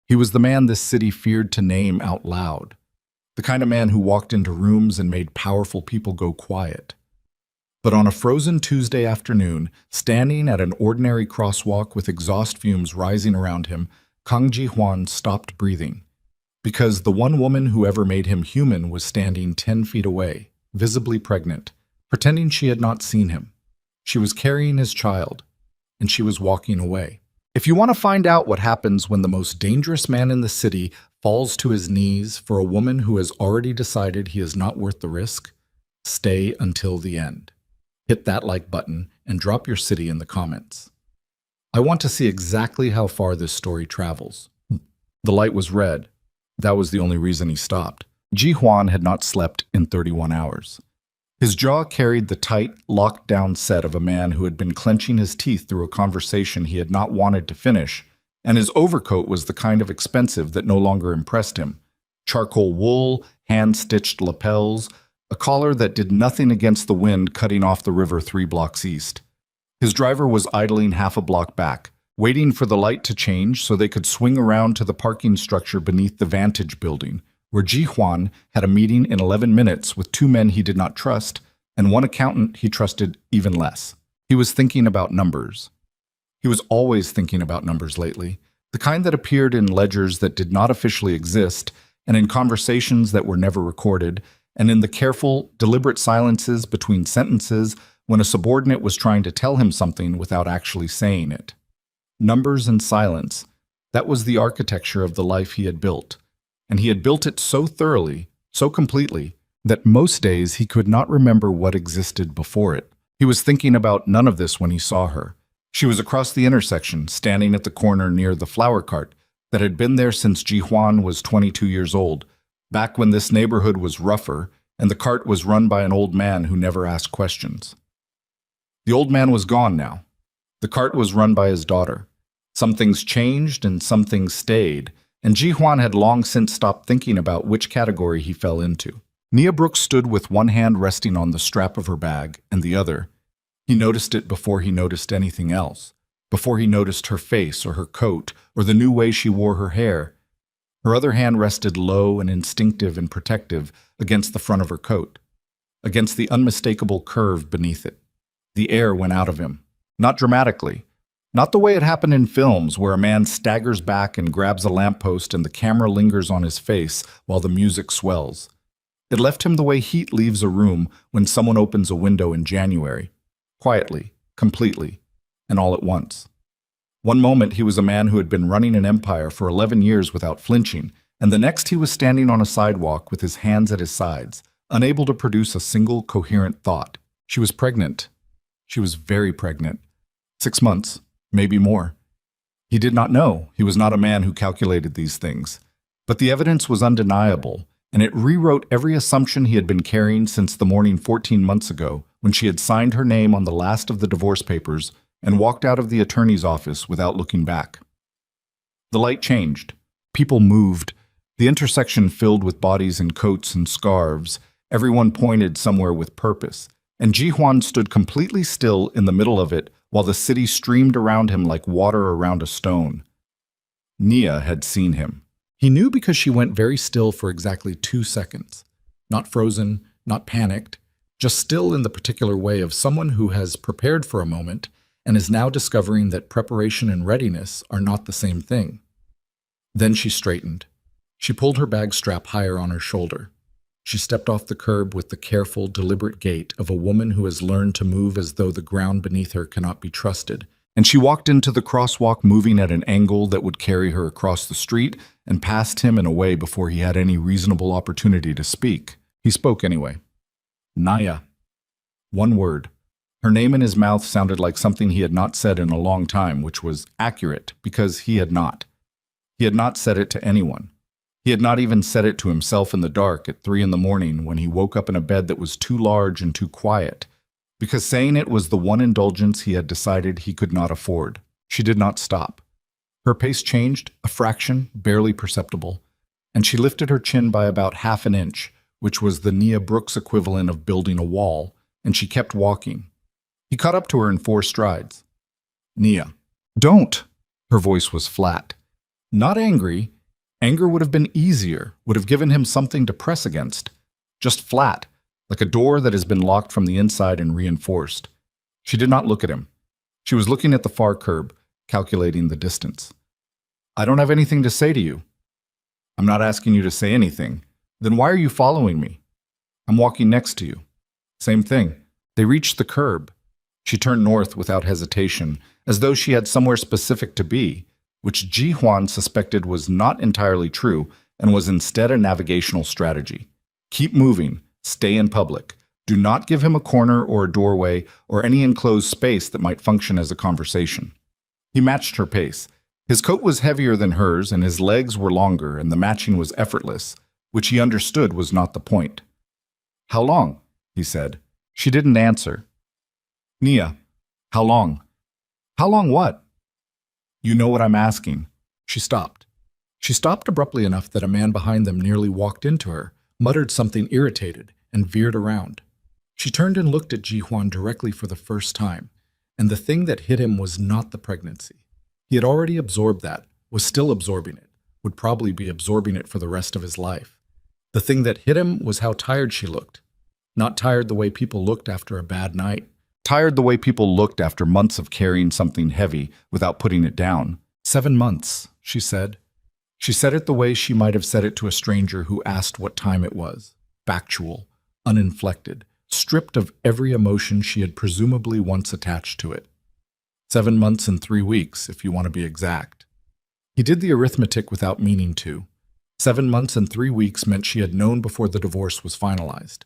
He was the man this city feared to name out loud, the kind of man who walked into rooms and made powerful people go quiet. But on a frozen Tuesday afternoon, standing at an ordinary crosswalk with exhaust fumes rising around him, Kang Ji-hwan stopped breathing. Because the one woman who ever made him human was standing 10 feet away, visibly pregnant, pretending she had not seen him. She was carrying his child, and she was walking away. If you want to find out what happens when the most dangerous man in the city falls to his knees for a woman who has already decided he is not worth the risk, stay until the end. Hit that like button and drop your city in the comments. I want to see exactly how far this story travels. The light was red. That was the only reason he stopped. Ji-hwan had not slept in 31 hours. His jaw carried the tight, locked-down set of a man who had been clenching his teeth through a conversation he had not wanted to finish, and his overcoat was the kind of expensive that no longer impressed him. Charcoal wool, hand-stitched lapels, a collar that did nothing against the wind cutting off the river 3 blocks east. His driver was idling half a block back, waiting for the light to change so they could swing around to the parking structure beneath the Vantage building, where Ji-hwan had a meeting in 11 minutes with 2 men he did not trust and 1 accountant he trusted even less. He was thinking about numbers. He was always thinking about numbers lately, the kind that appeared in ledgers that did not officially exist, and in conversations that were never recorded, and in the careful, deliberate silences between sentences when a subordinate was trying to tell him something without actually saying it. Numbers and silence, that was the architecture of the life he had built. And he had built it so thoroughly, so completely, that most days he could not remember what existed before it. He was thinking about none of this when he saw her. She was across the intersection, standing at the corner near the flower cart that had been there since Ji-hwan was 22 years old, back when this neighborhood was rougher and the cart was run by an old man who never asked questions. The old man was gone now. The cart was run by his daughter. Some things changed and some things stayed, and Ji-hwan had long since stopped thinking about which category he fell into. Nia Brooks stood with one hand resting on the strap of her bag and the other. He noticed it before he noticed anything else, before he noticed her face or her coat or the new way she wore her hair. Her other hand rested low and instinctive and protective against the front of her coat, against the unmistakable curve beneath it. The air went out of him, not dramatically, not the way it happened in films where a man staggers back and grabs a lamppost and the camera lingers on his face while the music swells. It left him the way heat leaves a room when someone opens a window in January, quietly, completely, and all at once. One moment he was a man who had been running an empire for 11 years without flinching, and the next he was standing on a sidewalk with his hands at his sides, unable to produce a single coherent thought. She was pregnant. She was very pregnant. 6 months. Maybe more. He did not know. He was not a man who calculated these things. But the evidence was undeniable, and it rewrote every assumption he had been carrying since the morning 14 months ago when she had signed her name on the last of the divorce papers and walked out of the attorney's office without looking back. The light changed. People moved. The intersection filled with bodies in coats and scarves. Everyone pointed somewhere with purpose, and Ji-hwan stood completely still in the middle of it while the city streamed around him like water around a stone. Nia had seen him. He knew because she went very still for exactly 2 seconds. Not frozen, not panicked, just still in the particular way of someone who has prepared for a moment and is now discovering that preparation and readiness are not the same thing. Then she straightened. She pulled her bag strap higher on her shoulder. She stepped off the curb with the careful, deliberate gait of a woman who has learned to move as though the ground beneath her cannot be trusted, and she walked into the crosswalk moving at an angle that would carry her across the street and past him and away before he had any reasonable opportunity to speak. He spoke anyway. Naya. One word. Her name in his mouth sounded like something he had not said in a long time, which was accurate because he had not. He had not said it to anyone. He had not even said it to himself in the dark at 3 a.m. when he woke up in a bed that was too large and too quiet, because saying it was the one indulgence he had decided he could not afford. She did not stop. Her pace changed, a fraction, barely perceptible, and she lifted her chin by about half an inch, which was the Nia Brooks equivalent of building a wall, and she kept walking. He caught up to her in 4 strides. Nia. Don't! Her voice was flat. Not angry. Anger would have been easier, would have given him something to press against. Just flat, like a door that has been locked from the inside and reinforced. She did not look at him. She was looking at the far curb, calculating the distance. I don't have anything to say to you. I'm not asking you to say anything. Then why are you following me? I'm walking next to you. Same thing. They reached the curb. She turned north without hesitation, as though she had somewhere specific to be, which Ji Huan suspected was not entirely true and was instead a navigational strategy. Keep moving. Stay in public. Do not give him a corner or a doorway or any enclosed space that might function as a conversation. He matched her pace. His coat was heavier than hers and his legs were longer and the matching was effortless, which he understood was not the point. How long? He said. She didn't answer. Nia, how long? How long what? You know what I'm asking. She stopped. She stopped abruptly enough that a man behind them nearly walked into her, muttered something irritated, and veered around. She turned and looked at Ji Huan directly for the first time, and the thing that hit him was not the pregnancy. He had already absorbed that, was still absorbing it, would probably be absorbing it for the rest of his life. The thing that hit him was how tired she looked. Not tired the way people looked after a bad night. Tired the way people looked after months of carrying something heavy without putting it down. 7 months, she said. She said it the way she might have said it to a stranger who asked what time it was. Factual, uninflected, stripped of every emotion she had presumably once attached to it. 7 months and 3 weeks, if you want to be exact. He did the arithmetic without meaning to. 7 months and 3 weeks meant she had known before the divorce was finalized.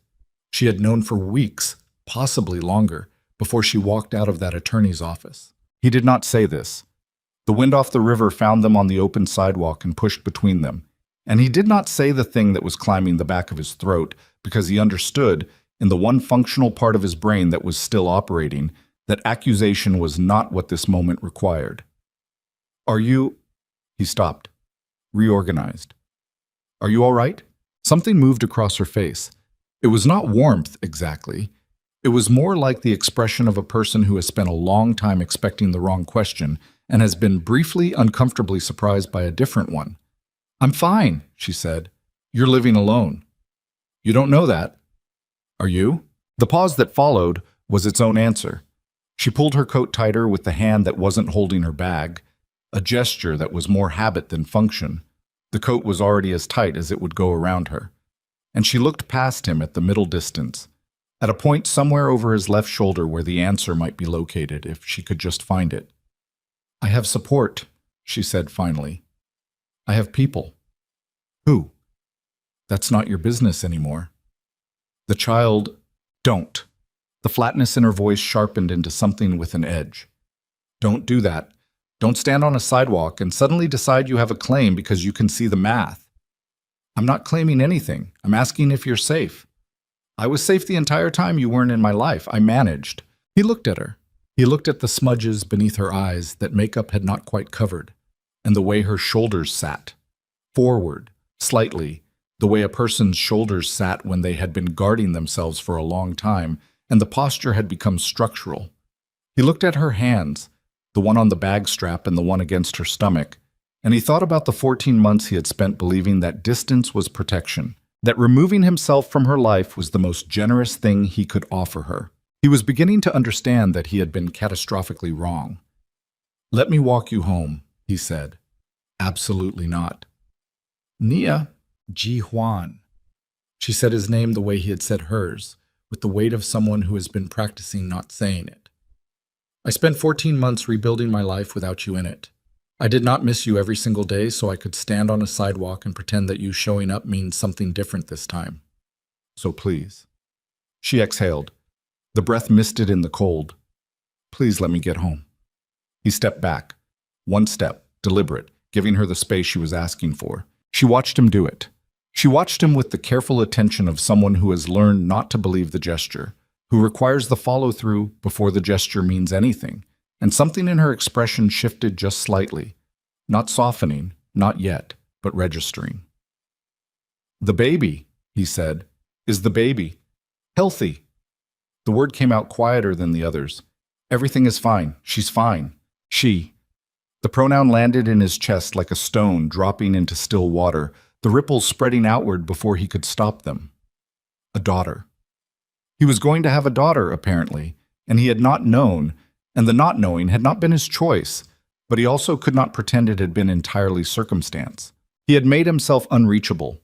She had known for weeks, possibly longer, before she walked out of that attorney's office. He did not say this. The wind off the river found them on the open sidewalk and pushed between them. And he did not say the thing that was climbing the back of his throat because he understood, in the one functional part of his brain that was still operating, that accusation was not what this moment required. Are you... He stopped, reorganized. Are you all right? Something moved across her face. It was not warmth, exactly. It was more like the expression of a person who has spent a long time expecting the wrong question and has been briefly, uncomfortably surprised by a different one. I'm fine, she said. You're living alone. You don't know that. Are you? The pause that followed was its own answer. She pulled her coat tighter with the hand that wasn't holding her bag, a gesture that was more habit than function. The coat was already as tight as it would go around her. And she looked past him at the middle distance, at a point somewhere over his left shoulder where the answer might be located if she could just find it. I have support, she said finally. I have people. Who? That's not your business anymore. The child, don't. The flatness in her voice sharpened into something with an edge. Don't do that. Don't stand on a sidewalk and suddenly decide you have a claim because you can see the math. I'm not claiming anything. I'm asking if you're safe. I was safe the entire time you weren't in my life. I managed. He looked at her. He looked at the smudges beneath her eyes that makeup had not quite covered, and the way her shoulders sat. Forward, slightly, the way a person's shoulders sat when they had been guarding themselves for a long time, and the posture had become structural. He looked at her hands, the one on the bag strap and the one against her stomach, and he thought about the 14 months he had spent believing that distance was protection, that removing himself from her life was the most generous thing he could offer her. He was beginning to understand that he had been catastrophically wrong. Let me walk you home, he said. Absolutely not. Nia, Ji Huan. She said his name the way he had said hers, with the weight of someone who has been practicing not saying it. I spent 14 months rebuilding my life without you in it. I did not miss you every single day so I could stand on a sidewalk and pretend that you showing up means something different this time. So please. She exhaled. The breath misted in the cold. Please let me get home. He stepped back. One step, deliberate, giving her the space she was asking for. She watched him do it. She watched him with the careful attention of someone who has learned not to believe the gesture, who requires the follow-through before the gesture means anything, and something in her expression shifted just slightly, not softening, not yet, but registering. The baby, he said, is the baby. Healthy. The word came out quieter than the others. Everything is fine. She's fine. She. The pronoun landed in his chest like a stone dropping into still water, the ripples spreading outward before he could stop them. A daughter. He was going to have a daughter, apparently, and he had not known, and the not knowing had not been his choice, but he also could not pretend it had been entirely circumstance. He had made himself unreachable.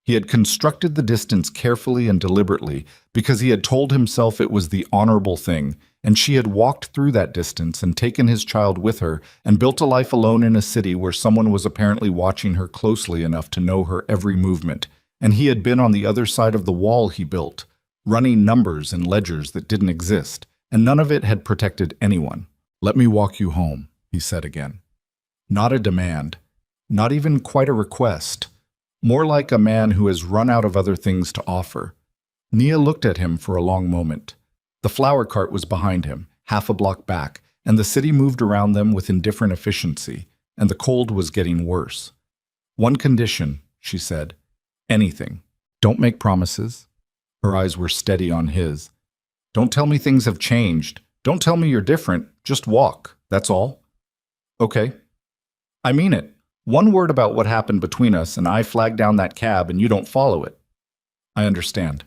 He had constructed the distance carefully and deliberately because he had told himself it was the honorable thing, and she had walked through that distance and taken his child with her and built a life alone in a city where someone was apparently watching her closely enough to know her every movement, and he had been on the other side of the wall he built, running numbers and ledgers that didn't exist, and none of it had protected anyone. "Let me walk you home," he said again. Not a demand, not even quite a request, more like a man who has run out of other things to offer. Nia looked at him for a long moment. The flower cart was behind him, half a block back, and the city moved around them with indifferent efficiency, and the cold was getting worse. "One condition," she said. "Anything. Don't make promises." Her eyes were steady on his. "Don't tell me things have changed. Don't tell me you're different. Just walk. That's all." "Okay." "I mean it. One word about what happened between us and I flag down that cab and you don't follow it." "I understand."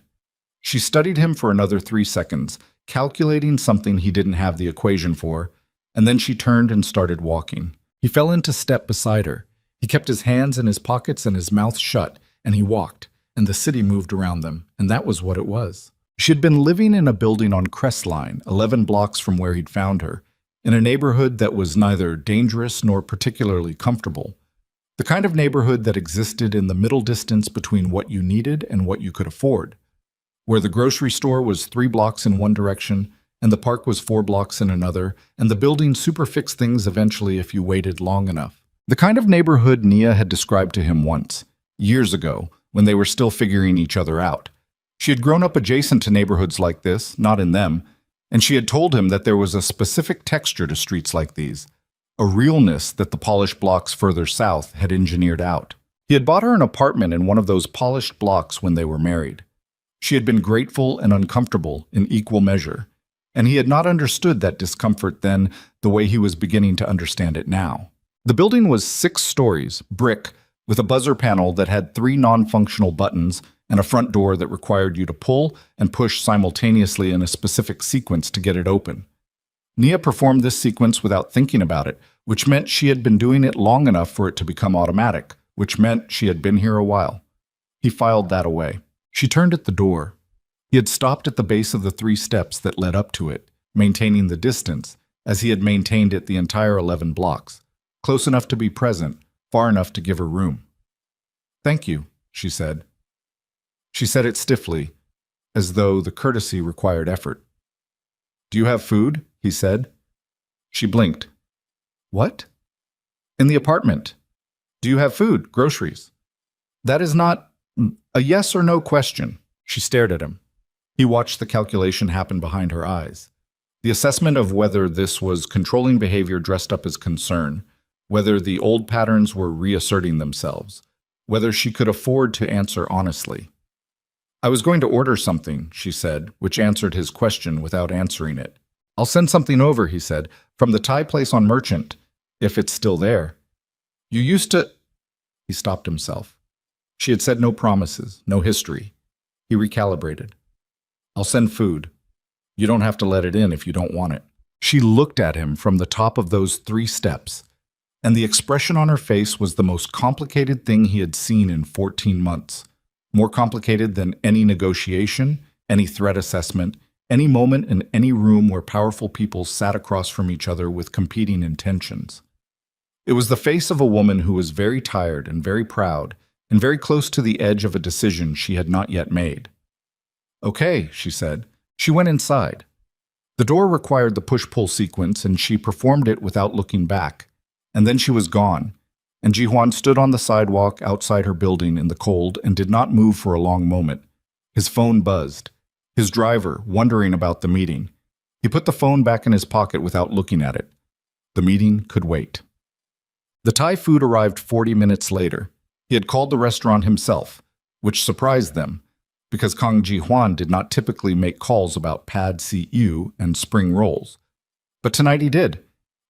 She studied him for another 3 seconds, calculating something he didn't have the equation for, and then she turned and started walking. He fell into step beside her. He kept his hands in his pockets and his mouth shut, and he walked, and the city moved around them, and that was what it was. She had been living in a building on Crestline, 11 blocks from where he'd found her, in a neighborhood that was neither dangerous nor particularly comfortable. The kind of neighborhood that existed in the middle distance between what you needed and what you could afford, where the grocery store was 3 blocks in one direction, and the park was 4 blocks in another, and the building superfixed things eventually if you waited long enough. The kind of neighborhood Nia had described to him once, years ago, when they were still figuring each other out. She had grown up adjacent to neighborhoods like this, not in them, and she had told him that there was a specific texture to streets like these, a realness that the polished blocks further south had engineered out. He had bought her an apartment in one of those polished blocks when they were married. She had been grateful and uncomfortable in equal measure, and he had not understood that discomfort then the way he was beginning to understand it now. The building was 6 stories, brick, with a buzzer panel that had 3 non-functional buttons and a front door that required you to pull and push simultaneously in a specific sequence to get it open. Nia performed this sequence without thinking about it, which meant she had been doing it long enough for it to become automatic, which meant she had been here a while. He filed that away. She turned at the door. He had stopped at the base of the 3 steps that led up to it, maintaining the distance, as he had maintained it the entire 11 blocks, close enough to be present, far enough to give her room. "Thank you," she said. She said it stiffly, as though the courtesy required effort. "Do you have food?" he said. She blinked. "What?" "In the apartment. Do you have food, groceries?" "That is not a yes or no question." She stared at him. He watched the calculation happen behind her eyes. The assessment of whether this was controlling behavior dressed up as concern, whether the old patterns were reasserting themselves, whether she could afford to answer honestly. "I was going to order something," she said, which answered his question without answering it. "I'll send something over," he said, "from the Thai place on Merchant, if it's still there." "You used to—" He stopped himself. She had said no promises, no history. He recalibrated. "I'll send food. You don't have to let it in if you don't want it." She looked at him from the top of those 3 steps, and the expression on her face was the most complicated thing he had seen in 14 months. More complicated than any negotiation, any threat assessment, any moment in any room where powerful people sat across from each other with competing intentions. It was the face of a woman who was very tired and very proud, and very close to the edge of a decision she had not yet made. "Okay," she said. She went inside. The door required the push-pull sequence, and she performed it without looking back. And then she was gone, and Jihuan stood on the sidewalk outside her building in the cold and did not move for a long moment. His phone buzzed. His driver, wondering about the meeting. He put the phone back in his pocket without looking at it. The meeting could wait. The Thai food arrived 40 minutes later. He had called the restaurant himself, which surprised them, because Kang Ji-hwan did not typically make calls about pad see ew and spring rolls. But tonight he did,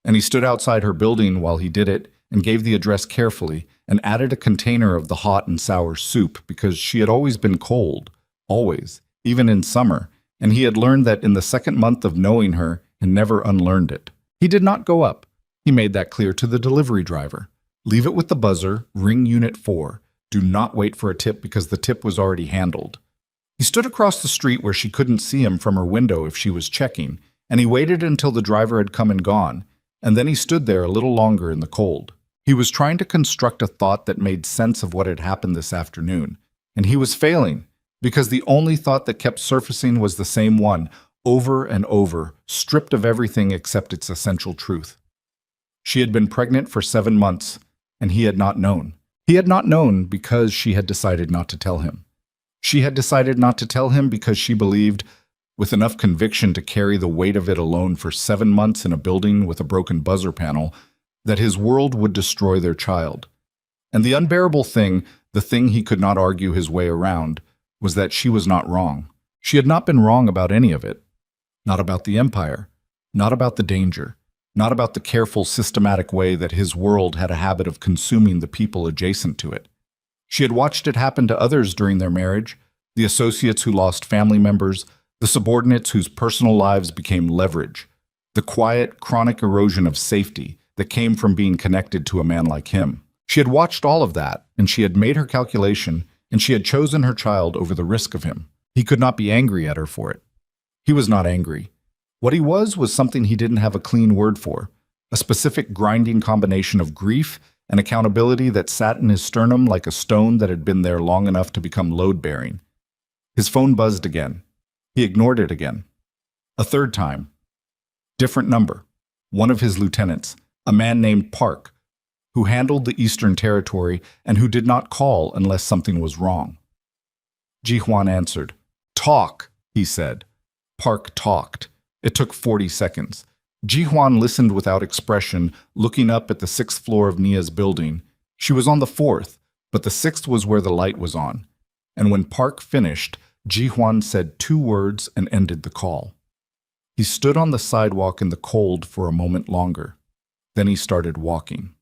And he stood outside her building while he did it and gave the address carefully and added a container of the hot and sour soup because she had always been cold, always, even in summer, and he had learned that in the second month of knowing her and never unlearned it. He did not go up. He made that clear to the delivery driver. Leave it with the buzzer, ring Unit 4. Do not wait for a tip because the tip was already handled. He stood across the street where she couldn't see him from her window if she was checking, and he waited until the driver had come and gone, and then he stood there a little longer in the cold. He was trying to construct a thought that made sense of what had happened this afternoon, and he was failing, because the only thought that kept surfacing was the same one, over and over, stripped of everything except its essential truth. She had been pregnant for 7 months, and he had not known. He had not known because she had decided not to tell him. She had decided not to tell him because she believed, with enough conviction to carry the weight of it alone for 7 months in a building with a broken buzzer panel, that his world would destroy their child. And the unbearable thing, the thing he could not argue his way around, was that she was not wrong. She had not been wrong about any of it. Not about the empire, not about the danger, not about the careful, systematic way that his world had a habit of consuming the people adjacent to it. She had watched it happen to others during their marriage, the associates who lost family members, the subordinates whose personal lives became leverage, the quiet, chronic erosion of safety that came from being connected to a man like him. She had watched all of that, and she had made her calculation, and she had chosen her child over the risk of him. He could not be angry at her for it. He was not angry. What he was something he didn't have a clean word for, a specific grinding combination of grief and accountability that sat in his sternum like a stone that had been there long enough to become load-bearing. His phone buzzed again. He ignored it again. A third time. Different number. One of his lieutenants, a man named Park, who handled the Eastern Territory and who did not call unless something was wrong. Ji-hwan answered. "Talk," he said. Park talked. It took 40 seconds. Ji-hwan listened without expression, looking up at the 6th floor of Nia's building. She was on the 4th, but the 6th was where the light was on. And when Park finished, Ji-hwan said 2 words and ended the call. He stood on the sidewalk in the cold for a moment longer. Then he started walking.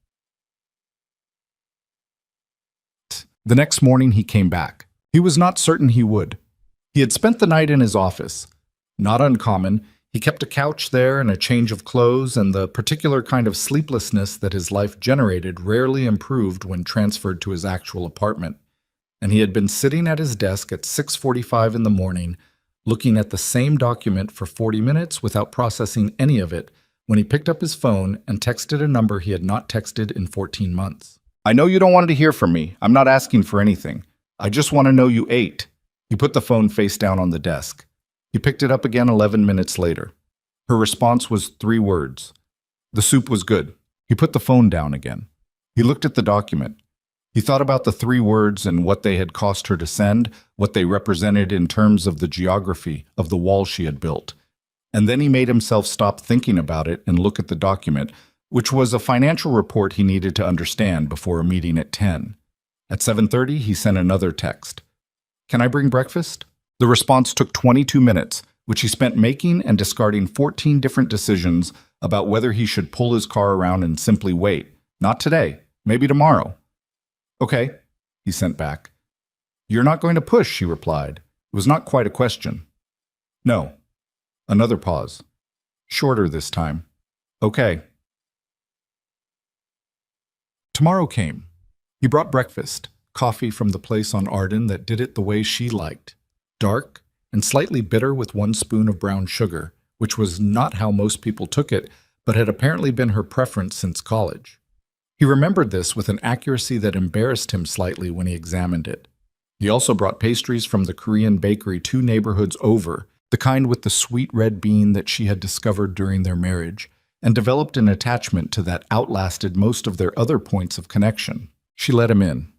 The next morning he came back. He was not certain he would. He had spent the night in his office. Not uncommon, he kept a couch there and a change of clothes, and the particular kind of sleeplessness that his life generated rarely improved when transferred to his actual apartment. And he had been sitting at his desk at 6:45 in the morning, looking at the same document for 40 minutes without processing any of it, when he picked up his phone and texted a number he had not texted in 14 months. "I know you don't want to hear from me. I'm not asking for anything. I just want to know you ate." He put the phone face down on the desk. He picked it up again 11 minutes later. Her response was 3 words. The soup was good. He put the phone down again. He looked at the document. He thought about the 3 words and what they had cost her to send, what they represented in terms of the geography of the wall she had built. And then he made himself stop thinking about it and look at the document, which was a financial report he needed to understand before a meeting at 10. At 7:30, he sent another text. "Can I bring breakfast?" The response took 22 minutes, which he spent making and discarding 14 different decisions about whether he should pull his car around and simply wait. Not today, maybe tomorrow. "Okay," he sent back. "You're not going to push," she replied. It was not quite a question. "No." Another pause. Shorter this time. "Okay." Tomorrow came. He brought breakfast, coffee from the place on Arden that did it the way she liked. Dark and slightly bitter with 1 spoon of brown sugar, which was not how most people took it, but had apparently been her preference since college. He remembered this with an accuracy that embarrassed him slightly when he examined it. He also brought pastries from the Korean bakery 2 neighborhoods over, the kind with the sweet red bean that she had discovered during their marriage, and developed an attachment to that outlasted most of their other points of connection. She let him in.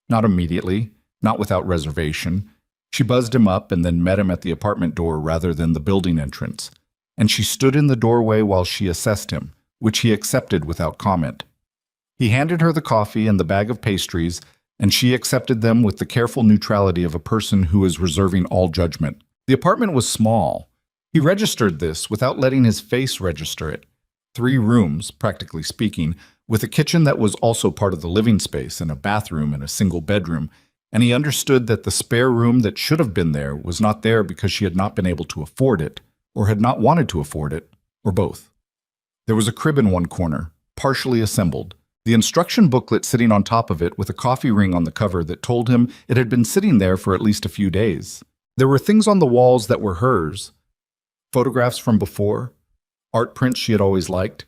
Not immediately, not without reservation. She buzzed him up and then met him at the apartment door rather than the building entrance, and she stood in the doorway while she assessed him, which he accepted without comment. He handed her the coffee and the bag of pastries, and she accepted them with the careful neutrality of a person who is reserving all judgment. The apartment was small. He registered this without letting his face register it. 3 rooms, practically speaking, with a kitchen that was also part of the living space and a bathroom and a single bedroom, and he understood that the spare room that should have been there was not there because she had not been able to afford it, or had not wanted to afford it, or both. There was a crib in one corner, partially assembled, the instruction booklet sitting on top of it with a coffee ring on the cover that told him it had been sitting there for at least a few days. There were things on the walls that were hers, photographs from before, art prints she had always liked,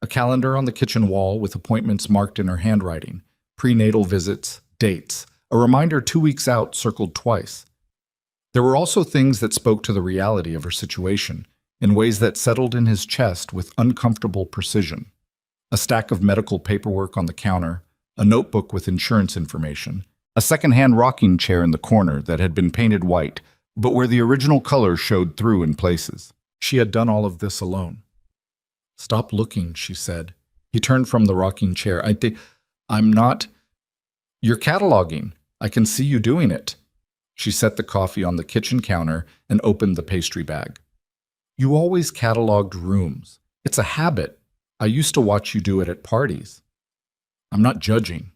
a calendar on the kitchen wall with appointments marked in her handwriting, prenatal visits, dates, a reminder 2 weeks out circled twice. There were also things that spoke to the reality of her situation, in ways that settled in his chest with uncomfortable precision. A stack of medical paperwork on the counter, a notebook with insurance information, a second-hand rocking chair in the corner that had been painted white, but where the original color showed through in places. She had done all of this alone. "Stop looking," she said. He turned from the rocking chair. I'm not... You're cataloging. I can see you doing it." She set the coffee on the kitchen counter and opened the pastry bag. "You always cataloged rooms. It's a habit. I used to watch you do it at parties." "I'm not judging."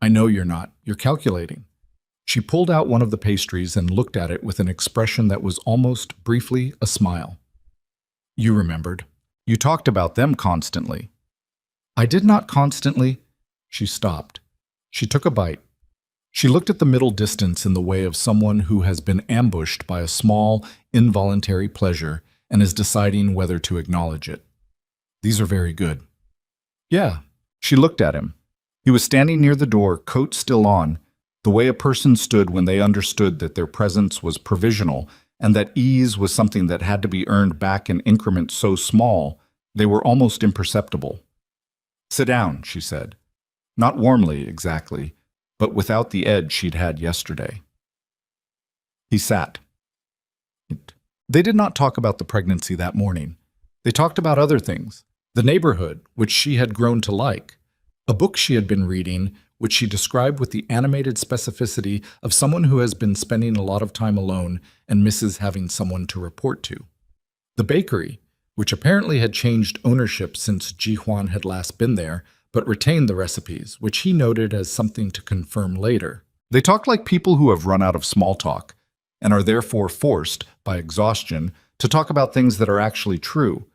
"I know you're not. You're calculating." She pulled out one of the pastries and looked at it with an expression that was almost briefly a smile. "You remembered. You talked about them constantly." "I did not constantly." She stopped. She took a bite. She looked at the middle distance in the way of someone who has been ambushed by a small, involuntary pleasure and is deciding whether to acknowledge it. "These are very good." "Yeah." She looked at him. He was standing near the door, coat still on, the way a person stood when they understood that their presence was provisional and that ease was something that had to be earned back in increments so small they were almost imperceptible. "Sit down," she said. Not warmly, exactly, but without the edge she'd had yesterday. He sat. They did not talk about the pregnancy that morning. They talked about other things. The neighborhood, which she had grown to like. A book she had been reading, which she described with the animated specificity of someone who has been spending a lot of time alone and misses having someone to report to. The bakery, which apparently had changed ownership since Ji Huan had last been there, but retained the recipes, which he noted as something to confirm later. They talked like people who have run out of small talk, and are therefore forced, by exhaustion, to talk about things that are actually true,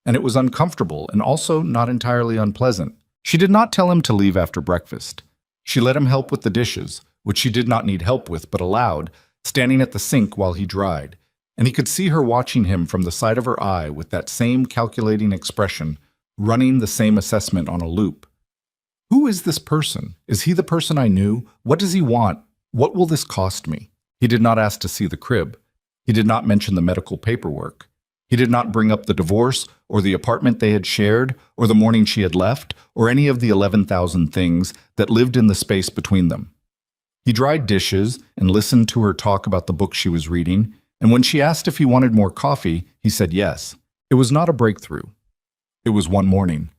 and it was uncomfortable and also not entirely unpleasant. She did not tell him to leave after breakfast. She let him help with the dishes, which she did not need help with but allowed, standing at the sink while he dried, and he could see her watching him from the side of her eye with that same calculating expression, running the same assessment on a loop. Who is this person? Is he the person I knew? What does he want? What will this cost me? He did not ask to see the crib. He did not mention the medical paperwork. He did not bring up the divorce, or the apartment they had shared, or the morning she had left, or any of the 11,000 things that lived in the space between them. He dried dishes and listened to her talk about the book she was reading, and when she asked if he wanted more coffee, he said yes. It was not a breakthrough. It was one morning.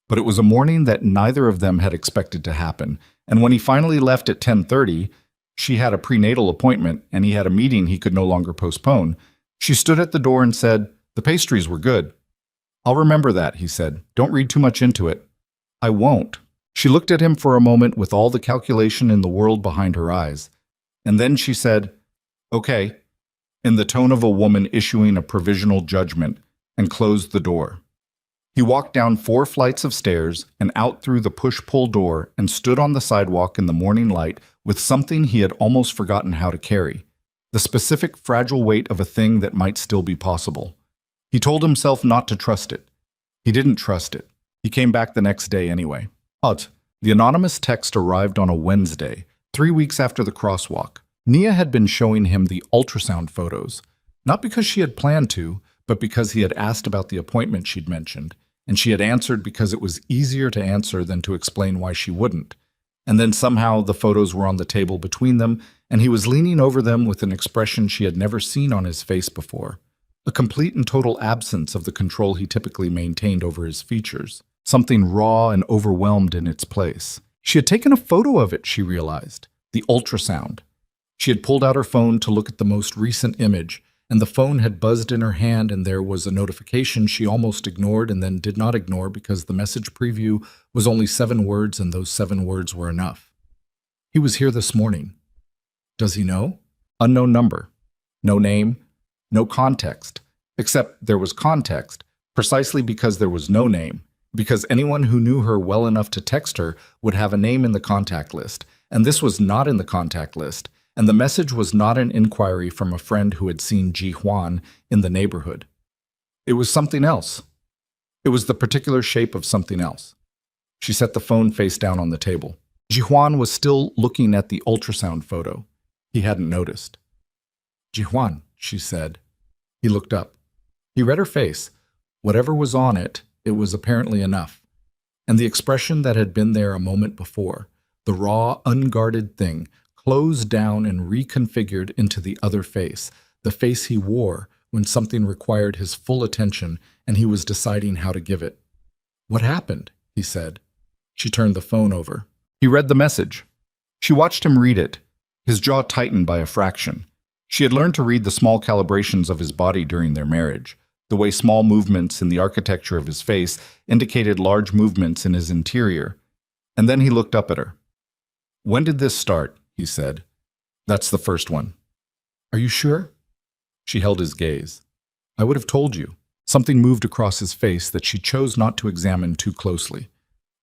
But it was a morning that neither of them had expected to happen, and when he finally left at 10:30, she had a prenatal appointment and he had a meeting he could no longer postpone. She stood at the door and said, "The pastries were good." "I'll remember that," he said. "Don't read too much into it." "I won't." She looked at him for a moment with all the calculation in the world behind her eyes, and then she said, "Okay," in the tone of a woman issuing a provisional judgment, and closed the door. He walked down 4 flights of stairs and out through the push-pull door and stood on the sidewalk in the morning light with something he had almost forgotten how to carry, the specific fragile weight of a thing that might still be possible. He told himself not to trust it. He didn't trust it. He came back the next day anyway. The anonymous text arrived on a Wednesday, 3 weeks after the crosswalk. Nia had been showing him the ultrasound photos, not because she had planned to, but because he had asked about the appointment she'd mentioned, and she had answered because it was easier to answer than to explain why she wouldn't. And then somehow the photos were on the table between them, and he was leaning over them with an expression she had never seen on his face before, a complete and total absence of the control he typically maintained over his features, something raw and overwhelmed in its place. She had taken a photo of it, she realized, the ultrasound. She had pulled out her phone to look at the most recent image, and the phone had buzzed in her hand, and there was a notification she almost ignored and then did not ignore because the message preview was only 7 words, and those 7 words were enough. He was here this morning. Does he know? Unknown number. No name. No context. Except there was context, precisely because there was no name. Because anyone who knew her well enough to text her would have a name in the contact list, and this was not in the contact list, and the message was not an inquiry from a friend who had seen Ji Huan in the neighborhood. It was something else. It was the particular shape of something else. She set the phone face down on the table. Ji Huan was still looking at the ultrasound photo. He hadn't noticed. Ji Huan, she said. He looked up. He read her face. Whatever was on it, it was apparently enough. And the expression that had been there a moment before, the raw, unguarded thing, closed down and reconfigured into the other face, the face he wore when something required his full attention and he was deciding how to give it. What happened? He said. She turned the phone over. He read the message. She watched him read it. His jaw tightened by a fraction. She had learned to read the small calibrations of his body during their marriage, the way small movements in the architecture of his face indicated large movements in his interior. And then he looked up at her. When did this start? He said. That's the first one. Are you sure? She held his gaze. I would have told you. Something moved across his face that she chose not to examine too closely.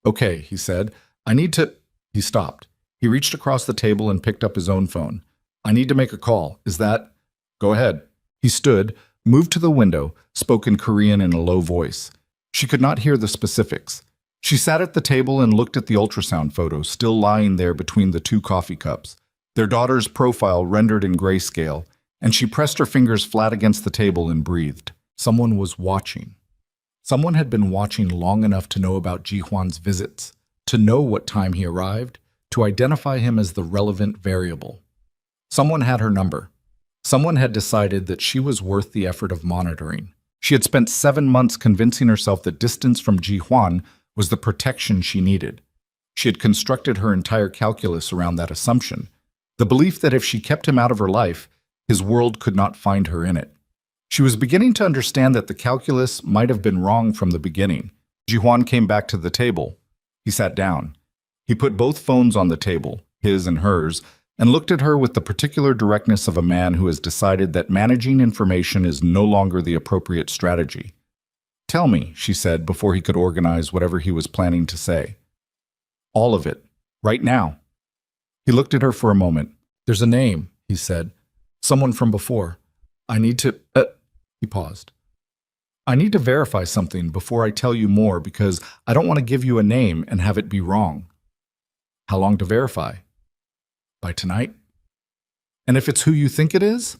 Okay, he said. I need to... He stopped. He reached across the table and picked up his own phone. I need to make a call. Is that... Go ahead. He stood, moved to the window, spoke in Korean in a low voice. She could not hear the specifics. She sat at the table and looked at the ultrasound photo still lying there between the 2 coffee cups, their daughter's profile rendered in grayscale, and she pressed her fingers flat against the table and breathed. Someone was watching. Someone had been watching long enough to know about Ji Huan's visits, to know what time he arrived, to identify him as the relevant variable. Someone had her number. Someone had decided that she was worth the effort of monitoring. She had spent 7 months convincing herself that distance from Ji Huan was the protection she needed. She had constructed her entire calculus around that assumption, the belief that if she kept him out of her life, his world could not find her in it. She was beginning to understand that the calculus might have been wrong from the beginning. Ji Huan came back to the table. He sat down. He put both phones on the table, his and hers, and looked at her with the particular directness of a man who has decided that managing information is no longer the appropriate strategy. Tell me, she said before he could organize whatever he was planning to say. All of it, right now. He looked at her for a moment. There's a name, he said. Someone from before. I need to... He paused. I need to verify something before I tell you more because I don't want to give you a name and have it be wrong. How long to verify? By tonight? And if it's who you think it is?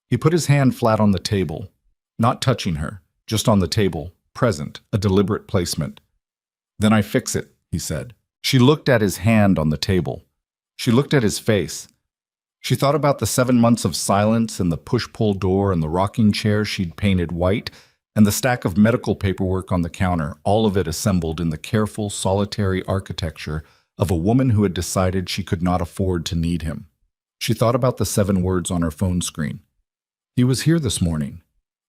He put his hand flat on the table, not touching her, just on the table, present, a deliberate placement. Then I fix it, he said. She looked at his hand on the table. She looked at his face. She thought about the 7 months of silence and the push-pull door and the rocking chair she'd painted white and the stack of medical paperwork on the counter, all of it assembled in the careful, solitary architecture of a woman who had decided she could not afford to need him. She thought about the 7 words on her phone screen. He was here this morning.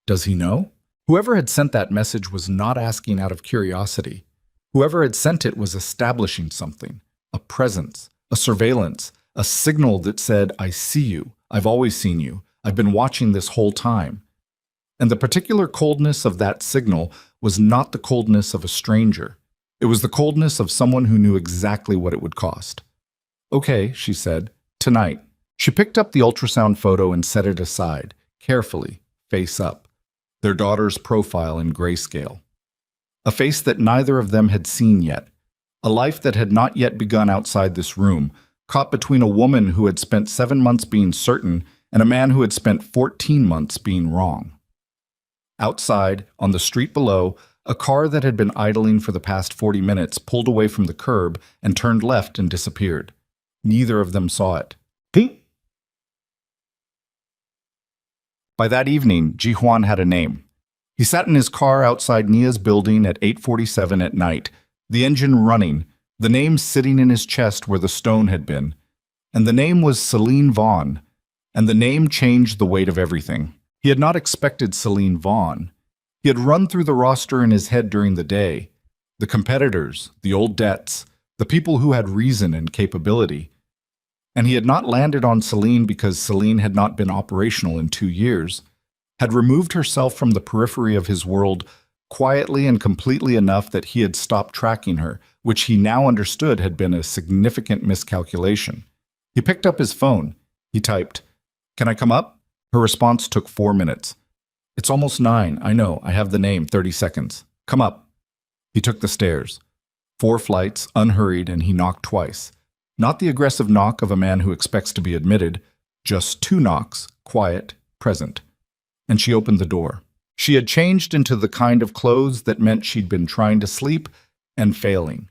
Does he know? Whoever had sent that message was not asking out of curiosity. Whoever had sent it was establishing something, a presence, a surveillance, a signal that said, I see you, I've always seen you, I've been watching this whole time. And the particular coldness of that signal was not the coldness of a stranger. It was the coldness of someone who knew exactly what it would cost. Okay, she said, tonight. She picked up the ultrasound photo and set it aside, carefully, face up, their daughter's profile in grayscale. A face that neither of them had seen yet, a life that had not yet begun outside this room, caught between a woman who had spent 7 months being certain and a man who had spent 14 months being wrong. Outside, on the street below, a car that had been idling for the past 40 minutes pulled away from the curb and turned left and disappeared. Neither of them saw it. By that evening, Ji Huan had a name. He sat in his car outside Nia's building at 8:47 at night, the engine running, the name sitting in his chest where the stone had been. And the name was Celine Vaughn, and the name changed the weight of everything. He had not expected Celine Vaughn. He had run through the roster in his head during the day. The competitors, the old debts, the people who had reason and capability. And he had not landed on Celine because Celine had not been operational in 2 years, had removed herself from the periphery of his world quietly and completely enough that he had stopped tracking her, which he now understood had been a significant miscalculation. He picked up his phone. He typed, "Can I come up?" Her response took 4 minutes. "It's almost 9. I know. I have the name. 30 seconds. Come up." He took the stairs. 4 flights, unhurried, and he knocked twice. Not the aggressive knock of a man who expects to be admitted, just 2 knocks, quiet, present. And she opened the door. She had changed into the kind of clothes that meant she'd been trying to sleep and failing.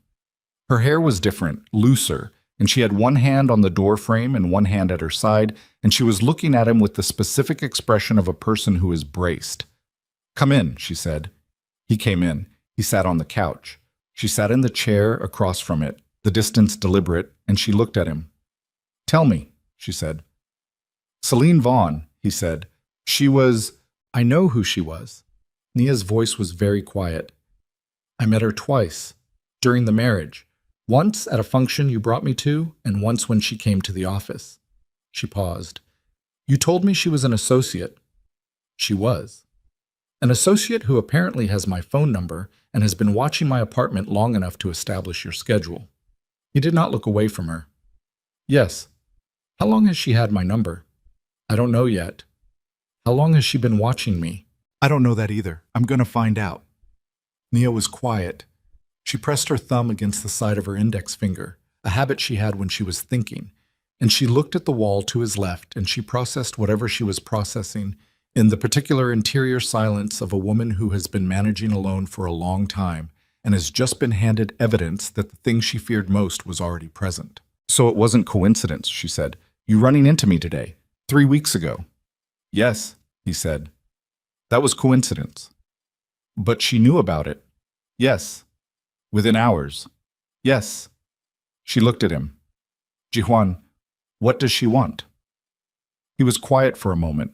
Her hair was different, looser, and she had one hand on the door frame and one hand at her side, and she was looking at him with the specific expression of a person who is braced. "Come in," she said. He came in. He sat on the couch. She sat in the chair across from it, the distance deliberate, and she looked at him. "Tell me," she said. "Celine Vaughn," he said. "She was—" "I know who she was." Nia's voice was very quiet. "I met her twice, during the marriage. Once at a function you brought me to, and once when she came to the office." She paused. "You told me she was an associate." She was. "An associate who apparently has my phone number and has been watching my apartment long enough to establish your schedule." He did not look away from her. "Yes. How long has she had my number?" "I don't know yet." "How long has she been watching me?" "I don't know that either. I'm going to find out." Nia was quiet. She pressed her thumb against the side of her index finger, a habit she had when she was thinking, and she looked at the wall to his left, and she processed whatever she was processing in the particular interior silence of a woman who has been managing alone for a long time and has just been handed evidence that the thing she feared most was already present. "So it wasn't coincidence," she said. "You running into me today, 3 weeks ago." "Yes," he said. "That was coincidence." "But she knew about it." "Yes." "Within hours." "Yes." She looked at him. "Jihuan, what does she want?" He was quiet for a moment.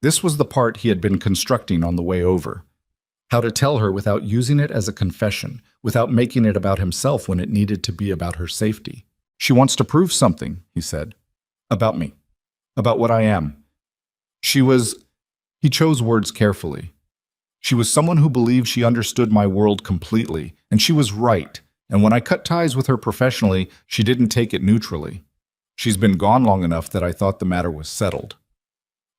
This was the part he had been constructing on the way over. How to tell her without using it as a confession, without making it about himself when it needed to be about her safety. "She wants to prove something," he said. "About me. About what I am. She was—" He chose words carefully. "She was someone who believed she understood my world completely, and she was right, and when I cut ties with her professionally, she didn't take it neutrally. She's been gone long enough that I thought the matter was settled.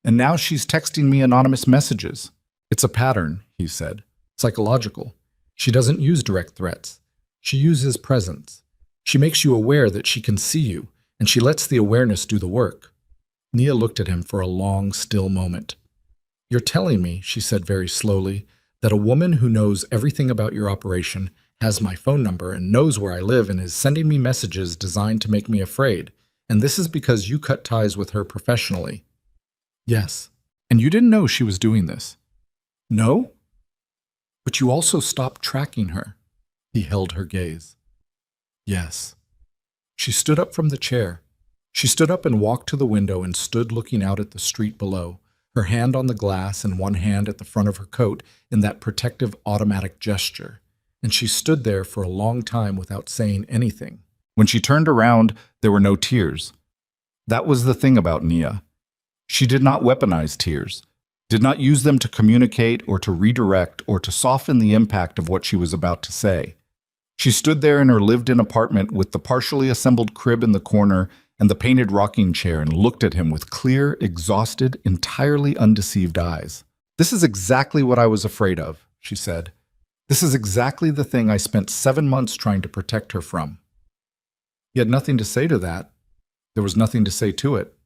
And now she's texting me anonymous messages. It's a pattern," he said. "Psychological. She doesn't use direct threats. She uses presence. She makes you aware that she can see you, and she lets the awareness do the work." Nia looked at him for a long, still moment. "You're telling me," she said very slowly, "that a woman who knows everything about your operation, has my phone number, and knows where I live, and is sending me messages designed to make me afraid, and this is because you cut ties with her professionally." "Yes." "And you didn't know she was doing this?" "No." "But you also stopped tracking her." He held her gaze. "Yes." She stood up from the chair. She stood up and walked to the window and stood looking out at the street below, her hand on the glass and one hand at the front of her coat in that protective automatic gesture. And she stood there for a long time without saying anything. When she turned around, there were no tears. That was the thing about Nia. She did not weaponize tears, did not use them to communicate or to redirect or to soften the impact of what she was about to say. She stood there in her lived-in apartment with the partially assembled crib in the corner and the painted rocking chair and looked at him with clear, exhausted, entirely undeceived eyes. "This is exactly what I was afraid of," she said. "This is exactly the thing I spent 7 months trying to protect her from." He had nothing to say to that. There was nothing to say to it.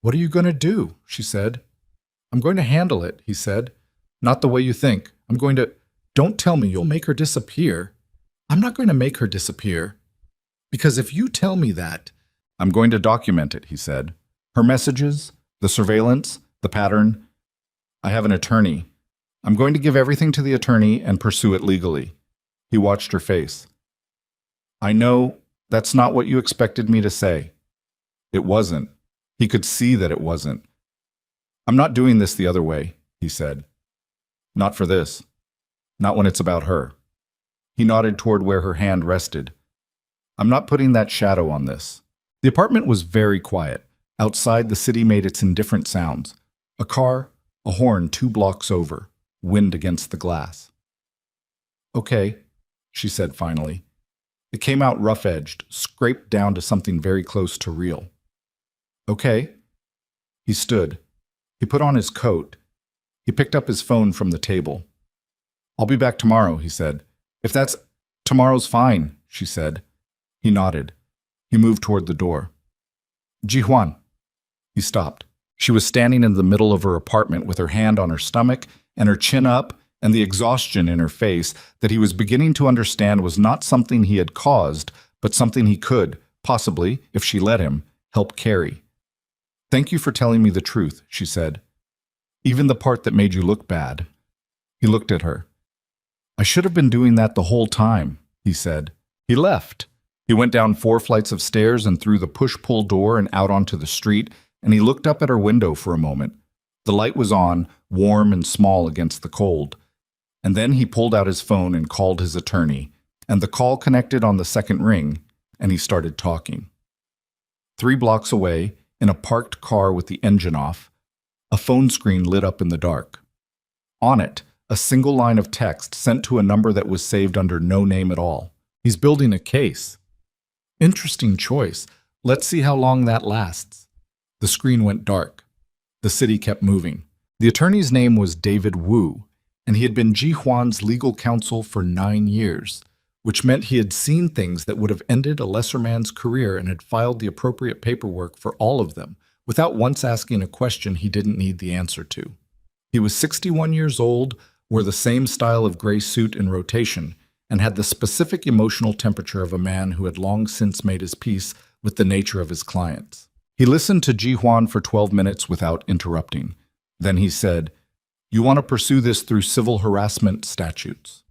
"What are you going to do?" she said. "I'm going to handle it," he said. "Not the way you think. I'm going to—" "Don't tell me you'll make her disappear." "I'm not going to make her disappear. Because if you tell me that—" "I'm going to document it," he said. "Her messages, the surveillance, the pattern. I have an attorney. I'm going to give everything to the attorney and pursue it legally." He watched her face. "I know that's not what you expected me to say." It wasn't. He could see that it wasn't. I'm not doing this the other way, he said. Not for this. Not when it's about her. He nodded toward where her hand rested. I'm not putting that shadow on this. The apartment was very quiet. Outside, the city made its indifferent sounds. A car, a horn 2 blocks over, wind against the glass. Okay, she said finally. It came out rough-edged, scraped down to something very close to real. Okay. He stood. He put on his coat. He picked up his phone from the table. I'll be back tomorrow, he said. If that's... Tomorrow's fine, she said. He nodded. He moved toward the door. Ji-hwan. He stopped. She was standing in the middle of her apartment with her hand on her stomach and her chin up and the exhaustion in her face that he was beginning to understand was not something he had caused, but something he could, possibly, if she let him, help carry. Thank you for telling me the truth, she said. Even the part that made you look bad. He looked at her. I should have been doing that the whole time, he said. He left. He went down 4 flights of stairs and through the push-pull door and out onto the street, and he looked up at her window for a moment. The light was on, warm and small against the cold. And then he pulled out his phone and called his attorney, and the call connected on the second ring, and he started talking. 3 blocks away, in a parked car with the engine off, a phone screen lit up in the dark. On it, a single line of text sent to a number that was saved under no name at all. He's building a case. Interesting choice. Let's see how long that lasts. The screen went dark. The city kept moving. The attorney's name was David Wu, and he had been Ji-hwan's legal counsel for 9 years, which meant he had seen things that would have ended a lesser man's career and had filed the appropriate paperwork for all of them, without once asking a question he didn't need the answer to. He was 61 years old, wore the same style of gray suit in rotation, and had the specific emotional temperature of a man who had long since made his peace with the nature of his clients. He listened to Ji-hwan for 12 minutes without interrupting. Then he said, You want to pursue this through civil harassment statutes?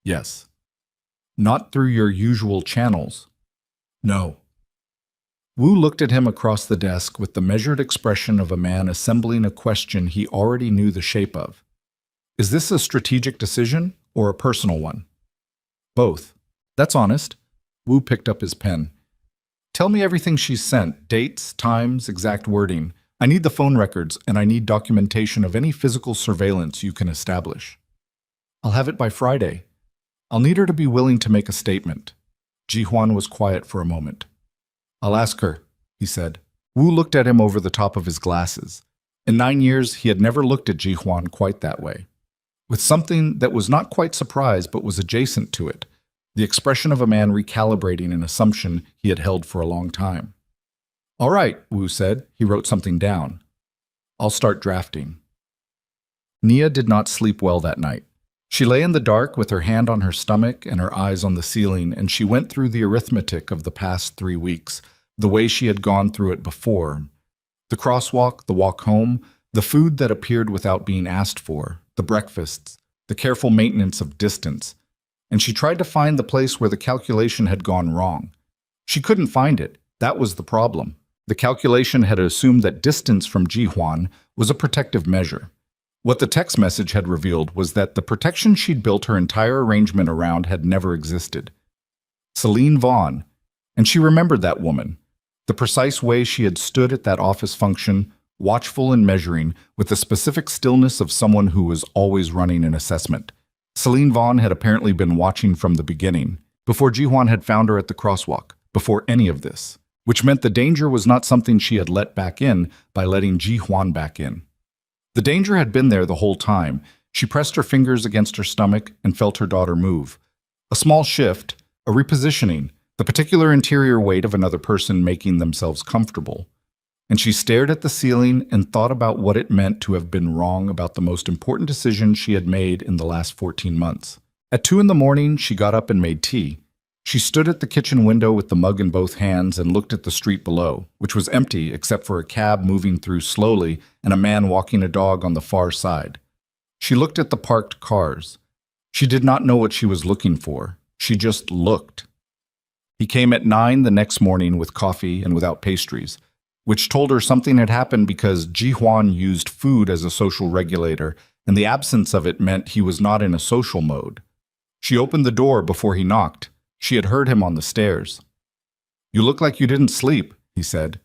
Yes. Not through your usual channels? No. Wu looked at him across the desk with the measured expression of a man assembling a question he already knew the shape of. Is this a strategic decision or a personal one? Both. That's honest. Wu picked up his pen. Tell me everything she's sent, dates, times, exact wording. I need the phone records, and I need documentation of any physical surveillance you can establish. I'll have it by Friday. I'll need her to be willing to make a statement. Ji-hwan was quiet for a moment. I'll ask her, he said. Wu looked at him over the top of his glasses. In 9 years, he had never looked at Ji-hwan quite that way. With something that was not quite surprise but was adjacent to it, the expression of a man recalibrating an assumption he had held for a long time. All right, Wu said. He wrote something down. I'll start drafting. Nia did not sleep well that night. She lay in the dark with her hand on her stomach and her eyes on the ceiling, and she went through the arithmetic of the past 3 weeks, the way she had gone through it before. The crosswalk, the walk home, the food that appeared without being asked for, the breakfasts, the careful maintenance of distance. And she tried to find the place where the calculation had gone wrong. She couldn't find it. That was the problem. The calculation had assumed that distance from Ji-hwan was a protective measure. What the text message had revealed was that the protection she'd built her entire arrangement around had never existed. Celine Vaughn, and she remembered that woman, the precise way she had stood at that office function, watchful and measuring, with the specific stillness of someone who was always running an assessment. Celine Vaughn had apparently been watching from the beginning, before Ji-hwan had found her at the crosswalk, before any of this, which meant the danger was not something she had let back in by letting Ji-hwan back in. The danger had been there the whole time. She pressed her fingers against her stomach and felt her daughter move. A small shift, a repositioning, the particular interior weight of another person making themselves comfortable. And she stared at the ceiling and thought about what it meant to have been wrong about the most important decision she had made in the last 14 months. At 2 a.m, she got up and made tea. She stood at the kitchen window with the mug in both hands and looked at the street below, which was empty except for a cab moving through slowly and a man walking a dog on the far side. She looked at the parked cars. She did not know what she was looking for. She just looked. He came at 9 the next morning with coffee and without pastries. which told her something had happened because Ji Huan used food as a social regulator, and the absence of it meant he was not in a social mode. She opened the door before he knocked. She had heard him on the stairs. "You look like you didn't sleep," he said.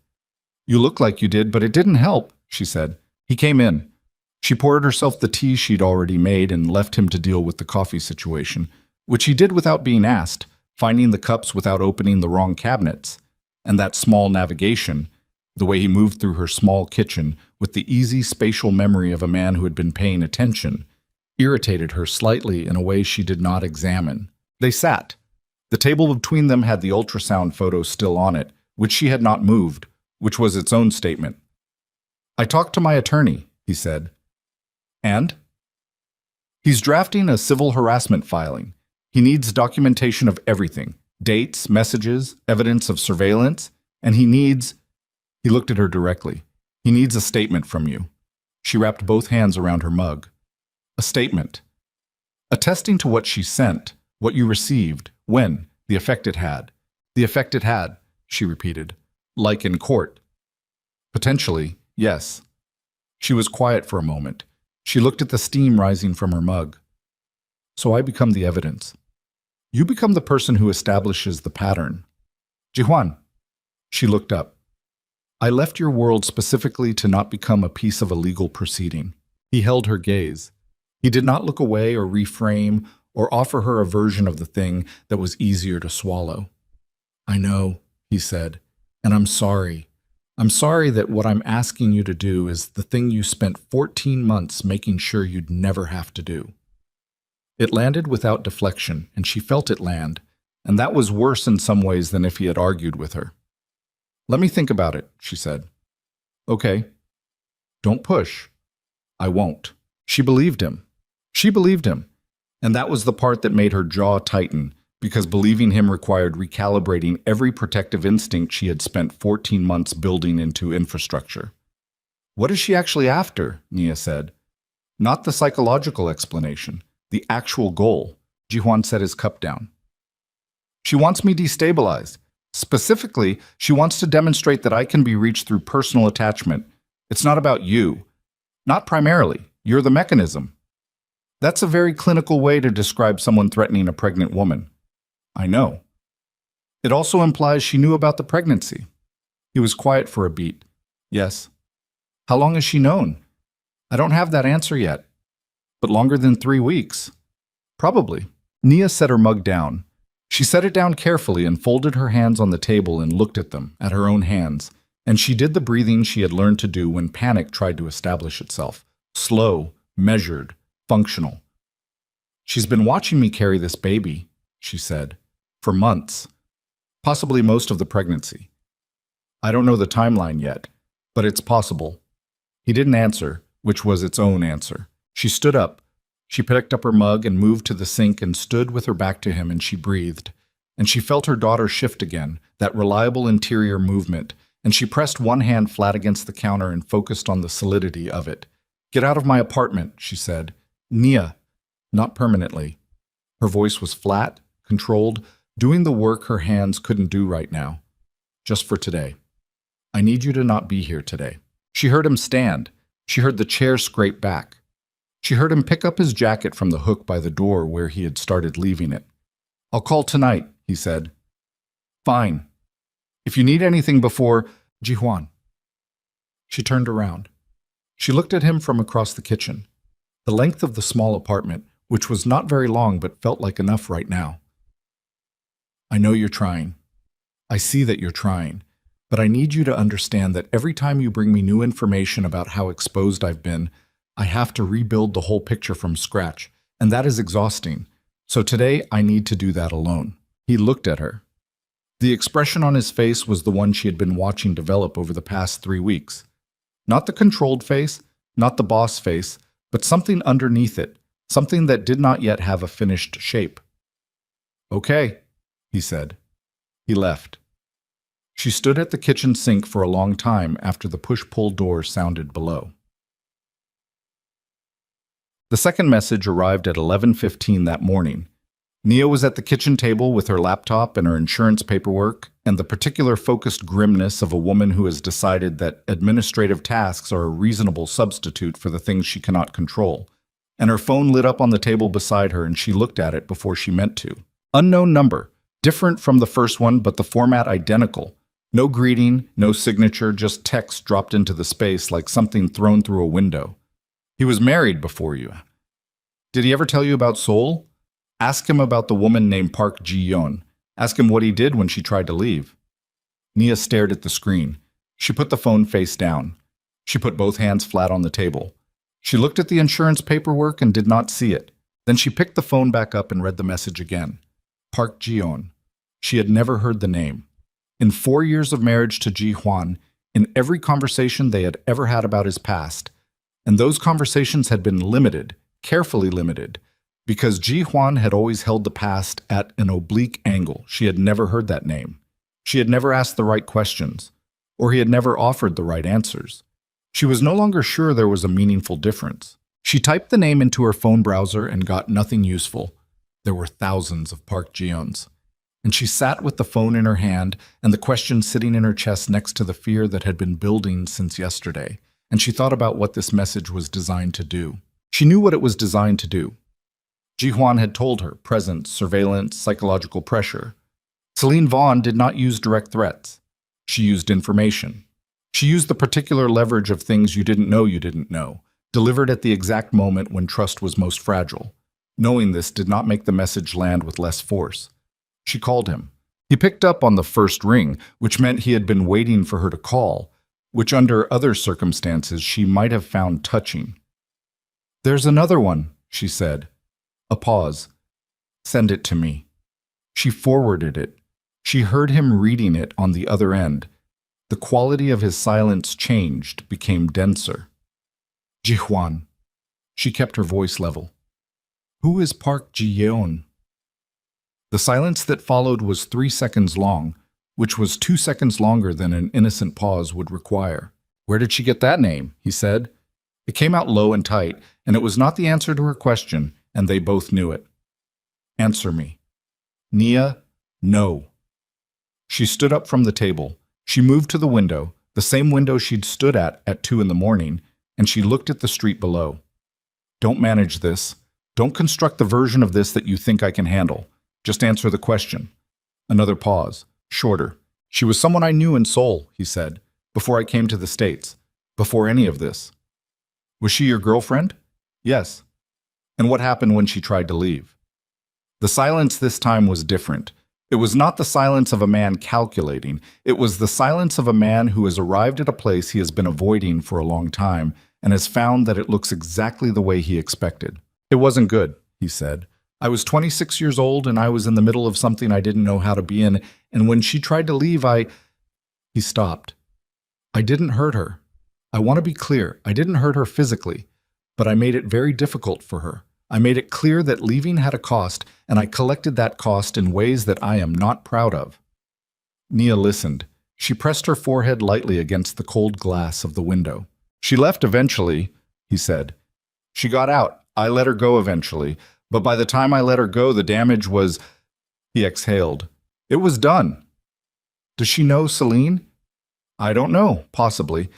"You look like you did, but it didn't help," she said. He came in. She poured herself the tea she'd already made and left him to deal with the coffee situation, which he did without being asked, finding the cups without opening the wrong cabinets. And that small navigation, the way he moved through her small kitchen with the easy spatial memory of a man who had been paying attention, irritated her slightly in a way she did not examine. They sat. The table between them had the ultrasound photo still on it, which she had not moved, which was its own statement. "I talked to my attorney," he said. "And?" "He's drafting a civil harassment filing. He needs documentation of everything, dates, messages, evidence of surveillance, and he needs—" He looked at her directly. "He needs a statement from you." She wrapped both hands around her mug. "A statement. Attesting to what she sent, what you received, when, the effect it had." "The effect it had," she repeated. "Like in court." "Potentially, yes." She was quiet for a moment. She looked at the steam rising from her mug. "So I become the evidence. You become the person who establishes the pattern." "Jihuan." She looked up. "I left your world specifically to not become a piece of a legal proceeding." He held her gaze. He did not look away or reframe or offer her a version of the thing that was easier to swallow. "I know," he said, "and I'm sorry. I'm sorry that what I'm asking you to do is the thing you spent 14 months making sure you'd never have to do." It landed without deflection, and she felt it land, and that was worse in some ways than if he had argued with her. "Let me think about it," she said. "Okay." "Don't push." "I won't." She believed him. She believed him, and that was the part that made her jaw tighten, because believing him required recalibrating every protective instinct she had spent 14 months building into infrastructure. "What is she actually after?" Nia said. "Not the psychological explanation, the actual goal." Jihuan set his cup down. "She wants me destabilized. Specifically, she wants to demonstrate that I can be reached through personal attachment. It's not about you. Not primarily. You're the mechanism." That's a very clinical way to describe someone threatening a pregnant woman. "I know." "It also implies she knew about the pregnancy." He was quiet for a beat. "Yes." "How long has she known?" "I don't have that answer yet." "But longer than 3 weeks." "Probably." Nia set her mug down. She set it down carefully and folded her hands on the table and looked at them, at her own hands, and she did the breathing she had learned to do when panic tried to establish itself. Slow, measured, functional. "She's been watching me carry this baby," she said, "for months. Possibly most of the pregnancy. I don't know the timeline yet, but it's possible." He didn't answer, which was its own answer. She stood up. She picked up her mug and moved to the sink and stood with her back to him, and she breathed. And she felt her daughter shift again, that reliable interior movement, and she pressed one hand flat against the counter and focused on the solidity of it. "Get out of my apartment," she said. "Nia." "Not permanently." Her voice was flat, controlled, doing the work her hands couldn't do right now. "Just for today. I need you to not be here today." She heard him stand. She heard the chair scrape back. She heard him pick up his jacket from the hook by the door where he had started leaving it. "I'll call tonight," he said. "Fine. If you need anything before—" "Jihuan." She turned around. She looked at him from across the kitchen. The length of the small apartment, which was not very long but felt like enough right now. "I know you're trying. I see that you're trying. But I need you to understand that every time you bring me new information about how exposed I've been, I have to rebuild the whole picture from scratch, and that is exhausting. So today I need to do that alone." He looked at her. The expression on his face was the one she had been watching develop over the past 3 weeks. Not the controlled face, not the boss face, but something underneath it, something that did not yet have a finished shape. "Okay," he said. He left. She stood at the kitchen sink for a long time after the push-pull door sounded below. The second message arrived at 11:15 that morning. Nia was at the kitchen table with her laptop and her insurance paperwork and the particular focused grimness of a woman who has decided that administrative tasks are a reasonable substitute for the things she cannot control. And her phone lit up on the table beside her, and she looked at it before she meant to. Unknown number, different from the first one, but the format identical. No greeting, no signature, just text dropped into the space like something thrown through a window. He was married before you. Did he ever tell you about Seoul? Ask him about the woman named Park Ji-yeon. Ask him what he did when she tried to leave. Nia stared at the screen. She put the phone face down. She put both hands flat on the table. She looked at the insurance paperwork and did not see it. Then she picked the phone back up and read the message again. Park Ji-yeon. She had never heard the name. In 4 years of marriage to Ji-hwan, in every conversation they had ever had about his past, and those conversations had been limited, carefully limited, because Ji-hwan had always held the past at an oblique angle. She had never heard that name. She had never asked the right questions, or he had never offered the right answers. She was no longer sure there was a meaningful difference. She typed the name into her phone browser and got nothing useful. There were thousands of Park Ji-yeons. And she sat with the phone in her hand and the question sitting in her chest next to the fear that had been building since yesterday. And she thought about what this message was designed to do. She knew what it was designed to do. Ji-hwan had told her presence, surveillance, psychological pressure. Celine Vaughn did not use direct threats. She used information. She used the particular leverage of things you didn't know, delivered at the exact moment when trust was most fragile. Knowing this did not make the message land with less force. She called him. He picked up on the first ring, which meant he had been waiting for her to call, which under other circumstances she might have found touching. "There's another one," she said. A pause. "Send it to me." She forwarded it. She heard him reading it on the other end. The quality of his silence changed, became denser. "Ji-hwan." She kept her voice level. "Who is Park Ji-yeon?" The silence that followed was 3 seconds long, which was 2 seconds longer than an innocent pause would require. "Where did she get that name?" he said. It came out low and tight, and it was not the answer to her question, and they both knew it. "Answer me." "Nia, no." She stood up from the table. She moved to the window, the same window she'd stood at 2 in the morning, and she looked at the street below. "Don't manage this. Don't construct the version of this that you think I can handle. Just answer the question." Another pause, shorter. "She was someone I knew in Seoul," he said, "before I came to the States, before any of this." "Was she your girlfriend?" "Yes." "And what happened when she tried to leave?" The silence this time was different. It was not the silence of a man calculating. It was the silence of a man who has arrived at a place he has been avoiding for a long time and has found that it looks exactly the way he expected. "It wasn't good," he said. "I was 26 years old and I was in the middle of something I didn't know how to be in, and when she tried to leave, He stopped. "I didn't hurt her. I want to be clear. I didn't hurt her physically, but I made it very difficult for her. I made it clear that leaving had a cost, and I collected that cost in ways that I am not proud of." Nia listened. She pressed her forehead lightly against the cold glass of the window. "She left eventually," he said. "She got out. I let her go eventually. But by the time I let her go, the damage was—" He exhaled. "It was done." "Does she know Celine?" "I don't know. Possibly.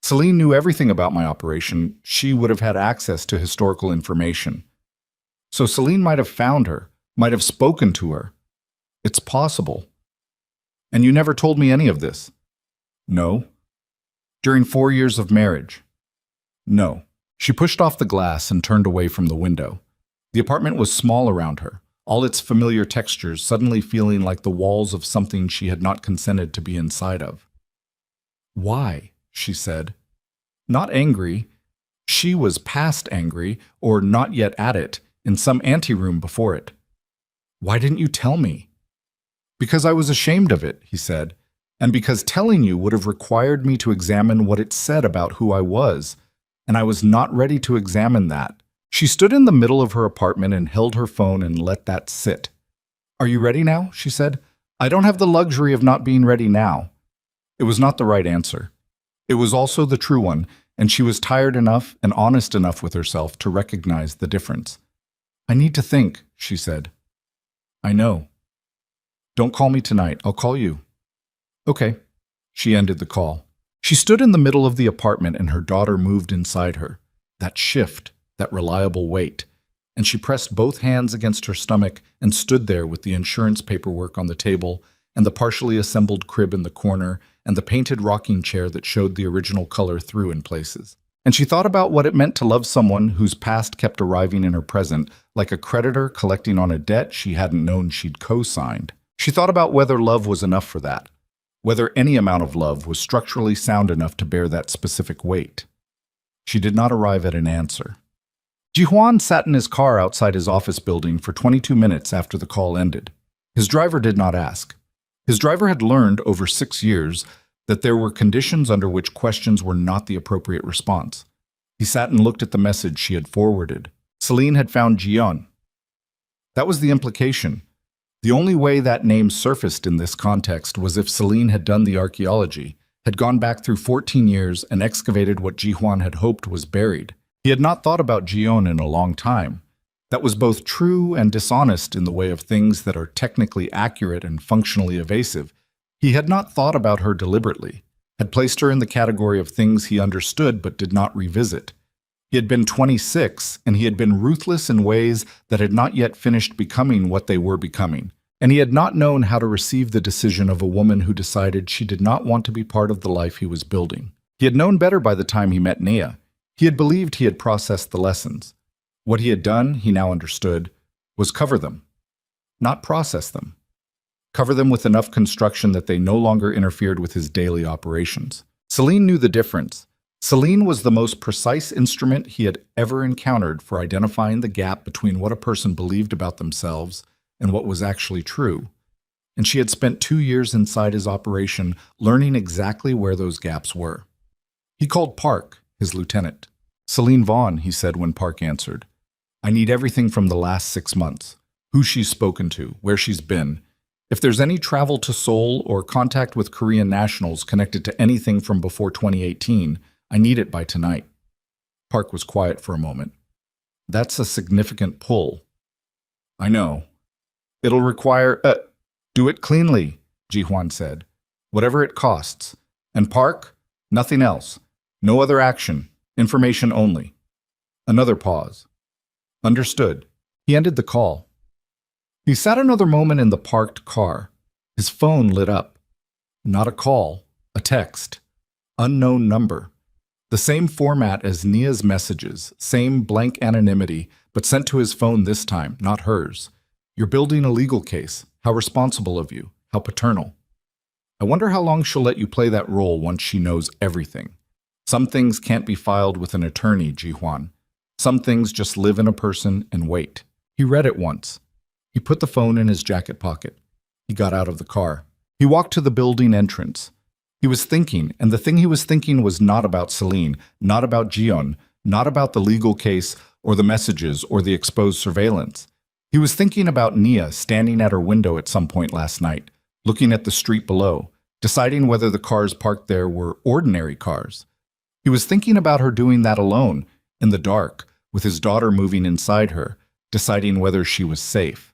Celine knew everything about my operation. She would have had access to historical information. So Celine might have found her, might have spoken to her. It's possible." "And you never told me any of this?" "No." "During 4 years of marriage?" "No." She pushed off the glass and turned away from the window. The apartment was small around her, all its familiar textures suddenly feeling like the walls of something she had not consented to be inside of. "Why?" she said. Not angry. She was past angry, or not yet at it, in some anteroom before it. "Why didn't you tell me?" "Because I was ashamed of it," he said, "and because telling you would have required me to examine what it said about who I was, and I was not ready to examine that." She stood in the middle of her apartment and held her phone and let that sit. "Are you ready now?" she said. "I don't have the luxury of not being ready now." It was not the right answer. It was also the true one, and she was tired enough and honest enough with herself to recognize the difference. "I need to think," she said. "I know." "Don't call me tonight. I'll call you." Okay. She ended the call. She stood in the middle of the apartment and her daughter moved inside her. That shift, that reliable weight. And she pressed both hands against her stomach and stood there with the insurance paperwork on the table and the partially assembled crib in the corner and the painted rocking chair that showed the original color through in places. And she thought about what it meant to love someone whose past kept arriving in her present, like a creditor collecting on a debt she hadn't known she'd co-signed. She thought about whether love was enough for that, whether any amount of love was structurally sound enough to bear that specific weight. She did not arrive at an answer. Jihuan sat in his car outside his office building for 22 minutes after the call ended. His driver did not ask. His driver had learned over 6 years that there were conditions under which questions were not the appropriate response. He sat and looked at the message she had forwarded. Celine had found Jian. That was the implication. The only way that name surfaced in this context was if Celine had done the archaeology, had gone back through 14 years and excavated what Jihuan had hoped was buried. He had not thought about Jian in a long time. That was both true and dishonest in the way of things that are technically accurate and functionally evasive. He had not thought about her deliberately, had placed her in the category of things he understood but did not revisit. He had been 26, and he had been ruthless in ways that had not yet finished becoming what they were becoming. And he had not known how to receive the decision of a woman who decided she did not want to be part of the life he was building. He had known better by the time he met Nia. He had believed he had processed the lessons. What he had done, he now understood, was cover them, not process them. Cover them with enough construction that they no longer interfered with his daily operations. Celine knew the difference. Celine was the most precise instrument he had ever encountered for identifying the gap between what a person believed about themselves and what was actually true. And she had spent 2 years inside his operation learning exactly where those gaps were. He called Park, his lieutenant. Celine Vaughn, he said when Park answered. I need everything from the last 6 months. Who she's spoken to, where she's been. If there's any travel to Seoul or contact with Korean nationals connected to anything from before 2018, I need it by tonight. Park was quiet for a moment. That's a significant pull. I know. It'll require, do it cleanly, Jihuan said. Whatever it costs. And Park, nothing else. No other action. Information only. Another pause. Understood. He ended the call. He sat another moment in the parked car. His phone lit up. Not a call, a text. Unknown number. The same format as Nia's messages, same blank anonymity, but sent to his phone this time, not hers. You're building a legal case. How responsible of you. How paternal. I wonder how long she'll let you play that role once she knows everything. Some things can't be filed with an attorney, Jihuan. Some things just live in a person and wait. He read it once. He put the phone in his jacket pocket. He got out of the car. He walked to the building entrance. He was thinking, and the thing he was thinking was not about Celine, not about Jion, not about the legal case or the messages or the exposed surveillance. He was thinking about Nia standing at her window at some point last night, looking at the street below, deciding whether the cars parked there were ordinary cars. He was thinking about her doing that alone, in the dark, with his daughter moving inside her, deciding whether she was safe.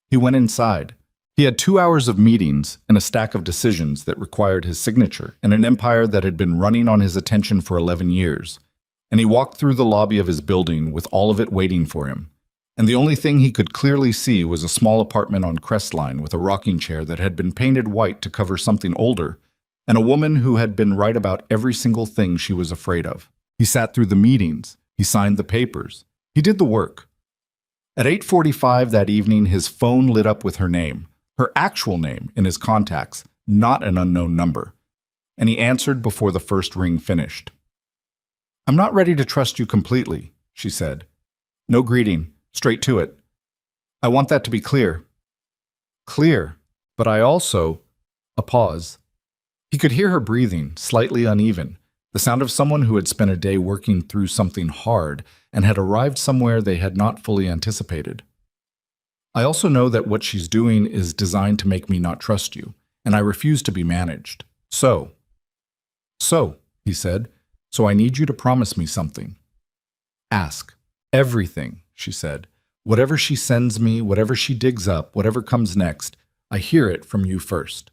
He went inside. He had 2 hours of meetings and a stack of decisions that required his signature and an empire that had been running on his attention for 11 years. And he walked through the lobby of his building with all of it waiting for him. And the only thing he could clearly see was a small apartment on Crestline with a rocking chair that had been painted white to cover something older, and a woman who had been right about every single thing she was afraid of. He sat through the meetings. He signed the papers. He did the work. At 8:45 that evening, his phone lit up with her name, her actual name in his contacts, not an unknown number. And he answered before the first ring finished. I'm not ready to trust you completely, she said. No greeting, straight to it. I want that to be clear. Clear, but I also... A pause. He could hear her breathing, slightly uneven, the sound of someone who had spent a day working through something hard and had arrived somewhere they had not fully anticipated. I also know that what she's doing is designed to make me not trust you, and I refuse to be managed. So, he said, so I need you to promise me something. Ask. Everything, she said. Whatever she sends me, whatever she digs up, whatever comes next, I hear it from you first.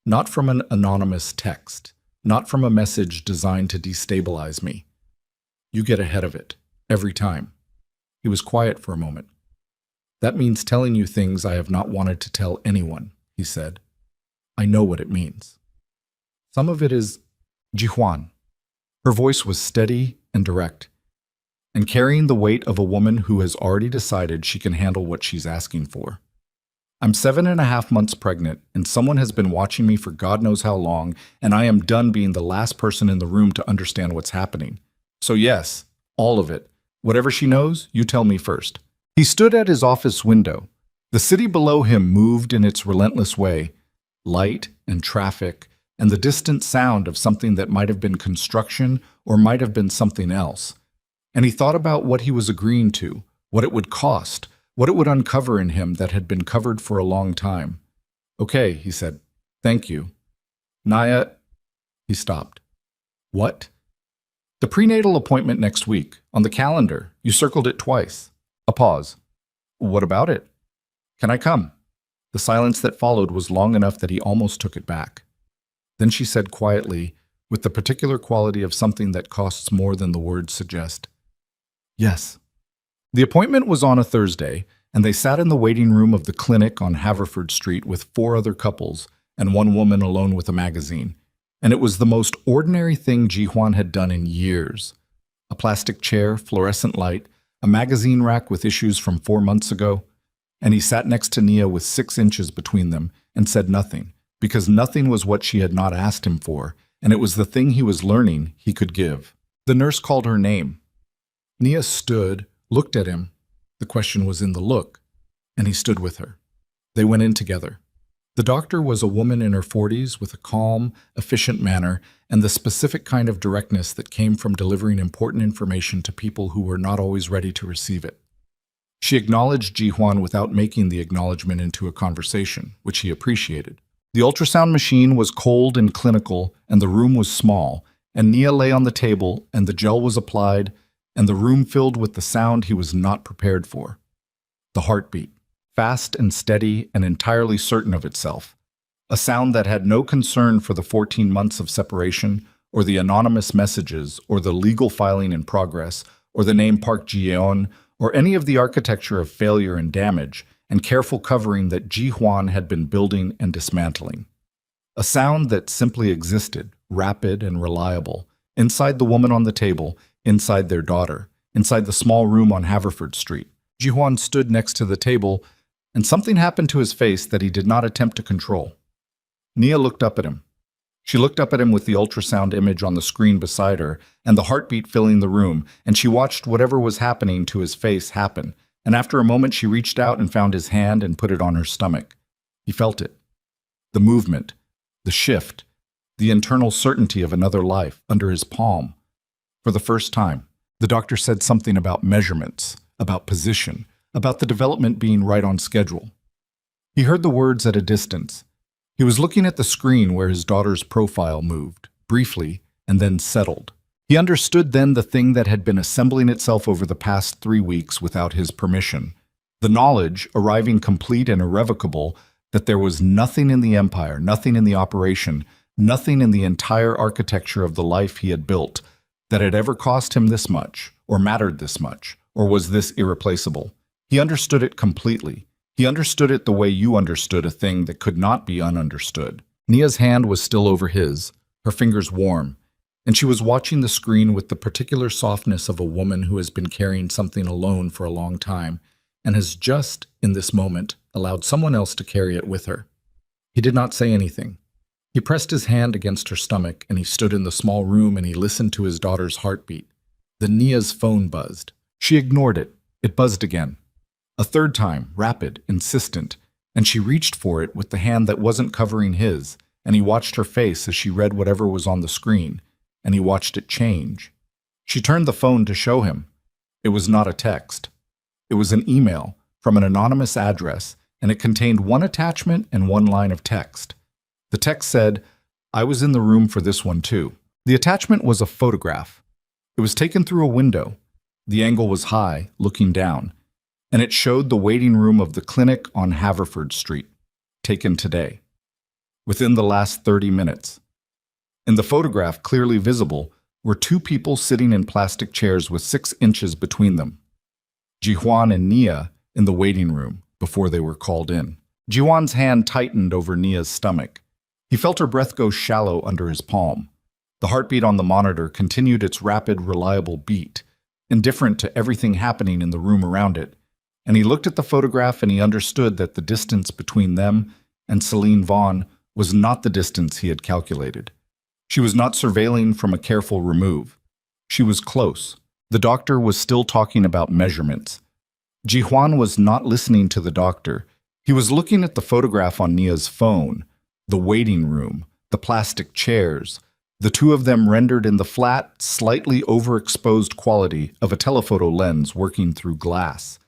Not from an anonymous text, not from a message designed to destabilize me. You get ahead of it, every time. He was quiet for a moment. That means telling you things I have not wanted to tell anyone, he said. I know what it means. Some of it is Jihuan. Her voice was steady and direct, and carrying the weight of a woman who has already decided she can handle what she's asking for. I'm 7.5 months pregnant, and someone has been watching me for God knows how long, and I am done being the last person in the room to understand what's happening. So yes, all of it. Whatever she knows, you tell me first. He stood at his office window. The city below him moved in its relentless way. Light and traffic, and the distant sound of something that might have been construction or might have been something else. And he thought about what he was agreeing to, what it would cost, what it would uncover in him that had been covered for a long time. Okay, he said. Thank you. Naya, he stopped. What? The prenatal appointment next week, on the calendar. You circled it twice. A pause. What about it? Can I come? The silence that followed was long enough that he almost took it back. Then she said quietly, with the particular quality of something that costs more than the words suggest. Yes. The appointment was on a Thursday, and they sat in the waiting room of the clinic on Haverford Street with 4 other couples and one woman alone with a magazine. And it was the most ordinary thing Jihuan had done in years. A plastic chair, fluorescent light, a magazine rack with issues from 4 months ago, and he sat next to Nia with 6 inches between them and said nothing, because nothing was what she had not asked him for, and it was the thing he was learning he could give. The nurse called her name. Nia stood, looked at him. The question was in the look, and he stood with her. They went in together. The doctor was a woman in her 40s with a calm, efficient manner and the specific kind of directness that came from delivering important information to people who were not always ready to receive it. She acknowledged Jihuan without making the acknowledgement into a conversation, which he appreciated. The ultrasound machine was cold and clinical, and the room was small, and Nia lay on the table, and the gel was applied, and the room filled with the sound he was not prepared for. The heartbeat, fast and steady and entirely certain of itself. A sound that had no concern for the 14 months of separation, or the anonymous messages, or the legal filing in progress, or the name Park Ji-yeon, or any of the architecture of failure and damage, and careful covering that Jihuan had been building and dismantling. A sound that simply existed, rapid and reliable, inside the woman on the table, inside their daughter, inside the small room on Haverford Street. Jihuan stood next to the table, and something happened to his face that he did not attempt to control. Nia looked up at him. She looked up at him with the ultrasound image on the screen beside her and the heartbeat filling the room, and she watched whatever was happening to his face happen, and after a moment she reached out and found his hand and put it on her stomach. He felt it. The movement, the shift, the internal certainty of another life under his palm. For the first time, the doctor said something about measurements, about position, about the development being right on schedule. He heard the words at a distance. He was looking at the screen where his daughter's profile moved, briefly, and then settled. He understood then the thing that had been assembling itself over the past 3 weeks without his permission. The knowledge, arriving complete and irrevocable, that there was nothing in the empire, nothing in the operation, nothing in the entire architecture of the life he had built that had ever cost him this much, or mattered this much, or was this irreplaceable. He understood it completely. He understood it the way you understood a thing that could not be ununderstood. Nia's hand was still over his, her fingers warm, and she was watching the screen with the particular softness of a woman who has been carrying something alone for a long time and has just, in this moment, allowed someone else to carry it with her. He did not say anything. He pressed his hand against her stomach, and he stood in the small room and he listened to his daughter's heartbeat. Then Nia's phone buzzed. She ignored it. It buzzed again. A third time, rapid, insistent, and she reached for it with the hand that wasn't covering his, and he watched her face as she read whatever was on the screen, and he watched it change. She turned the phone to show him. It was not a text. It was an email from an anonymous address, and it contained one attachment and one line of text. The text said, "I was in the room for this one too." The attachment was a photograph. It was taken through a window. The angle was high, looking down, and it showed the waiting room of the clinic on Haverford Street, taken today. within the last 30 minutes. In the photograph, clearly visible, were two people sitting in plastic chairs with 6 inches between them. Jihuan and Nia in the waiting room before they were called in. Jihuan's hand tightened over Nia's stomach. He felt her breath go shallow under his palm. The heartbeat on the monitor continued its rapid, reliable beat, indifferent to everything happening in the room around it. And he looked at the photograph and he understood that the distance between them and Celine Vaughn was not the distance he had calculated. She was not surveilling from a careful remove. She was close. The doctor was still talking about measurements. Jihuan was not listening to the doctor. He was looking at the photograph on Nia's phone, the waiting room, the plastic chairs, the two of them rendered in the flat, slightly overexposed quality of a telephoto lens working through glass.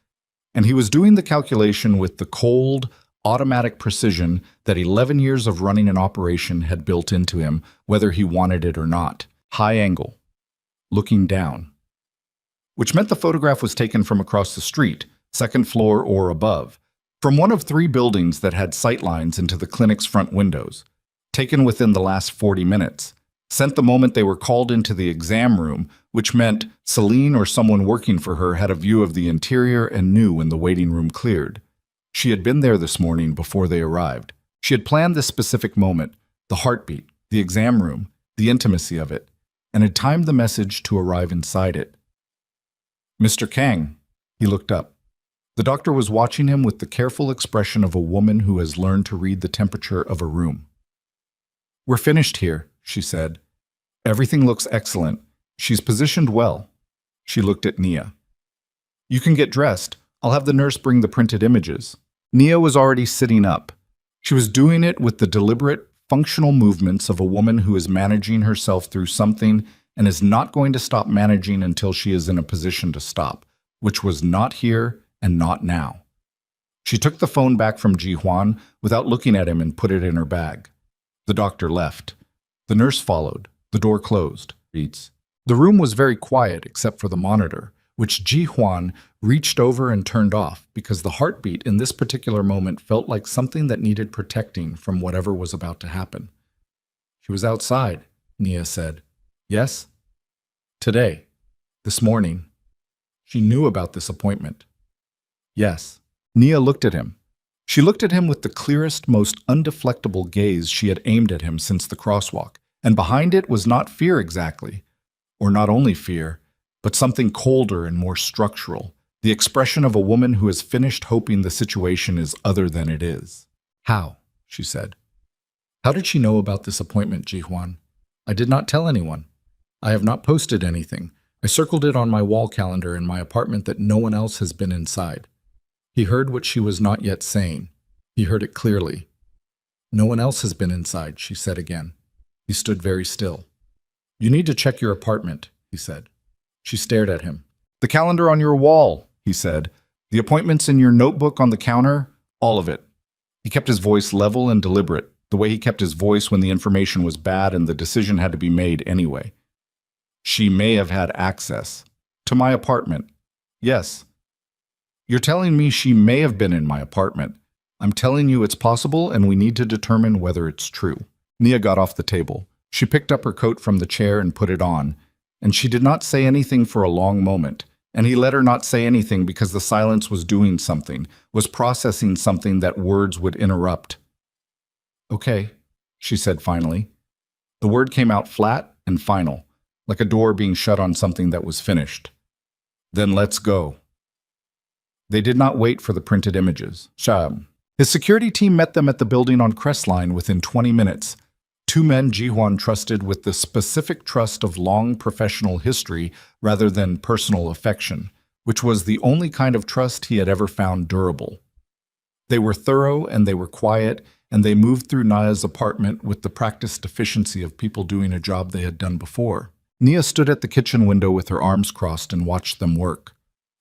And he was doing the calculation with the cold, automatic precision that 11 years of running an operation had built into him, whether he wanted it or not. High angle, looking down. Which meant the photograph was taken from across the street, second floor or above, from one of 3 buildings that had sightlines into the clinic's front windows, taken within the last 40 minutes, sent the moment they were called into the exam room, which meant Celine or someone working for her had a view of the interior and knew when the waiting room cleared. She had been there this morning before they arrived. She had planned this specific moment, the heartbeat, the exam room, the intimacy of it, and had timed the message to arrive inside it. "Mr. Kang," he looked up. The doctor was watching him with the careful expression of a woman who has learned to read the temperature of a room. "We're finished here," she said. "Everything looks excellent. She's positioned well." She looked at Nia. "You can get dressed. I'll have the nurse bring the printed images." Nia was already sitting up. She was doing it with the deliberate, functional movements of a woman who is managing herself through something and is not going to stop managing until she is in a position to stop, which was not here and not now. She took the phone back from Jihuan without looking at him and put it in her bag. The doctor left. The nurse followed. The door closed. The room was very quiet except for the monitor, which Jihuan reached over and turned off because the heartbeat in this particular moment felt like something that needed protecting from whatever was about to happen. "She was outside," Nia said. "Yes?" "Today. This morning. She knew about this appointment." "Yes." Nia looked at him. She looked at him with the clearest, most undeflectable gaze she had aimed at him since the crosswalk, and behind it was not fear exactly, or not only fear, but something colder and more structural, the expression of a woman who has finished hoping the situation is other than it is. "How?" she said. "How did she know about this appointment, Jihuan?" "I did not tell anyone. I have not posted anything. I circled it on my wall calendar in my apartment that no one else has been inside." He heard what she was not yet saying. He heard it clearly. "No one else has been inside," she said again. He stood very still. "You need to check your apartment," he said. She stared at him. "The calendar on your wall," he said. "The appointments in your notebook on the counter, all of it." He kept his voice level and deliberate, the way he kept his voice when the information was bad and the decision had to be made anyway. "She may have had access to my apartment." "Yes." "You're telling me she may have been in my apartment. I'm telling you it's possible and we need to determine whether it's true." Nia got off the table. She picked up her coat from the chair and put it on, and she did not say anything for a long moment, and he let her not say anything because the silence was doing something, was processing something that words would interrupt. "Okay," she said finally. The word came out flat and final, like a door being shut on something that was finished. "Then let's go." They did not wait for the printed images. His security team met them at the building on Crestline within 20 minutes. 2 men Jihuan trusted with the specific trust of long professional history rather than personal affection, which was the only kind of trust he had ever found durable. They were thorough and they were quiet, and they moved through Nia's apartment with the practiced efficiency of people doing a job they had done before. Nia stood at the kitchen window with her arms crossed and watched them work.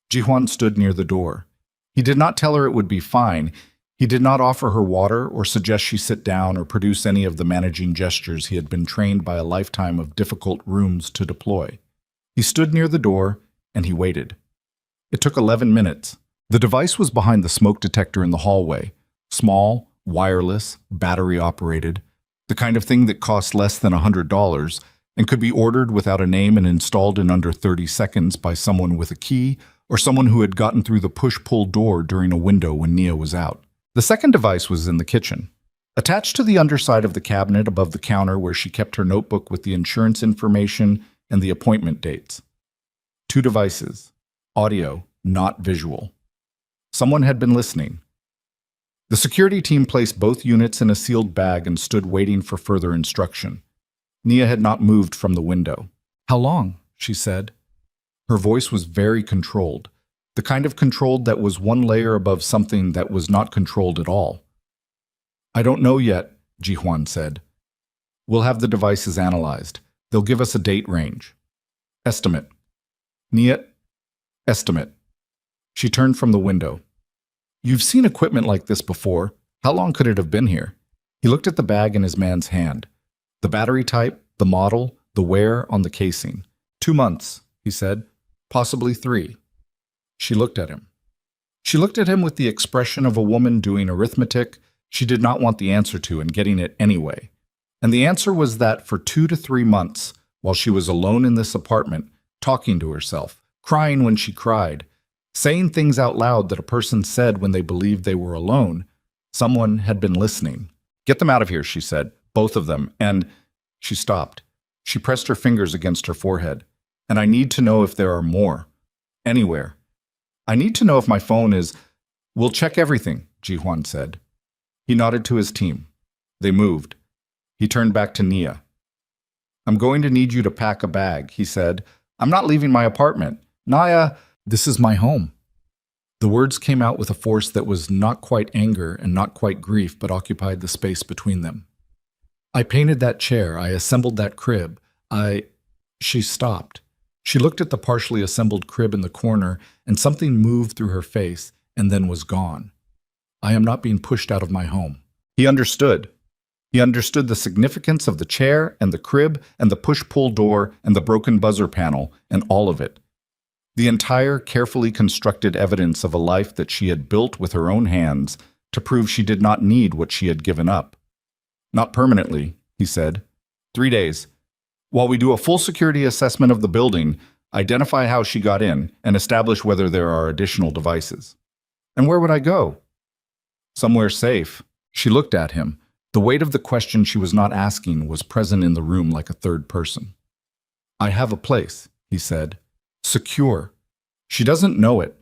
Jihuan stood near the door. He did not tell her it would be fine. He did not offer her water or suggest she sit down or produce any of the managing gestures he had been trained by a lifetime of difficult rooms to deploy. He stood near the door, and he waited. It took 11 minutes. The device was behind the smoke detector in the hallway, small, wireless, battery-operated, The kind of thing that costs less than $100 and could be ordered without a name and installed in under 30 seconds by someone with a key or someone who had gotten through the push-pull door during a window when Nia was out. The second device was in the kitchen. Attached to the underside of the cabinet above the counter where she kept her notebook with the insurance information and the appointment dates. 2 devices. Audio, not visual. Someone had been listening. The security team placed both units in a sealed bag and stood waiting for further instruction. Nia had not moved from the window. "How long?" she said. Her voice was very controlled, the kind of controlled that was one layer above something that was not controlled at all. "I don't know yet," Ji-hwan said. "We'll have the devices analyzed. They'll give us a date range." "Estimate." "Nia, estimate." She turned from the window. "You've seen equipment like this before. How long could it have been here?" He looked at the bag in his man's hand. The battery type, the model, the wear on the casing. 2 months, he said. Possibly 3. She looked at him. She looked at him with the expression of a woman doing arithmetic she did not want the answer to and getting it anyway. And the answer was that for 2 to 3 months, while she was alone in this apartment, talking to herself, crying when she cried, saying things out loud that a person said when they believed they were alone, someone had been listening. "Get them out of here," she said, "both of them," and she stopped. She pressed her fingers against her forehead. "And I need to know if there are more. Anywhere. I need to know if my phone is—" "We'll check everything," Ji-hwan said. He nodded to his team. They moved. He turned back to Nia. "I'm going to need you to pack a bag," he said. "I'm not leaving my apartment. Naya, this is my home." The words came out with a force that was not quite anger and not quite grief, but occupied the space between them. "I painted that chair. I assembled that crib. She stopped. She looked at the partially assembled crib in the corner, and something moved through her face and then was gone. "I am not being pushed out of my home." He understood. He understood the significance of the chair and the crib and the push-pull door and the broken buzzer panel and all of it. The entire carefully constructed evidence of a life that she had built with her own hands to prove she did not need what she had given up. "Not permanently," he said. 3 days. While we do a full security assessment of the building, identify how she got in, and establish whether there are additional devices." "And where would I go?" "Somewhere safe." She looked at him. The weight of the question she was not asking was present in the room like a third person. "I have a place," he said. "Secure. She doesn't know it.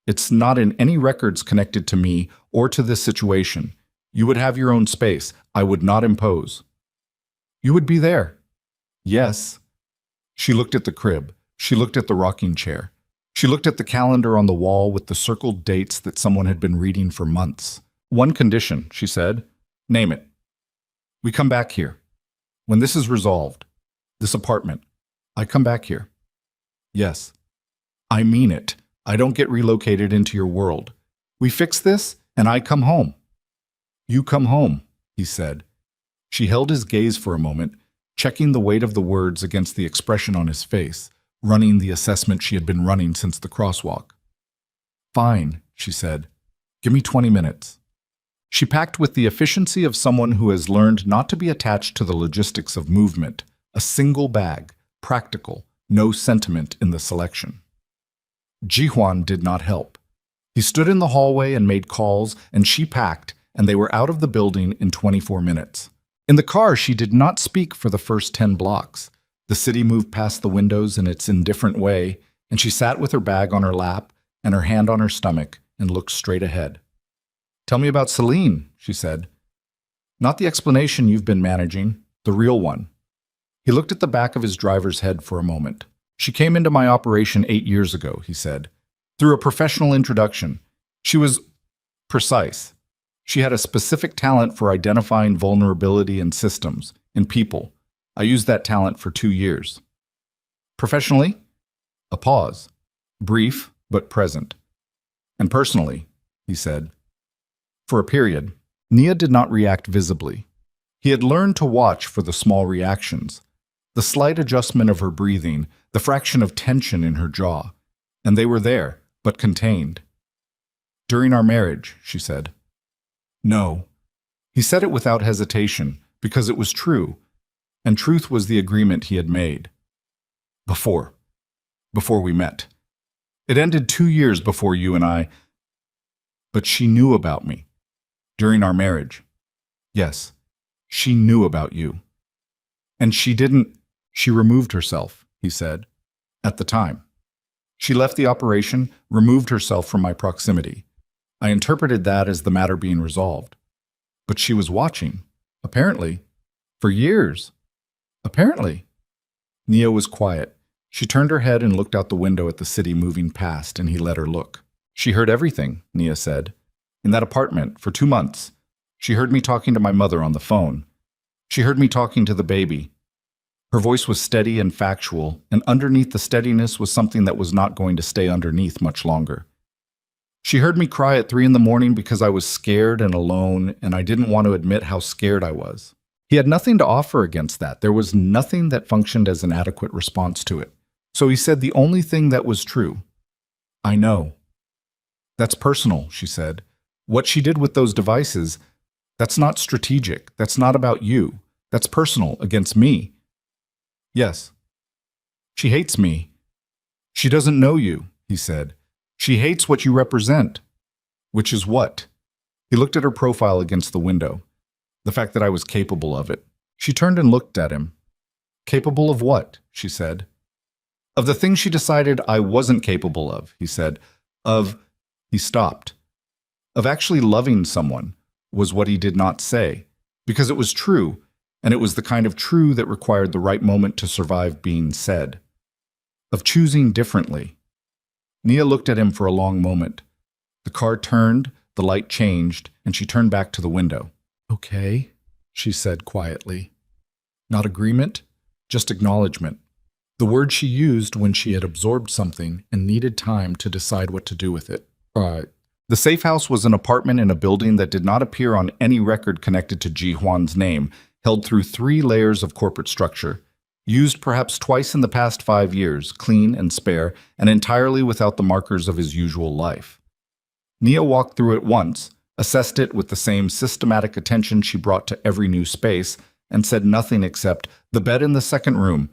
It's not in any records connected to me or to this situation. You would have your own space. I would not impose." "You would be there." "Yes." She looked at the crib. She looked at the rocking chair. She looked at the calendar on the wall with the circled dates that someone had been reading for months. "One condition," she said. "Name it." "We come back here. When this is resolved. This apartment. I come back here." "Yes." "I mean it. I don't get relocated into your world. We fix this, and I come home." "You come home," he said. She held his gaze for a moment, checking the weight of the words against the expression on his face, running the assessment she had been running since the crosswalk. "Fine," she said. "Give me 20 minutes." She packed with the efficiency of someone who has learned not to be attached to the logistics of movement. A single bag, practical, no sentiment in the selection. Ji-hwan did not help. He stood in the hallway and made calls, and she packed, and they were out of the building in 24 minutes. In the car, she did not speak for the first 10 blocks. The city moved past the windows in its indifferent way, and she sat with her bag on her lap and her hand on her stomach and looked straight ahead. "Tell me about Celine," she said. "Not the explanation you've been managing, the real one." He looked at the back of his driver's head for a moment. "She came into my operation 8 years ago," he said. "Through a professional introduction. She was precise. She had a specific talent for identifying vulnerability in systems, in people. I used that talent for 2 years. Professionally?" A pause. Brief, but present. "And personally," he said. For a period, Nia did not react visibly. He had learned to watch for the small reactions, the slight adjustment of her breathing, the fraction of tension in her jaw. And they were there, but contained. "During our marriage," she said. "No." He said it without hesitation, because it was true, and truth was the agreement he had made. Before we met. It ended 2 years before you and I, but she knew about me. During our marriage. Yes, she knew about you. And she removed herself, he said, at the time. She left the operation, removed herself from my proximity. I interpreted that as the matter being resolved. But she was watching, apparently, for years. Apparently. Nia was quiet. She turned her head and looked out the window at the city moving past, and he let her look. She heard everything, Nia said. In that apartment, for 2 months. She heard me talking to my mother on the phone. She heard me talking to the baby. Her voice was steady and factual, and underneath the steadiness was something that was not going to stay underneath much longer. She heard me cry at 3 in the morning because I was scared and alone, and I didn't want to admit how scared I was. He had nothing to offer against that. There was nothing that functioned as an adequate response to it. So he said the only thing that was true. I know. That's personal, she said. What she did with those devices, that's not strategic. That's not about you. That's personal against me. Yes. She hates me. She doesn't know you, he said. She hates what you represent. Which is what? He looked at her profile against the window. The fact that I was capable of it. She turned and looked at him. Capable of what? She said. Of the thing she decided I wasn't capable of, he said. He stopped. Of actually loving someone was what he did not say, because it was true, and it was the kind of true that required the right moment to survive being said. Of choosing differently. Nia looked at him for a long moment. The car turned, the light changed, and she turned back to the window. Okay, she said quietly. Not agreement, just acknowledgement. The word she used when she had absorbed something and needed time to decide what to do with it. The safe house was an apartment in a building that did not appear on any record connected to Ji Huan's name, held through 3 layers of corporate structure. Used perhaps twice in the past 5 years, clean and spare, and entirely without the markers of his usual life. Nia walked through it once, assessed it with the same systematic attention she brought to every new space, and said nothing except, the bed in the second room,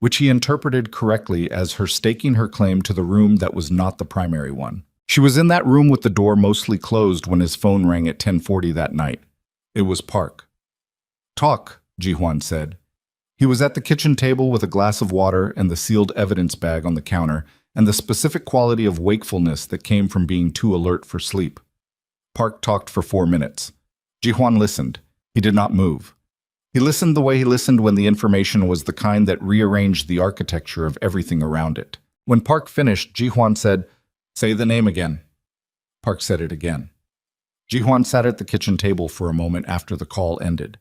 which he interpreted correctly as her staking her claim to the room that was not the primary one. She was in that room with the door mostly closed when his phone rang at 10:40 that night. It was Park. Talk, Ji Huan said. He was at the kitchen table with a glass of water and the sealed evidence bag on the counter, and the specific quality of wakefulness that came from being too alert for sleep. Park talked for 4 minutes. Ji Huan listened. He did not move. He listened the way he listened when the information was the kind that rearranged the architecture of everything around it. When Park finished, Ji Huan said, "Say the name again." Park said it again. Ji Huan sat at the kitchen table for a moment after the call ended.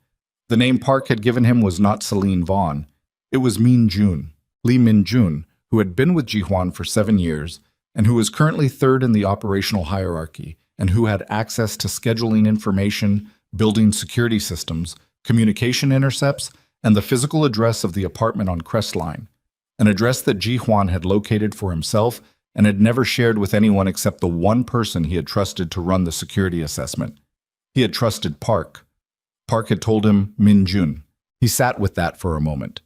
The name Park had given him was not Celine Vaughn. It was Lee Min Jun, who had been with Ji Huan for 7 years, and who was currently 3rd in the operational hierarchy, and who had access to scheduling information, building security systems, communication intercepts, and the physical address of the apartment on Crestline, an address that Ji Huan had located for himself and had never shared with anyone except the one person he had trusted to run the security assessment. He had trusted Park. Park had told him Min Jun. He sat with that for a moment.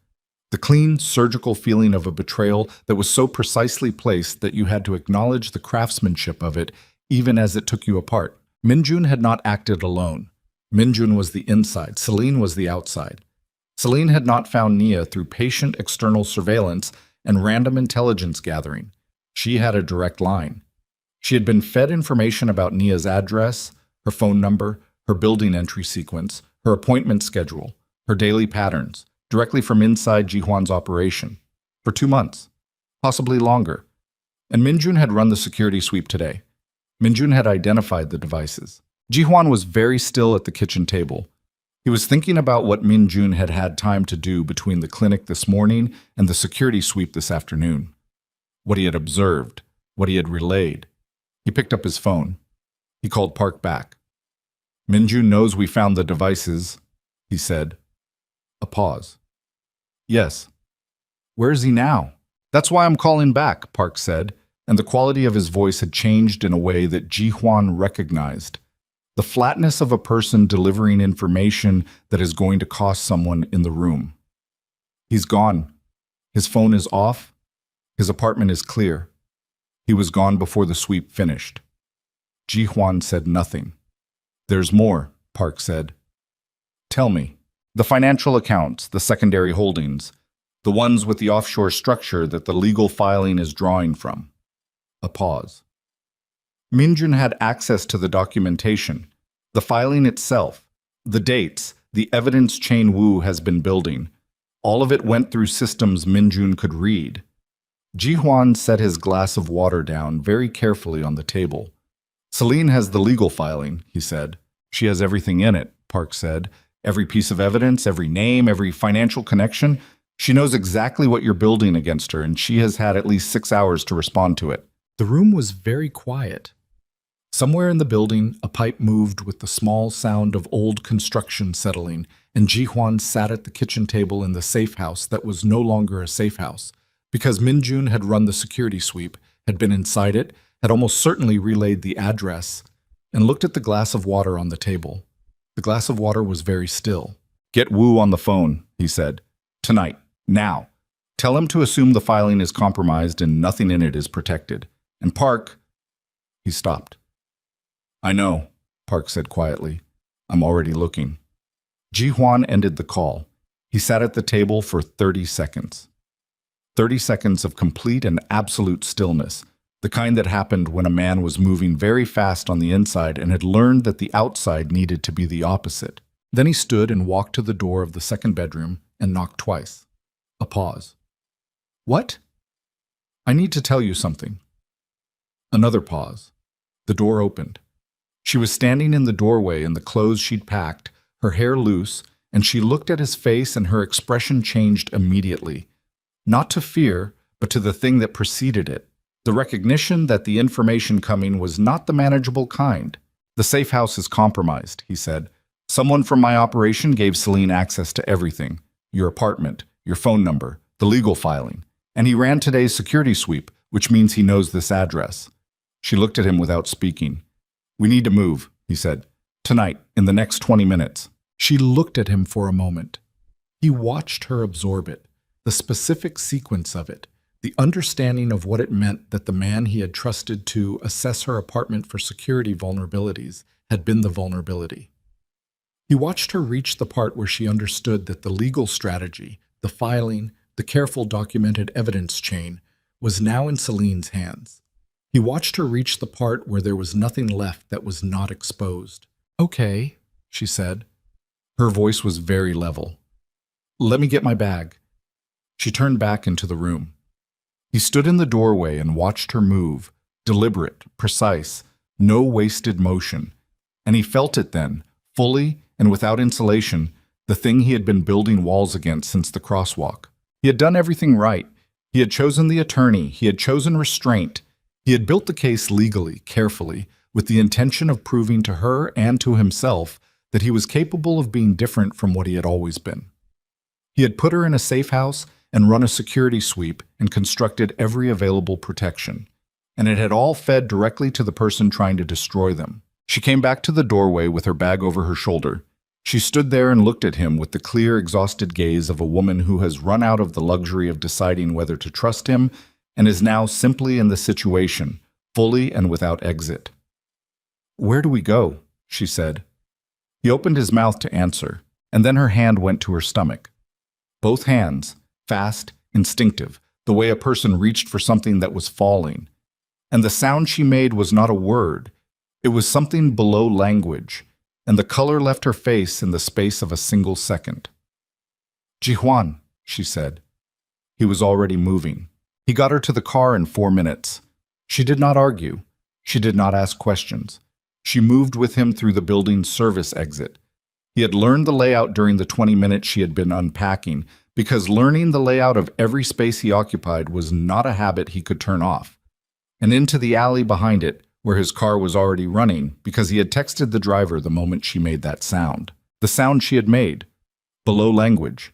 The clean, surgical feeling of a betrayal that was so precisely placed that you had to acknowledge the craftsmanship of it even as it took you apart. Min Jun had not acted alone. Min Jun was the inside, Celine was the outside. Celine had not found Nia through patient external surveillance and random intelligence gathering. She had a direct line. She had been fed information about Nia's address, her phone number, her building entry sequence, her appointment schedule, her daily patterns, directly from inside Ji Huan's operation, for 2 months, possibly longer. And Min Jun had run the security sweep today. Min Jun had identified the devices. Ji Huan was very still at the kitchen table. He was thinking about what Min Jun had had time to do between the clinic this morning and the security sweep this afternoon. What he had observed, what he had relayed. He picked up his phone. He called Park back. Min Jun knows we found the devices, he said. A pause. Yes. Where is he now? That's why I'm calling back, Park said, and the quality of his voice had changed in a way that Ji Huan recognized. The flatness of a person delivering information that is going to cost someone in the room. He's gone. His phone is off. His apartment is clear. He was gone before the sweep finished. Ji Hwan said nothing. There's more, Park said. Tell me. The financial accounts, the secondary holdings, the ones with the offshore structure that the legal filing is drawing from. A pause. Minjun had access to the documentation, the filing itself, the dates, the evidence chain Wu has been building. All of it went through systems Minjun could read. Ji Hwan set his glass of water down very carefully on the table. Celine has the legal filing, he said. She has everything in it, Park said. Every piece of evidence, every name, every financial connection. She knows exactly what you're building against her, and she has had at least 6 hours to respond to it. The room was very quiet. Somewhere in the building, a pipe moved with the small sound of old construction settling, and Ji Hwan sat at the kitchen table in the safe house that was no longer a safe house, because Minjun had run the security sweep, had been inside it, had almost certainly relayed the address, and looked at the glass of water on the table. The glass of water was very still. Get Wu on the phone, he said. Tonight. Now. Tell him to assume the filing is compromised and nothing in it is protected. And Park... He stopped. I know, Park said quietly. I'm already looking. Ji Hwan ended the call. He sat at the table for 30 seconds. 30 seconds of complete and absolute stillness, the kind that happened when a man was moving very fast on the inside and had learned that the outside needed to be the opposite. Then he stood and walked to the door of the second bedroom and knocked twice. A pause. What? I need to tell you something. Another pause. The door opened. She was standing in the doorway in the clothes she'd packed, her hair loose, and she looked at his face and her expression changed immediately. Not to fear, but to the thing that preceded it. The recognition that the information coming was not the manageable kind. The safe house is compromised, he said. Someone from my operation gave Celine access to everything. Your apartment, your phone number, the legal filing. And he ran today's security sweep, which means he knows this address. She looked at him without speaking. We need to move, he said. Tonight, in the next 20 minutes. She looked at him for a moment. He watched her absorb it, the specific sequence of it. The understanding of what it meant that the man he had trusted to assess her apartment for security vulnerabilities had been the vulnerability. He watched her reach the part where she understood that the legal strategy, the filing, the careful documented evidence chain, was now in Celine's hands. He watched her reach the part where there was nothing left that was not exposed. Okay, she said. Her voice was very level. Let me get my bag. She turned back into the room. He stood in the doorway and watched her move, deliberate, precise, no wasted motion. And he felt it then, fully and without insulation, the thing he had been building walls against since the crosswalk. He had done everything right. He had chosen the attorney. He had chosen restraint. He had built the case legally, carefully, with the intention of proving to her and to himself that he was capable of being different from what he had always been. He had put her in a safe house and run a security sweep and constructed every available protection. And it had all fed directly to the person trying to destroy them. She came back to the doorway with her bag over her shoulder. She stood there and looked at him with the clear, exhausted gaze of a woman who has run out of the luxury of deciding whether to trust him and is now simply in the situation, fully and without exit. Where do we go? She said. He opened his mouth to answer, and then her hand went to her stomach. Both hands, fast, instinctive, the way a person reached for something that was falling. And the sound she made was not a word. It was something below language, and the color left her face in the space of a single second. Ji Hwan, she said. He was already moving. He got her to the car in 4 minutes. She did not argue. She did not ask questions. She moved with him through the building's service exit. He had learned the layout during the 20 minutes she had been unpacking, because learning the layout of every space he occupied was not a habit he could turn off. And into the alley behind it, where his car was already running, because he had texted the driver the moment she made that sound. The sound she had made. Below language.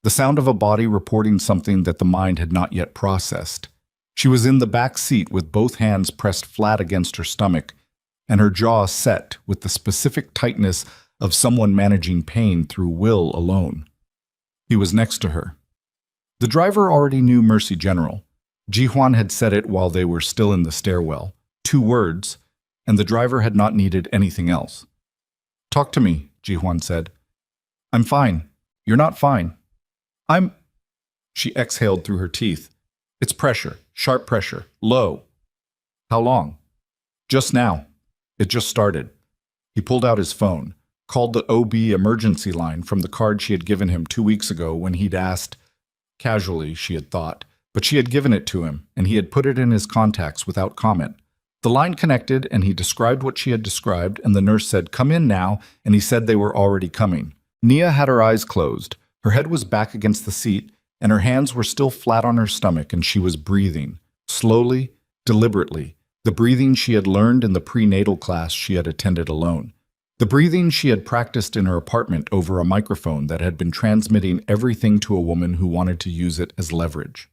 The sound of a body reporting something that the mind had not yet processed. She was in the back seat with both hands pressed flat against her stomach. and her jaw set with the specific tightness of someone managing pain through will alone. He was next to her. The driver already knew Mercy General. Ji-hwan had said it while they were still in the stairwell. 2 words, and the driver had not needed anything else. "Talk to me," Ji-hwan said. "I'm fine. You're not fine." "I'm—" She exhaled through her teeth. "It's pressure, sharp pressure, low." "How long?" "Just now. It just started." He pulled out his phone, called the OB emergency line from the card she had given him 2 weeks ago when he'd asked. Casually, she had thought, but she had given it to him, and he had put it in his contacts without comment. The line connected, and he described what she had described, and the nurse said, "Come in now," and he said they were already coming. Nia had her eyes closed. Her head was back against the seat, and her hands were still flat on her stomach, and she was breathing, slowly, deliberately, the breathing she had learned in the prenatal class she had attended alone. The breathing she had practiced in her apartment over a microphone that had been transmitting everything to a woman who wanted to use it as leverage.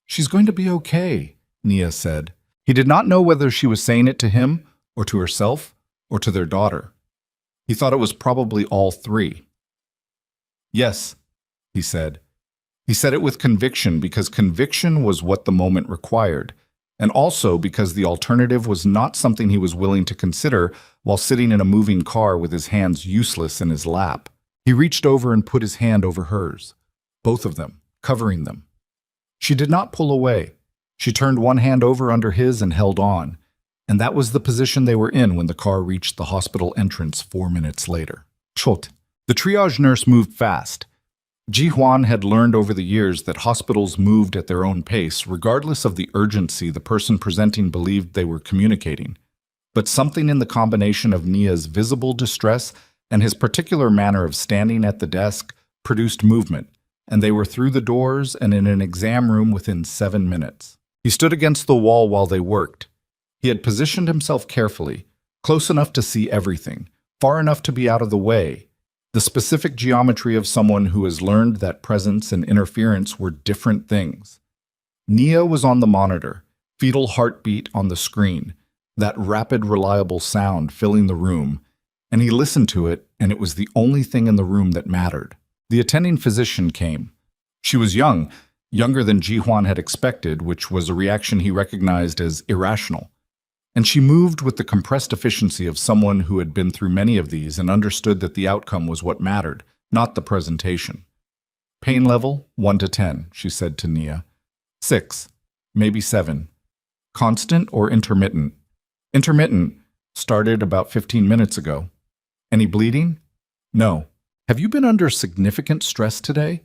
"She's going to be okay," Nia said. He did not know whether she was saying it to him, or to herself, or to their daughter. He thought it was probably all 3. "Yes," he said. He said it with conviction because conviction was what the moment required, and also because the alternative was not something he was willing to consider while sitting in a moving car with his hands useless in his lap. He reached over and put his hand over hers, both of them, covering them. She did not pull away. She turned one hand over under his and held on, and that was the position they were in when the car reached the hospital entrance 4 minutes later. Chot. The triage nurse moved fast. Ji-hwan had learned over the years that hospitals moved at their own pace, regardless of the urgency the person presenting believed they were communicating. But something in the combination of Nia's visible distress and his particular manner of standing at the desk produced movement, and they were through the doors and in an exam room within 7 minutes. He stood against the wall while they worked. He had positioned himself carefully, close enough to see everything, far enough to be out of the way. The specific geometry of someone who has learned that presence and interference were different things. Nia was on the monitor, fetal heartbeat on the screen, that rapid, reliable sound filling the room, and he listened to it, and it was the only thing in the room that mattered. The attending physician came. She was young, younger than Ji-hwan had expected, which was a reaction he recognized as irrational. And she moved with the compressed efficiency of someone who had been through many of these and understood that the outcome was what mattered, not the presentation. "Pain level, 1 to 10, she said to Nia. 6, maybe 7. Constant or intermittent? Intermittent. Started about 15 minutes ago. Any bleeding? No. Have you been under significant stress today?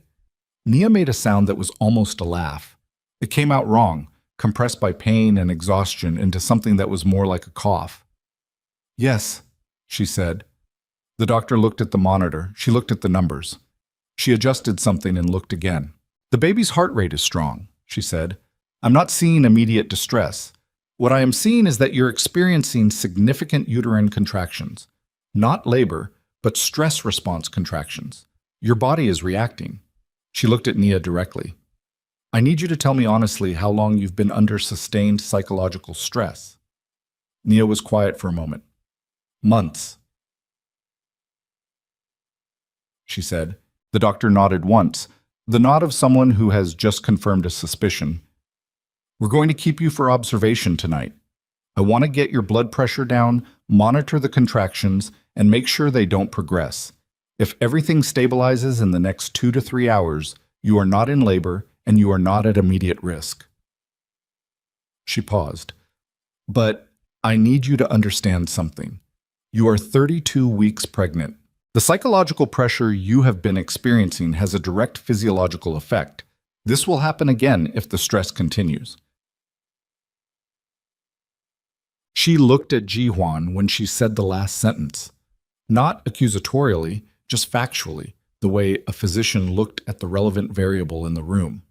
Nia made a sound that was almost a laugh. It came out wrong, compressed by pain and exhaustion into something that was more like a cough. Yes, she said. The doctor looked at the monitor. She looked at the numbers. She adjusted something and looked again. The baby's heart rate is strong, she said. I'm not seeing immediate distress. What I am seeing is that you're experiencing significant uterine contractions. Not labor, but stress response contractions. Your body is reacting. She looked at Nia directly. I need you to tell me honestly how long you've been under sustained psychological stress. Nia was quiet for a moment. Months, she said. The doctor nodded once, the nod of someone who has just confirmed a suspicion. We're going to keep you for observation tonight. I want to get your blood pressure down, monitor the contractions, and make sure they don't progress. If everything stabilizes in the next 2 to 3 hours, you are not in labor and you are not at immediate risk. She paused. But I need you to understand something. You are 32 weeks pregnant. The psychological pressure you have been experiencing has a direct physiological effect. This will happen again if the stress continues. She looked at Ji-hwan when she said the last sentence. Not accusatorially, just factually, the way a physician looked at the relevant variable in the room.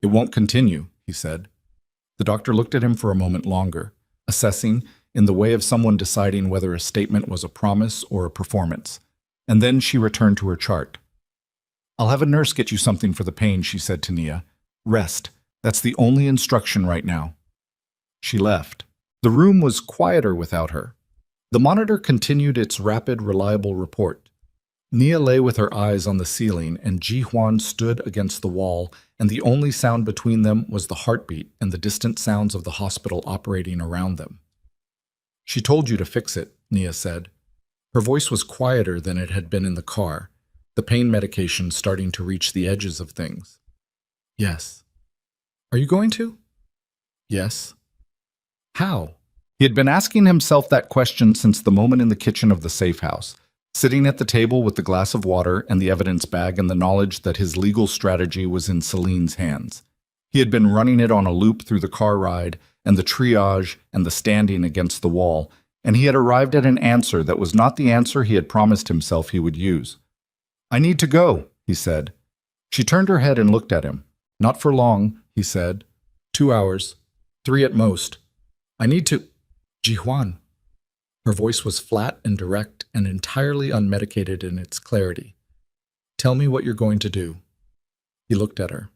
It won't continue, he said. The doctor looked at him for a moment longer, assessing in the way of someone deciding whether a statement was a promise or a performance. And then she returned to her chart. I'll have a nurse get you something for the pain, she said to Nia. Rest. That's the only instruction right now. She left. The room was quieter without her. The monitor continued its rapid, reliable report. Nia lay with her eyes on the ceiling, and Ji Huan stood against the wall, and the only sound between them was the heartbeat and the distant sounds of the hospital operating around them. "She told you to fix it," Nia said. Her voice was quieter than it had been in the car, the pain medication starting to reach the edges of things. "Yes." "Are you going to?" "Yes." "How?" He had been asking himself that question since the moment in the kitchen of the safe house, sitting at the table with the glass of water and the evidence bag and the knowledge that his legal strategy was in Celine's hands. He had been running it on a loop through the car ride and the triage and the standing against the wall, and he had arrived at an answer that was not the answer he had promised himself he would use. "I need to go," he said. She turned her head and looked at him. "Not for long," he said. 2 hours. 3 at most. "I need to—" "Ji Huan." Her voice was flat and direct and entirely unmedicated in its clarity. "Tell me what you're going to do." He looked at her.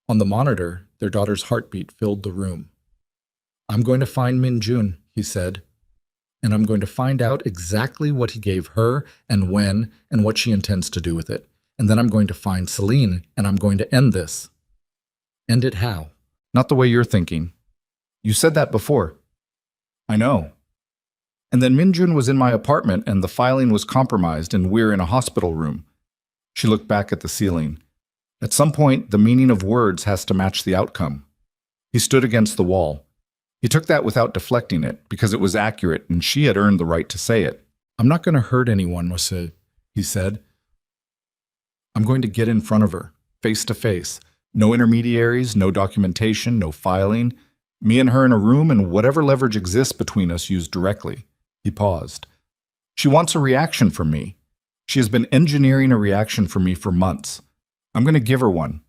On the monitor, their daughter's heartbeat filled the room. "I'm going to find Min Jun," he said, "and I'm going to find out exactly what he gave her and when and what she intends to do with it. And then I'm going to find Celine, and I'm going to end this." "End it how?" "Not the way you're thinking. You said that before." "I know. And then Min Jun was in my apartment and the filing was compromised and we're in a hospital room." She looked back at the ceiling. At some point, the meaning of words has to match the outcome. He stood against the wall. He took that without deflecting it, because it was accurate and she had earned the right to say it. "I'm not going to hurt anyone, Mose," he said. "I'm going to get in front of her, face to face. No intermediaries, no documentation, no filing. Me and her in a room, and whatever leverage exists between us used directly." He paused. "She wants a reaction from me. She has been engineering a reaction from me for months. I'm going to give her one,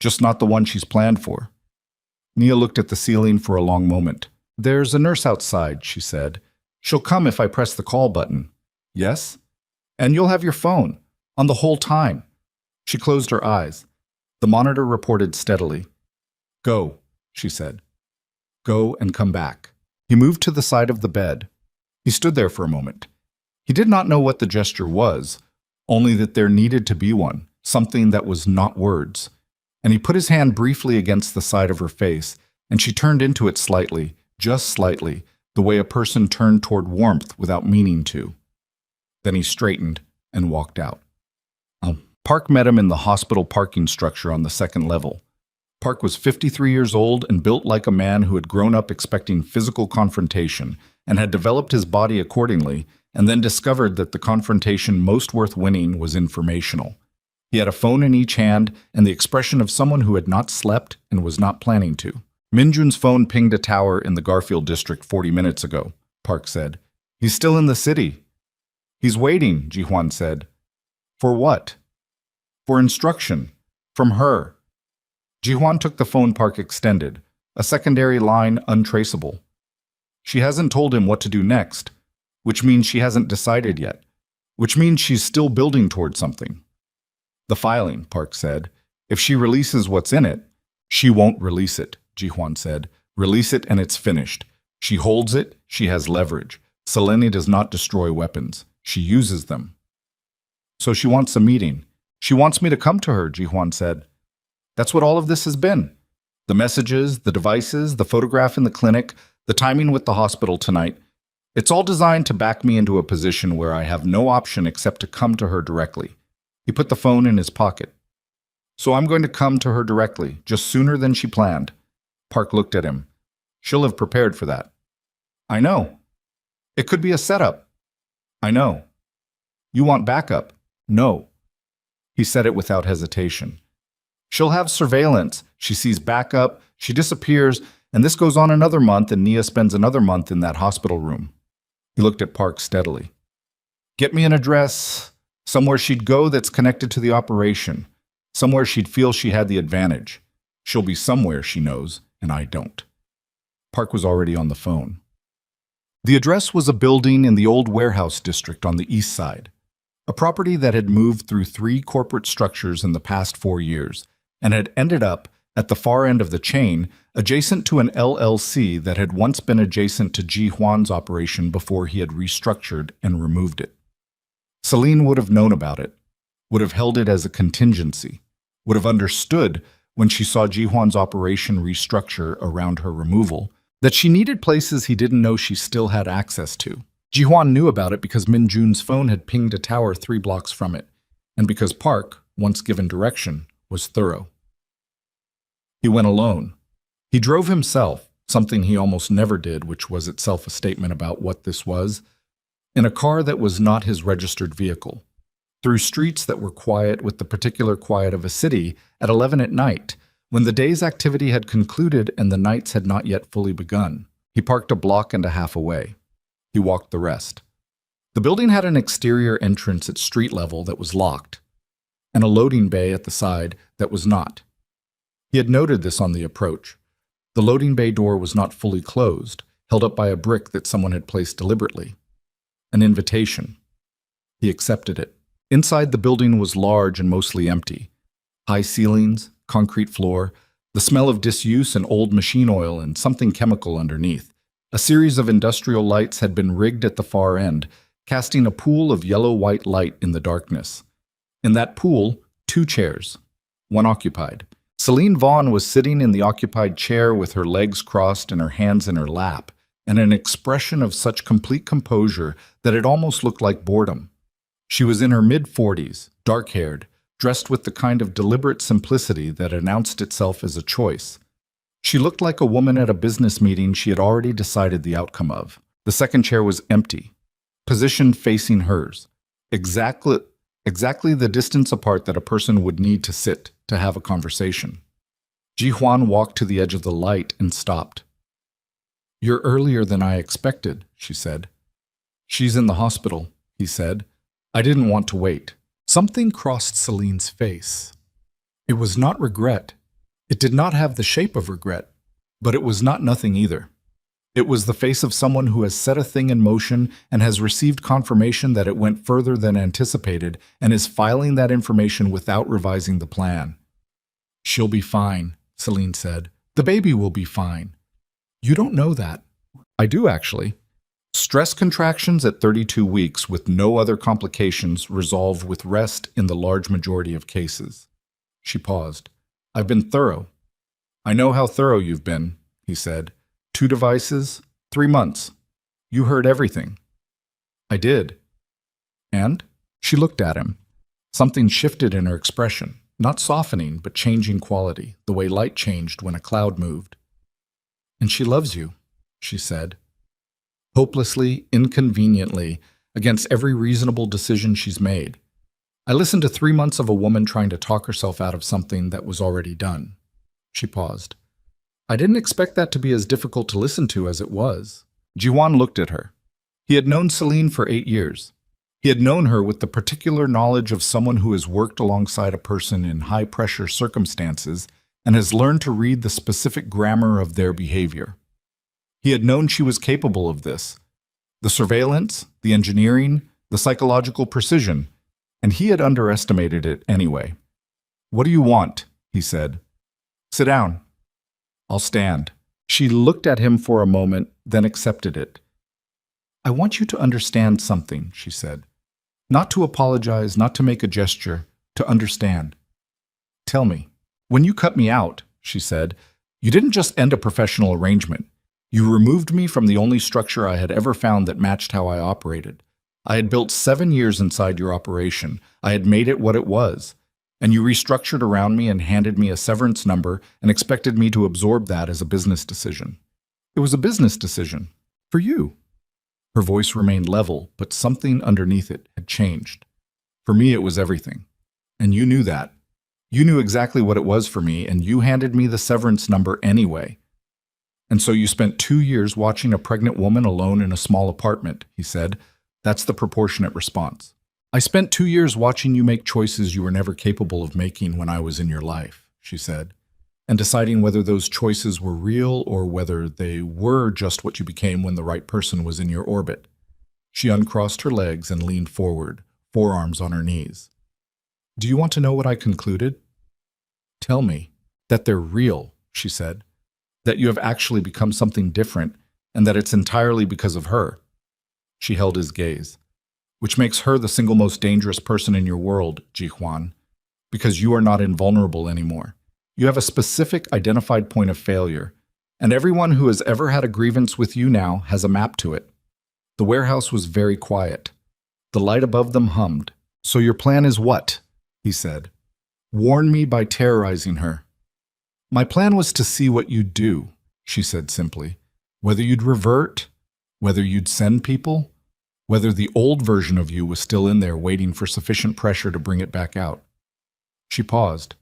just not the one she's planned for." Nia looked at the ceiling for a long moment. "There's a nurse outside," she said. "She'll come if I press the call button." "Yes? And you'll have your phone, on the whole time." She closed her eyes. The monitor reported steadily. "Go," she said. "Go and come back." He moved to the side of the bed. He stood there for a moment. He did not know what the gesture was, only that there needed to be one, something that was not words. And he put his hand briefly against the side of her face, and she turned into it slightly, just slightly, the way a person turned toward warmth without meaning to. Then he straightened and walked out. Park met him in the hospital parking structure on the second level. Park was 53 years old and built like a man who had grown up expecting physical confrontation and had developed his body accordingly, and then discovered that the confrontation most worth winning was informational. He had a phone in each hand and the expression of someone who had not slept and was not planning to. "Min Jun's phone pinged a tower in the Garfield district 40 minutes ago," Park said. "He's still in the city." "He's waiting," Ji Huan said. "For what?" "For instruction. From her." Ji Huan took the phone Park extended, a secondary line untraceable. "She hasn't told him what to do next, which means she hasn't decided yet, which means she's still building towards something." "The filing," Park said. "If she releases what's in it—" "She won't release it," Ji Huan said. "Release it and it's finished. She holds it, she has leverage. Selene does not destroy weapons. She uses them." "So she wants a meeting. She wants me to come to her," Ji Huan said. "That's what all of this has been. The messages, the devices, the photograph in the clinic, the timing with the hospital tonight. It's all designed to back me into a position where I have no option except to come to her directly." He put the phone in his pocket. "So I'm going to come to her directly, just sooner than she planned." Park looked at him. "She'll have prepared for that." "I know. It could be a setup." "I know." "You want backup?" "No." He said it without hesitation. "She'll have surveillance. She sees backup, she disappears, and this goes on another month, and Nia spends another month in that hospital room." He looked at Park steadily. "Get me an address, somewhere she'd go that's connected to the operation, somewhere she'd feel she had the advantage. She'll be somewhere she knows, and I don't." Park was already on the phone. The address was a building in the old warehouse district on the east side, a property that had moved through 3 corporate structures in the past 4 years and had ended up At the far end of the chain, adjacent to an LLC that had once been adjacent to Ji Huan's operation before he had restructured and removed it. Celine would have known about it, would have held it as a contingency, would have understood when she saw Ji Huan's operation restructure around her removal that she needed places he didn't know she still had access to. Ji Huan knew about it because Min Jun's phone had pinged a tower 3 blocks from it, and because Park, once given direction, was thorough. He went alone. He drove himself, something he almost never did, which was itself a statement about what this was, in a car that was not his registered vehicle, through streets that were quiet with the particular quiet of a city at 11 at night, when the day's activity had concluded and the nights had not yet fully begun. He parked a block and a half away. He walked the rest. The building had an exterior entrance at street level that was locked, and a loading bay at the side that was not. He had noted this on the approach. The loading bay door was not fully closed, held up by a brick that someone had placed deliberately. An invitation. He accepted it. Inside the building was large and mostly empty. High ceilings, concrete floor, the smell of disuse and old machine oil and something chemical underneath. A series of industrial lights had been rigged at the far end, casting a pool of yellow-white light in the darkness. In that pool, 2 chairs, one occupied. Celine Vaughn was sitting in the occupied chair with her legs crossed and her hands in her lap, and an expression of such complete composure that it almost looked like boredom. She was in her mid-40s, dark-haired, dressed with the kind of deliberate simplicity that announced itself as a choice. She looked like a woman at a business meeting she had already decided the outcome of. The second chair was empty, positioned facing hers, exactly the distance apart that a person would need to sit to have a conversation. Ji Huan walked to the edge of the light and stopped. "You're earlier than I expected," she said. "She's in the hospital," he said. "I didn't want to wait." Something crossed Celine's face. It was not regret. It did not have the shape of regret, but it was not nothing either. It was the face of someone who has set a thing in motion and has received confirmation that it went further than anticipated and is filing that information without revising the plan. "She'll be fine," Celine said. "The baby will be fine." "You don't know that." "I do, actually. Stress contractions at 32 weeks with no other complications resolve with rest in the large majority of cases." She paused. "I've been thorough." "I know how thorough you've been," he said. 2 devices, 3 months. You heard everything." "I did." "And?" She looked at him. Something shifted in her expression, not softening, but changing quality, the way light changed when a cloud moved. "And she loves you," she said. "Hopelessly, inconveniently, against every reasonable decision she's made. I listened to 3 months of a woman trying to talk herself out of something that was already done." She paused. "I didn't expect that to be as difficult to listen to as it was." Ji Huan looked at her. He had known Celine for 8 years. He had known her with the particular knowledge of someone who has worked alongside a person in high-pressure circumstances and has learned to read the specific grammar of their behavior. He had known she was capable of this. The surveillance, the engineering, the psychological precision, and he had underestimated it anyway. "What do you want?" he said. "Sit down." "I'll stand." She looked at him for a moment, then accepted it. "I want you to understand something," she said. "Not to apologize, not to make a gesture, to understand." "Tell me." "When you cut me out," she said, "you didn't just end a professional arrangement. You removed me from the only structure I had ever found that matched how I operated. I had built 7 years inside your operation. I had made it what it was. And you restructured around me and handed me a severance number and expected me to absorb that as a business decision. It was a business decision. For you." Her voice remained level, but something underneath it had changed. "For me, it was everything. And you knew that. You knew exactly what it was for me, and you handed me the severance number anyway. And so you spent 2 years watching a pregnant woman alone in a small apartment," he said. "That's the proportionate response. I spent 2 years watching you make choices you were never capable of making when I was in your life," she said, "and deciding whether those choices were real or whether they were just what you became when the right person was in your orbit." She uncrossed her legs and leaned forward, forearms on her knees. "Do you want to know what I concluded?" "Tell me." That they're real, she said. That you have actually become something different, and that it's entirely because of her. She held his gaze. Which makes her the single most dangerous person in your world, Ji-Huan, because you are not invulnerable anymore. You have a specific identified point of failure, and everyone who has ever had a grievance with you now has a map to it. The warehouse was very quiet. The light above them hummed. So your plan is what? He said. Warn me by terrorizing her. My plan was to see what you'd do, she said simply. Whether you'd revert, whether you'd send people, whether the old version of you was still in there waiting for sufficient pressure to bring it back out. She paused.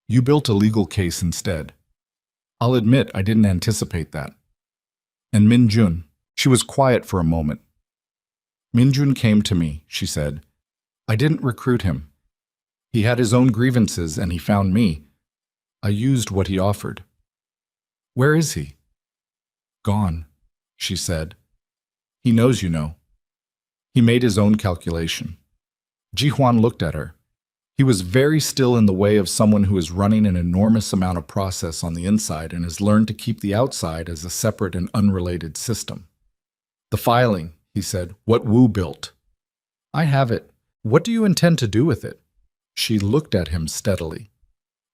You built a legal case instead. I'll admit I didn't anticipate that. And Min-jun, she was quiet for a moment. Min-jun came to me, she said. I didn't recruit him. He had his own grievances and he found me. I used what he offered. Where is he? Gone, she said. He knows you know. He made his own calculation. Ji-Huan looked at her. He was very still in the way of someone who is running an enormous amount of process on the inside and has learned to keep the outside as a separate and unrelated system. The filing, he said, what Wu built. I have it. What do you intend to do with it? She looked at him steadily.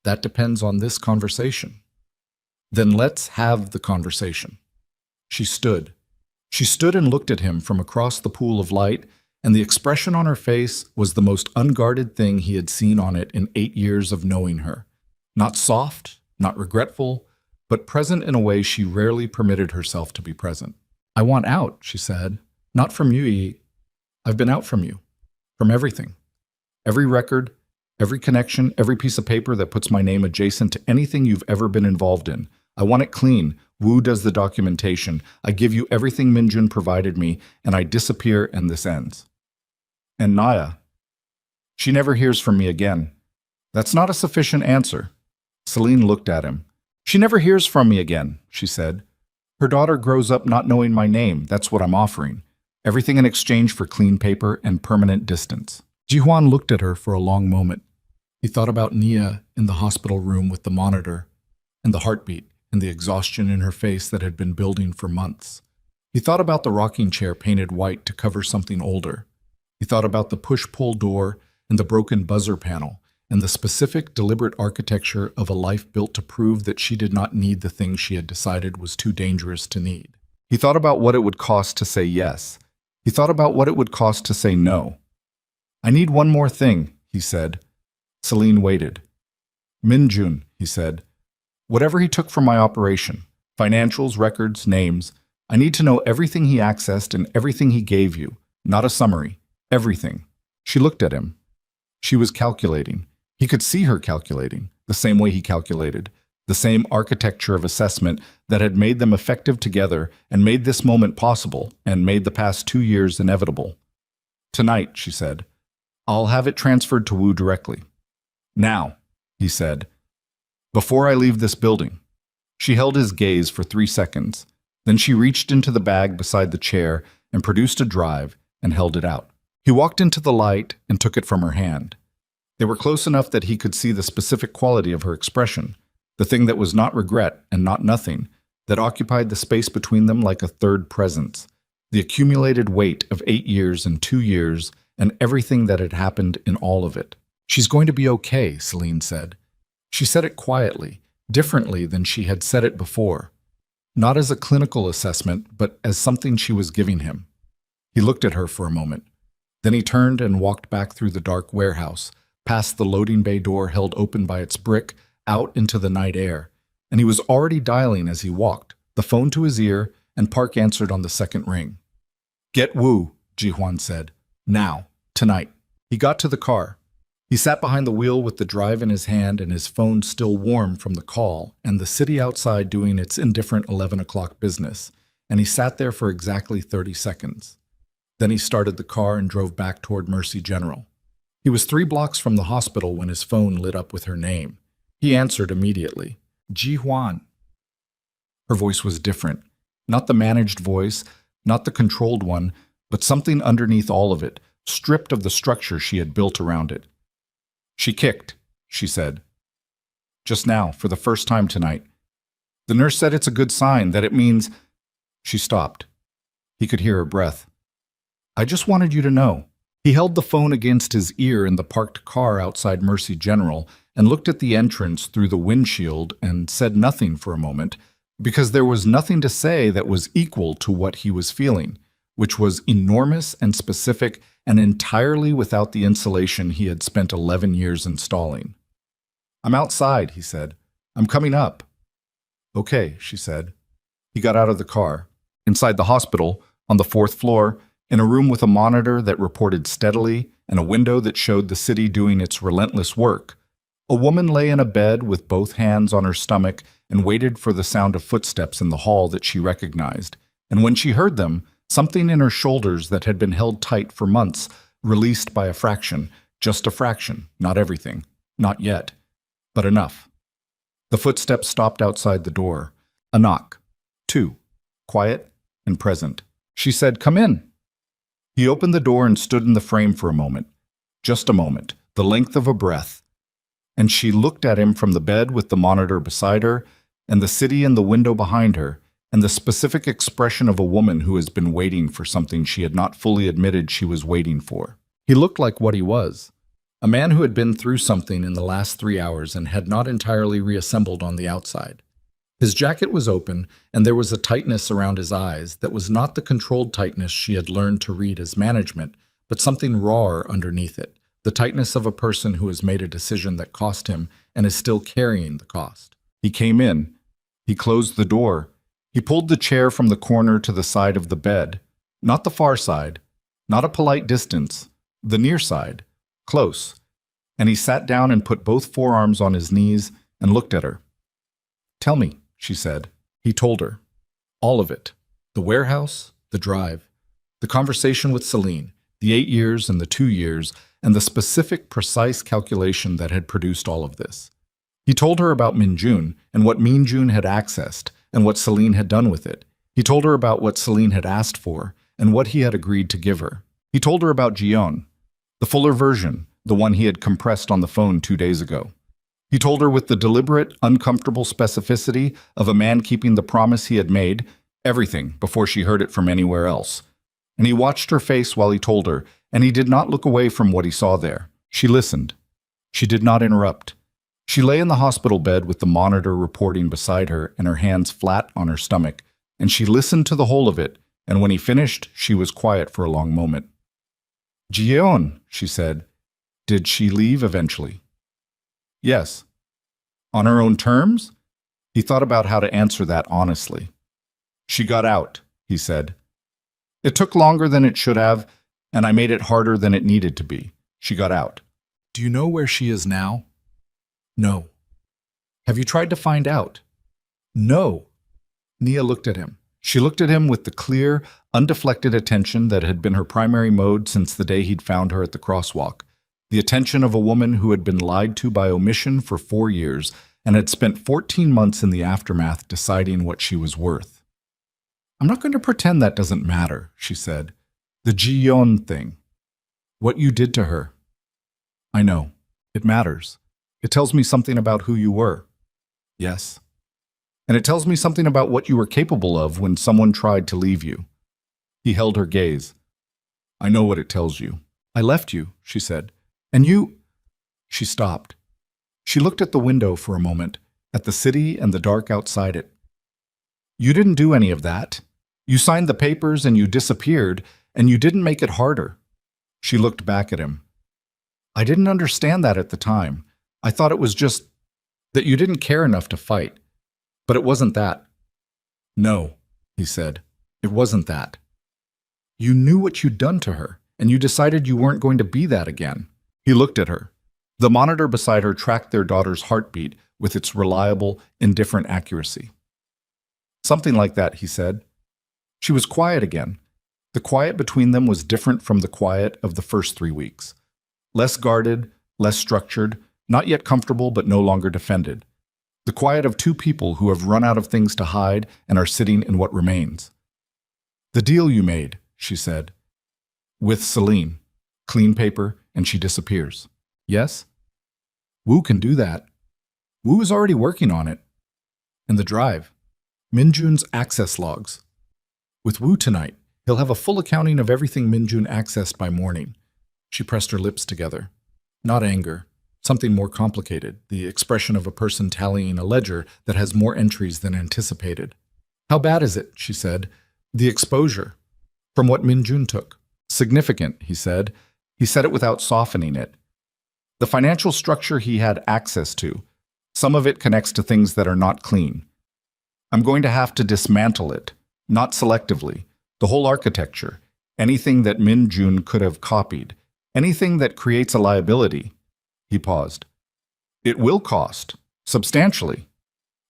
That depends on this conversation. Then let's have the conversation. She stood. She stood and looked at him from across the pool of light, and the expression on her face was the most unguarded thing he had seen on it in 8 years of knowing her. Not soft, not regretful, but present in a way she rarely permitted herself to be present. I want out, she said. Not from you, Yi. I've been out from you. From everything. Every record, every connection, every piece of paper that puts my name adjacent to anything you've ever been involved in. I want it clean. Wu does the documentation. I give you everything Min-jun provided me, and I disappear and this ends. And Naya? She never hears from me again. That's not a sufficient answer. Celine looked at him. She never hears from me again, she said. Her daughter grows up not knowing my name. That's what I'm offering. Everything in exchange for clean paper and permanent distance. Ji-Huan looked at her for a long moment. He thought about Nia in the hospital room with the monitor, and the heartbeat, and the exhaustion in her face that had been building for months. He thought about the rocking chair painted white to cover something older. He thought about the push-pull door and the broken buzzer panel and the specific, deliberate architecture of a life built to prove that she did not need the thing she had decided was too dangerous to need. He thought about what it would cost to say yes. He thought about what it would cost to say no. I need one more thing, he said. Celine waited. Min-jun, he said. Whatever he took from my operation, financials, records, names, I need to know everything he accessed and everything he gave you, not a summary, everything. She looked at him. She was calculating. He could see her calculating, the same way he calculated, the same architecture of assessment that had made them effective together and made this moment possible and made the past 2 years inevitable. Tonight, she said, I'll have it transferred to Wu directly. Now, he said, before I leave this building. She held his gaze for 3 seconds. Then she reached into the bag beside the chair and produced a drive and held it out. He walked into the light and took it from her hand. They were close enough that he could see the specific quality of her expression, the thing that was not regret and not nothing, that occupied the space between them like a third presence, the accumulated weight of 8 years and 2 years and everything that had happened in all of it. She's going to be okay, Celine said. She said it quietly, differently than she had said it before, not as a clinical assessment, but as something she was giving him. He looked at her for a moment. Then he turned and walked back through the dark warehouse, past the loading bay door held open by its brick, out into the night air, and he was already dialing as he walked, the phone to his ear, and Park answered on the second ring. Get Wu, Ji-Huan said. Now, tonight. He got to the car. He sat behind the wheel with the drive in his hand and his phone still warm from the call and the city outside doing its indifferent 11 o'clock business, and he sat there for exactly 30 seconds. Then he started the car and drove back toward Mercy General. He was 3 blocks from the hospital when his phone lit up with her name. He answered immediately. Ji-Huan. Her voice was different. Not the managed voice, not the controlled one, but something underneath all of it, stripped of the structure she had built around it. She kicked, she said. Just now, for the first time tonight. The nurse said it's a good sign, that it means—" She stopped. He could hear her breath. "I just wanted you to know." He held the phone against his ear in the parked car outside Mercy General and looked at the entrance through the windshield and said nothing for a moment, because there was nothing to say that was equal to what he was feeling, which was enormous and specific and entirely without the insulation he had spent 11 years installing. "I'm outside," he said. "I'm coming up." "Okay," she said. He got out of the car. Inside the hospital, on the 4th floor, in a room with a monitor that reported steadily and a window that showed the city doing its relentless work, a woman lay in a bed with both hands on her stomach and waited for the sound of footsteps in the hall that she recognized. And when she heard them, something in her shoulders that had been held tight for months released by a fraction, just a fraction, not everything, not yet, but enough. The footsteps stopped outside the door. A knock. 2. Quiet and present. She said, "Come in." He opened the door and stood in the frame for a moment. Just a moment, the length of a breath. And she looked at him from the bed with the monitor beside her, and the city in the window behind her, and the specific expression of a woman who has been waiting for something she had not fully admitted she was waiting for. He looked like what he was. A man who had been through something in the last 3 hours and had not entirely reassembled on the outside. His jacket was open, and there was a tightness around his eyes that was not the controlled tightness she had learned to read as management, but something rawer underneath it, the tightness of a person who has made a decision that cost him and is still carrying the cost. He came in. He closed the door. He pulled the chair from the corner to the side of the bed, not the far side, not a polite distance, the near side, close, and he sat down and put both forearms on his knees and looked at her. "Tell me," she said. He told her. All of it. The warehouse, the drive, the conversation with Celine, the 8 years and the 2 years, and the specific, precise calculation that had produced all of this. He told her about Minjun and what Minjun had accessed and what Celine had done with it. He told her about what Celine had asked for and what he had agreed to give her. He told her about Gion, the fuller version, the one he had compressed on the phone 2 days ago. He told her with the deliberate, uncomfortable specificity of a man keeping the promise he had made, everything before she heard it from anywhere else. And he watched her face while he told her, and he did not look away from what he saw there. She listened. She did not interrupt. She lay in the hospital bed with the monitor reporting beside her and her hands flat on her stomach, and she listened to the whole of it, and when he finished, she was quiet for a long moment. "Gion," she said. "Did she leave eventually?" "Yes." "On her own terms?" He thought about how to answer that honestly. "She got out," he said. "It took longer than it should have, and I made it harder than it needed to be. She got out." "Do you know where she is now?" "No." "Have you tried to find out?" "No." Nia looked at him. She looked at him with the clear, undeflected attention that had been her primary mode since the day he'd found her at the crosswalk. The attention of a woman who had been lied to by omission for 4 years and had spent 14 months in the aftermath deciding what she was worth. "I'm not going to pretend that doesn't matter," she said. "The Gion thing. What you did to her. I know. It matters. It tells me something about who you were." "Yes." "And it tells me something about what you were capable of when someone tried to leave you." He held her gaze. "I know what it tells you. I left you," she said. "And you—" She stopped. She looked at the window for a moment, at the city and the dark outside it. "You didn't do any of that. You signed the papers and you disappeared, and you didn't make it harder." She looked back at him. "I didn't understand that at the time. I thought it was just that you didn't care enough to fight. But it wasn't that." "No," he said. "It wasn't that. You knew what you'd done to her, and you decided you weren't going to be that again." He looked at her. The monitor beside her tracked their daughter's heartbeat with its reliable, indifferent accuracy. "Something like that," he said. She was quiet again. The quiet between them was different from the quiet of the first 3 weeks. Less guarded, less structured, not yet comfortable but no longer defended. The quiet of two people who have run out of things to hide and are sitting in what remains. "The deal you made," she said. "With Celine. Clean paper, and she disappears. Yes? Wu can do that." Wu is already working on it. And the drive. Minjun's access logs. With Wu tonight, he'll have a full accounting of everything Minjun accessed by morning. She pressed her lips together. Not anger. Something more complicated, the expression of a person tallying a ledger that has more entries than anticipated. How bad is it? She said. The exposure. From what Minjun took. Significant, he said. He said it without softening it. The financial structure he had access to. Some of it connects to things that are not clean. I'm going to have to dismantle it, not selectively. The whole architecture. Anything that Minjun could have copied. Anything that creates a liability. He paused. It will cost. Substantially.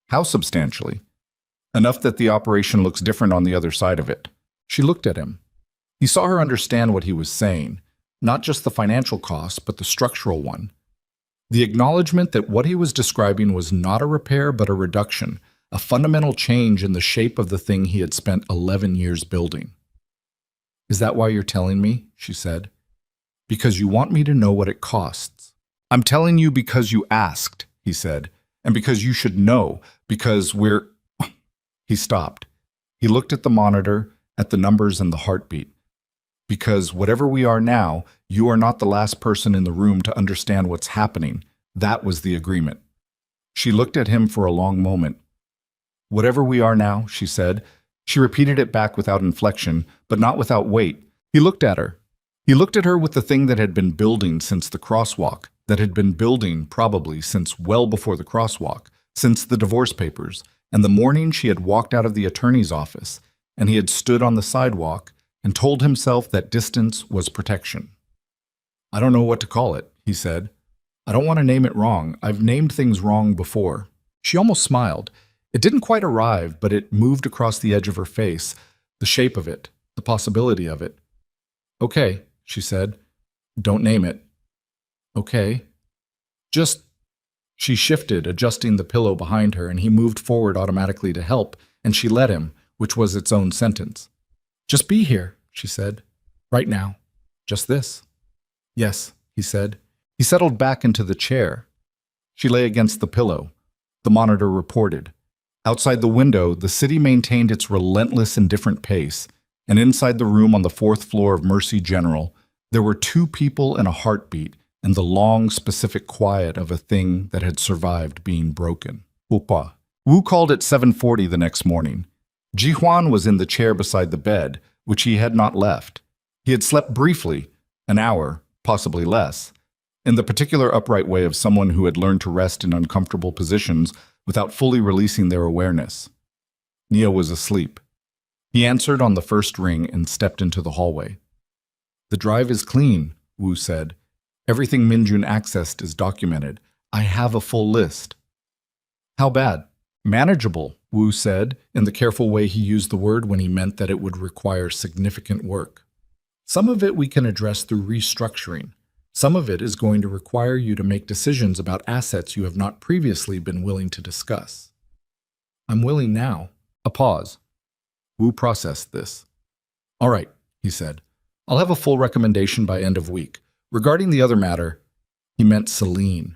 How substantially? Enough that the operation looks different on the other side of it. She looked at him. He saw her understand what he was saying, not just the financial cost, but the structural one. The acknowledgement that what he was describing was not a repair but a reduction, a fundamental change in the shape of the thing he had spent 11 years building. Is that why you're telling me? She said. Because you want me to know what it costs. I'm telling you because you asked, he said, and because you should know, because we're... He stopped. He looked at the monitor, at the numbers and the heartbeat. Because whatever we are now, you are not the last person in the room to understand what's happening. That was the agreement. She looked at him for a long moment. Whatever we are now, she said. She repeated it back without inflection, but not without weight. He looked at her. He looked at her with the thing that had been building since the crosswalk, that had been building probably since well before the crosswalk, since the divorce papers, and the morning she had walked out of the attorney's office, and he had stood on the sidewalk and told himself that distance was protection. I don't know what to call it, he said. I don't want to name it wrong. I've named things wrong before. She almost smiled. It didn't quite arrive, but it moved across the edge of her face, the shape of it, the possibility of it. Okay, she said. Don't name it. Okay. Just... She shifted, adjusting the pillow behind her, and he moved forward automatically to help, and she let him, which was its own sentence. Just be here, she said. Right now. Just this. Yes, he said. He settled back into the chair. She lay against the pillow. The monitor reported. Outside the window, the city maintained its relentless indifferent pace, and inside the room on the 4th floor of Mercy General, there were 2 people and a heartbeat, and the long, specific quiet of a thing that had survived being broken. Upa. Wu called at 7:40 the next morning. Jihuan was in the chair beside the bed, which he had not left. He had slept briefly, an hour, possibly less, in the particular upright way of someone who had learned to rest in uncomfortable positions without fully releasing their awareness. Nia was asleep. He answered on the first ring and stepped into the hallway. The drive is clean, Wu said. Everything Minjun accessed is documented. I have a full list. How bad? Manageable, Wu said, in the careful way he used the word when he meant that it would require significant work. Some of it we can address through restructuring. Some of it is going to require you to make decisions about assets you have not previously been willing to discuss. I'm willing now. A pause. Wu processed this. All right, he said. I'll have a full recommendation by end of week. Regarding the other matter, he meant Celine.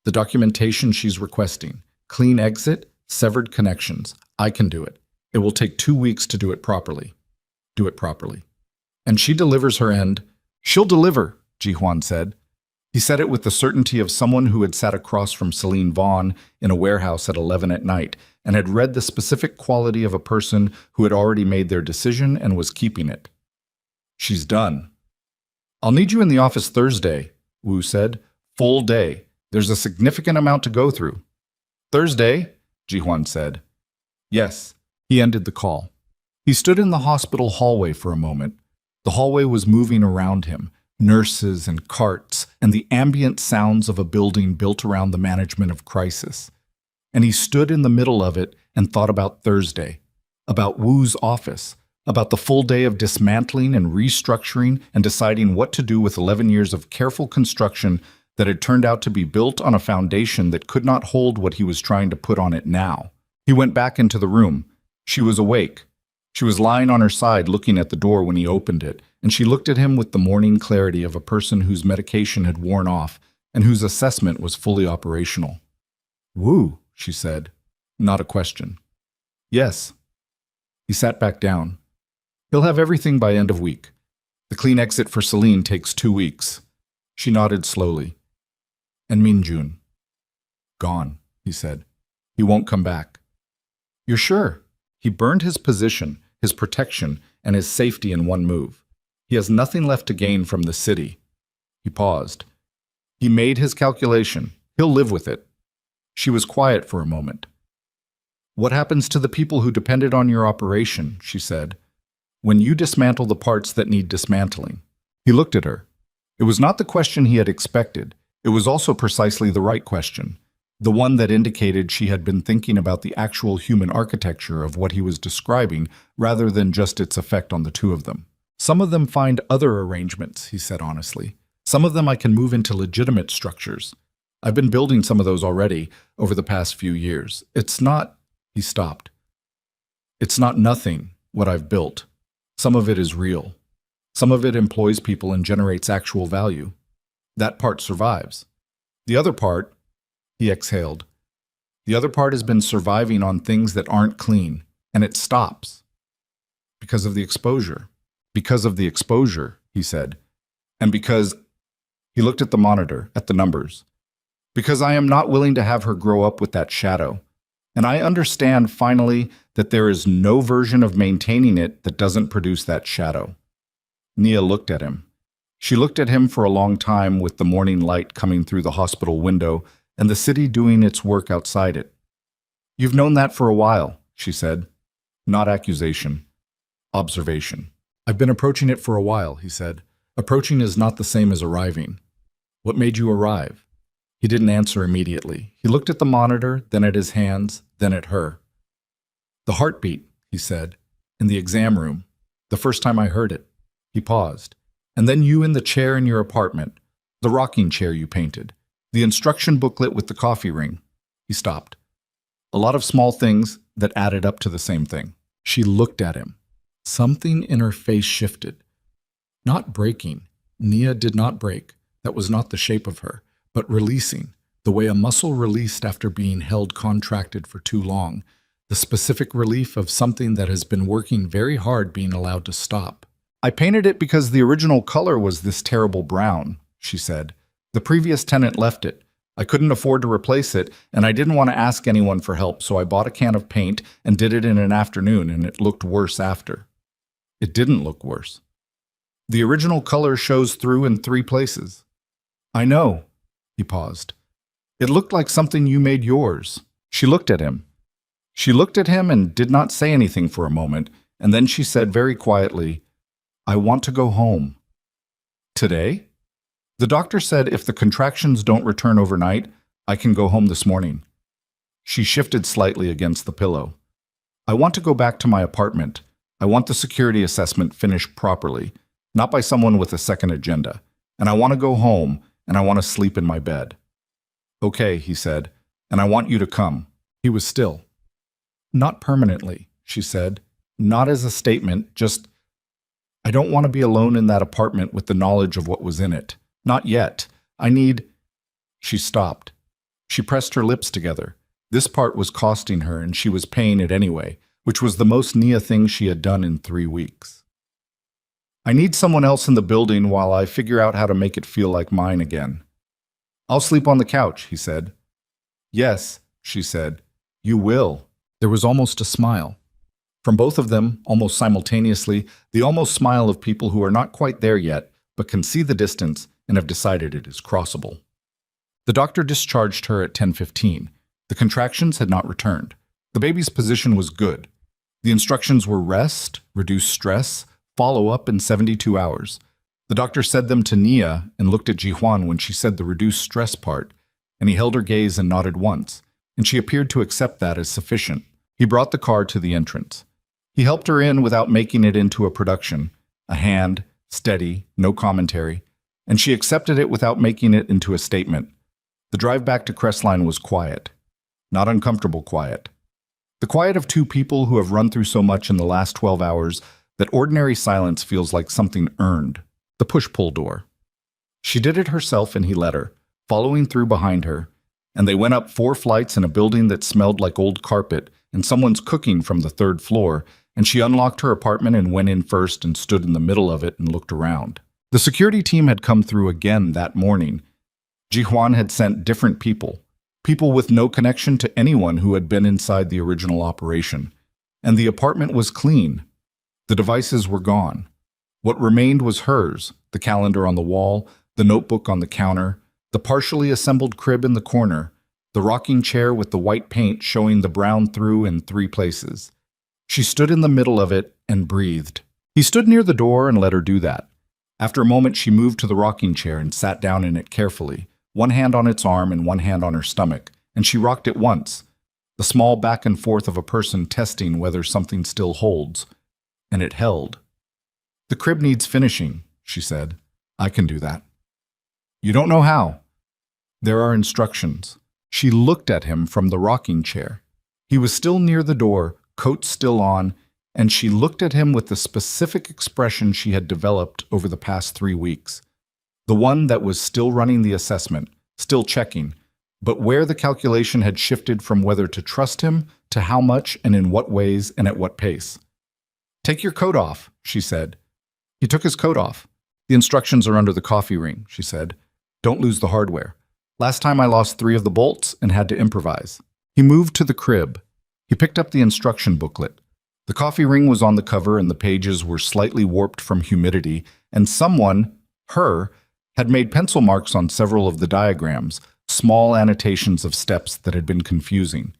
The documentation she's requesting. Clean exit, severed connections. I can do it. It will take 2 weeks to do it properly. Do it properly. And she delivers her end. She'll deliver, Jihuan said. He said it with the certainty of someone who had sat across from Celine Vaughn in a warehouse at 11 at night and had read the specific quality of a person who had already made their decision and was keeping it. She's done. I'll need you in the office Thursday, Wu said. Full day. There's a significant amount to go through. Thursday, Jihuan said. Yes. He ended the call. He stood in the hospital hallway for a moment. The hallway was moving around him, nurses and carts, and the ambient sounds of a building built around the management of crisis. And he stood in the middle of it and thought about Thursday, about Wu's office, about the full day of dismantling and restructuring and deciding what to do with 11 years of careful construction that had turned out to be built on a foundation that could not hold what he was trying to put on it now. He went back into the room. She was awake. She was lying on her side looking at the door when he opened it, and she looked at him with the morning clarity of a person whose medication had worn off and whose assessment was fully operational. Woo, she said. Not a question. Yes. He sat back down. He'll have everything by end of week. The clean exit for Celine takes 2 weeks. She nodded slowly. And Minjun? Gone, he said. He won't come back. You're sure? He burned his position, his protection, and his safety in one move. He has nothing left to gain from the city. He paused. He made his calculation. He'll live with it. She was quiet for a moment. What happens to the people who depended on your operation, she said, when you dismantle the parts that need dismantling? He looked at her. It was not the question he had expected. It was also precisely the right question, the one that indicated she had been thinking about the actual human architecture of what he was describing rather than just its effect on the two of them. Some of them find other arrangements, he said honestly. Some of them I can move into legitimate structures. I've been building some of those already over the past few years. It's not, he stopped. It's not nothing, what I've built. Some of it is real. Some of it employs people and generates actual value. That part survives. The other part, he exhaled. The other part has been surviving on things that aren't clean, and it stops. Because of the exposure. Because of the exposure, he said. And because, he looked at the monitor, at the numbers. Because I am not willing to have her grow up with that shadow. And I understand, finally, that there is no version of maintaining it that doesn't produce that shadow. Nia looked at him. She looked at him for a long time with the morning light coming through the hospital window and the city doing its work outside it. You've known that for a while, she said. Not accusation. Observation. I've been approaching it for a while, he said. Approaching is not the same as arriving. What made you arrive? He didn't answer immediately. He looked at the monitor, then at his hands, then at her. The heartbeat, he said, in the exam room. The first time I heard it. He paused. And then you in the chair in your apartment. The rocking chair you painted. The instruction booklet with the coffee ring. He stopped. A lot of small things that added up to the same thing. She looked at him. Something in her face shifted. Not breaking. Nia did not break. That was not the shape of her. But releasing, the way a muscle released after being held contracted for too long, the specific relief of something that has been working very hard being allowed to stop. I painted it because the original color was this terrible brown, she said. The previous tenant left it. I couldn't afford to replace it, and I didn't want to ask anyone for help, so I bought a can of paint and did it in an afternoon, and it looked worse after. It didn't look worse. The original color shows through in 3 places. I know. He paused. It looked like something you made yours. She looked at him. She looked at him and did not say anything for a moment, and then she said very quietly, I want to go home. Today? The doctor said if the contractions don't return overnight, I can go home this morning. She shifted slightly against the pillow. I want to go back to my apartment. I want the security assessment finished properly, not by someone with a second agenda. And I want to go home, and I want to sleep in my bed. Okay, he said, and I want you to come. He was still. Not permanently, she said. Not as a statement, just, I don't want to be alone in that apartment with the knowledge of what was in it. Not yet. I need... She stopped. She pressed her lips together. This part was costing her, and she was paying it anyway, which was the most Nia thing she had done in 3 weeks. I need someone else in the building while I figure out how to make it feel like mine again. I'll sleep on the couch, he said. Yes, she said. You will. There was almost a smile. From both of them, almost simultaneously, the almost smile of people who are not quite there yet, but can see the distance and have decided it is crossable. The doctor discharged her at 10:15. The contractions had not returned. The baby's position was good. The instructions were rest, reduce stress, follow up in 72 hours. The doctor said them to Nia and looked at Jihuan when she said the reduced stress part, and he held her gaze and nodded once, and she appeared to accept that as sufficient. He brought the car to the entrance. He helped her in without making it into a production, a hand, steady, no commentary, and she accepted it without making it into a statement. The drive back to Crestline was quiet, not uncomfortable quiet. The quiet of 2 people who have run through so much in the last 12 hours that ordinary silence feels like something earned. The push-pull door. She did it herself and he let her, following through behind her, and they went up 4 flights in a building that smelled like old carpet, and someone's cooking from the 3rd floor, and she unlocked her apartment and went in first and stood in the middle of it and looked around. The security team had come through again that morning. Jihuan had sent different people with no connection to anyone who had been inside the original operation. And the apartment was clean. The devices were gone. What remained was hers, the calendar on the wall, the notebook on the counter, the partially assembled crib in the corner, the rocking chair with the white paint showing the brown through in 3 places. She stood in the middle of it and breathed. He stood near the door and let her do that. After a moment, she moved to the rocking chair and sat down in it carefully, one hand on its arm and one hand on her stomach, and she rocked it once, the small back and forth of a person testing whether something still holds. And it held. "The crib needs finishing," she said. "I can do that." "You don't know how." "There are instructions." She looked at him from the rocking chair. He was still near the door, coat still on, and she looked at him with the specific expression she had developed over the past 3 weeks. The one that was still running the assessment, still checking, but where the calculation had shifted from whether to trust him to how much and in what ways and at what pace. "Take your coat off," she said. He took his coat off. "The instructions are under the coffee ring," she said. "Don't lose the hardware. Last time I lost 3 of the bolts and had to improvise." He moved to the crib. He picked up the instruction booklet. The coffee ring was on the cover and the pages were slightly warped from humidity, and someone, her, had made pencil marks on several of the diagrams, small annotations of steps that had been confusing.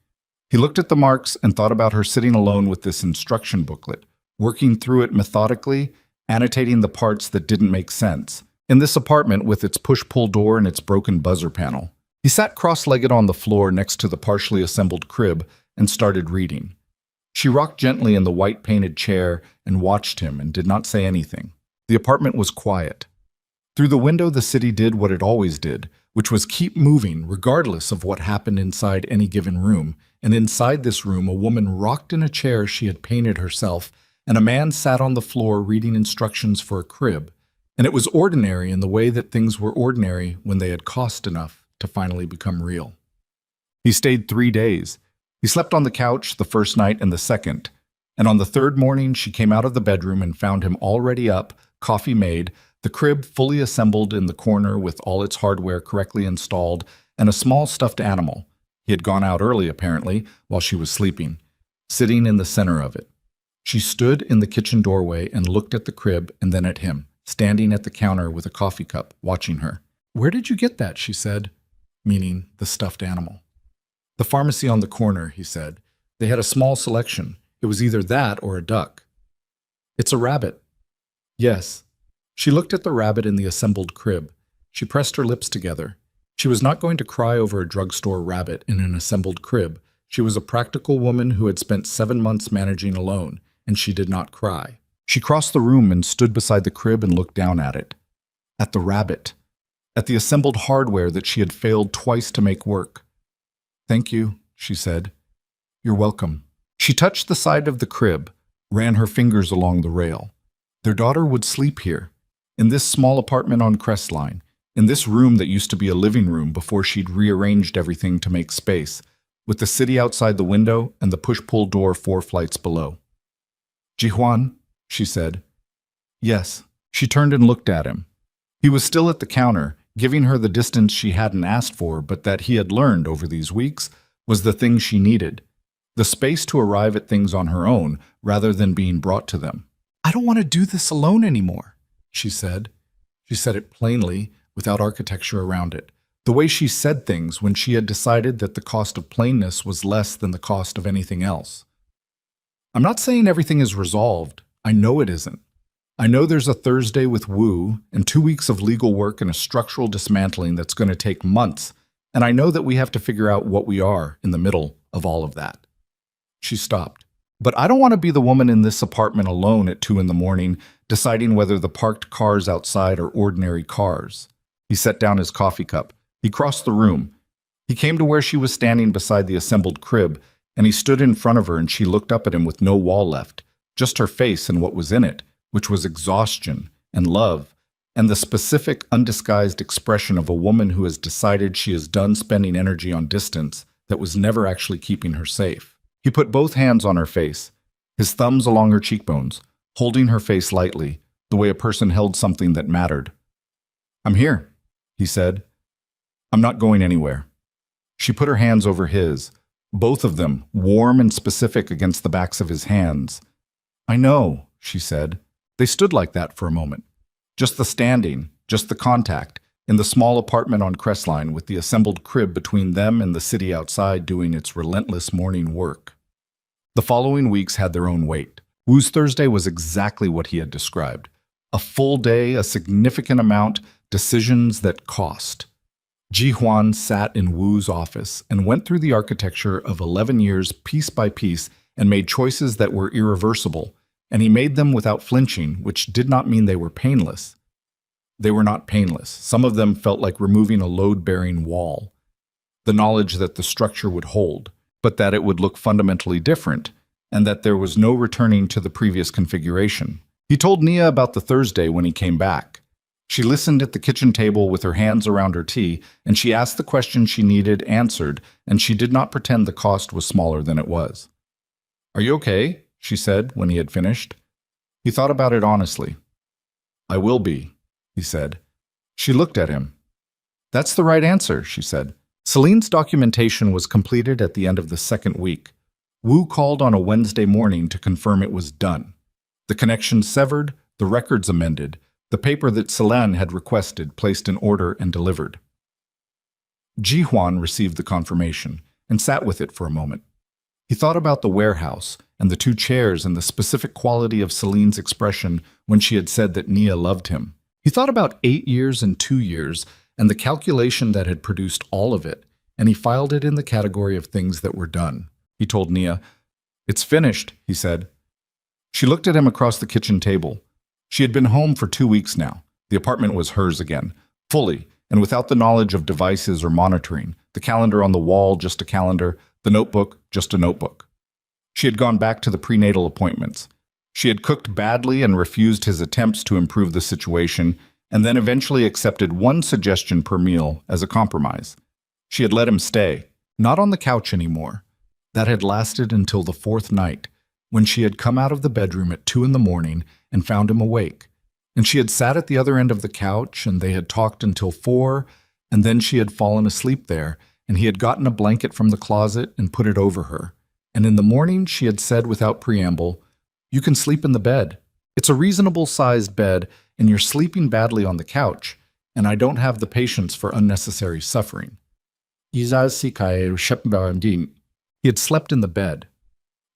He looked at the marks and thought about her sitting alone with this instruction booklet, working through it methodically, annotating the parts that didn't make sense, in this apartment with its push-pull door and its broken buzzer panel. He sat cross-legged on the floor next to the partially assembled crib and started reading. She rocked gently in the white-painted chair and watched him and did not say anything. The apartment was quiet. Through the window, the city did what it always did, which was keep moving regardless of what happened inside any given room. And inside this room, a woman rocked in a chair she had painted herself, and a man sat on the floor reading instructions for a crib. And it was ordinary in the way that things were ordinary when they had cost enough to finally become real. He stayed 3 days. He slept on the couch the first night and the second. And on the 3rd morning, she came out of the bedroom and found him already up, coffee made, the crib fully assembled in the corner with all its hardware correctly installed, and a small stuffed animal. He had gone out early, apparently, while she was sleeping, sitting in the center of it. She stood in the kitchen doorway and looked at the crib and then at him, standing at the counter with a coffee cup, watching her. "Where did you get that?" she said, meaning the stuffed animal. "The pharmacy on the corner," he said. "They had a small selection. It was either that or a duck." "It's a rabbit." "Yes." She looked at the rabbit in the assembled crib. She pressed her lips together. She was not going to cry over a drugstore rabbit in an assembled crib. She was a practical woman who had spent 7 months managing alone, and she did not cry. She crossed the room and stood beside the crib and looked down at it. At the rabbit. At the assembled hardware that she had failed twice to make work. "Thank you," she said. "You're welcome." She touched the side of the crib, ran her fingers along the rail. Their daughter would sleep here, in this small apartment on Crestline, in this room that used to be a living room before she'd rearranged everything to make space, with the city outside the window and the push-pull door 4 flights below. "Jihuan," she said. "Yes." She turned and looked at him. He was still at the counter, giving her the distance she hadn't asked for, but that he had learned over these weeks was the thing she needed, the space to arrive at things on her own rather than being brought to them. "I don't want to do this alone anymore," she said. She said it plainly, without architecture around it, the way she said things when she had decided that the cost of plainness was less than the cost of anything else. "I'm not saying everything is resolved. I know it isn't. I know there's a Thursday with Wu and 2 weeks of legal work and a structural dismantling that's going to take months, and I know that we have to figure out what we are in the middle of all of that." She stopped. "But I don't want to be the woman in this apartment alone at 2 in the morning, deciding whether the parked cars outside are ordinary cars." He set down his coffee cup. He crossed the room. He came to where she was standing beside the assembled crib, and he stood in front of her and she looked up at him with no wall left, just her face and what was in it, which was exhaustion and love, and the specific, undisguised expression of a woman who has decided she is done spending energy on distance that was never actually keeping her safe. He put both hands on her face, his thumbs along her cheekbones, holding her face lightly, the way a person held something that mattered. "I'm here," he said. "I'm not going anywhere." She put her hands over his, both of them warm and specific against the backs of his hands. "I know," she said. They stood like that for a moment. Just the standing, just the contact, in the small apartment on Crestline with the assembled crib between them and the city outside doing its relentless morning work. The following weeks had their own weight. Wu's Thursday was exactly what he had described. A full day, a significant amount, decisions that cost. Ji Huan sat in Wu's office and went through the architecture of 11 years piece by piece and made choices that were irreversible, and he made them without flinching, which did not mean they were painless. They were not painless. Some of them felt like removing a load-bearing wall. The knowledge that the structure would hold, but that it would look fundamentally different, and that there was no returning to the previous configuration. He told Nia about the Thursday when he came back. She listened at the kitchen table with her hands around her tea, and she asked the question she needed answered, and she did not pretend the cost was smaller than it was. "Are you okay?" she said when he had finished. He thought about it honestly. "I will be," he said. She looked at him. "That's the right answer," she said. Celine's documentation was completed at the end of the second week. Wu called on a Wednesday morning to confirm it was done. The connection severed, the records amended, the paper that Celine had requested placed in order and delivered. Ji Huan received the confirmation and sat with it for a moment. He thought about the warehouse and the two chairs and the specific quality of Celine's expression when she had said that Nia loved him. He thought about 8 years and 2 years and the calculation that had produced all of it, and he filed it in the category of things that were done. He told Nia, "It's finished," he said. She looked at him across the kitchen table. She had been home for 2 weeks now. The apartment was hers again, fully, and without the knowledge of devices or monitoring. The calendar on the wall, just a calendar. The notebook, just a notebook. She had gone back to the prenatal appointments. She had cooked badly and refused his attempts to improve the situation, and then eventually accepted one suggestion per meal as a compromise. She had let him stay, not on the couch anymore. That had lasted until the 4th night, when she had come out of the bedroom at 2 in the morning and found him awake. And she had sat at the other end of the couch, and they had talked until 4, and then she had fallen asleep there, and he had gotten a blanket from the closet and put it over her. And in the morning she had said without preamble, "You can sleep in the bed. It's a reasonable-sized bed, and you're sleeping badly on the couch, and I don't have the patience for unnecessary suffering." He had slept in the bed,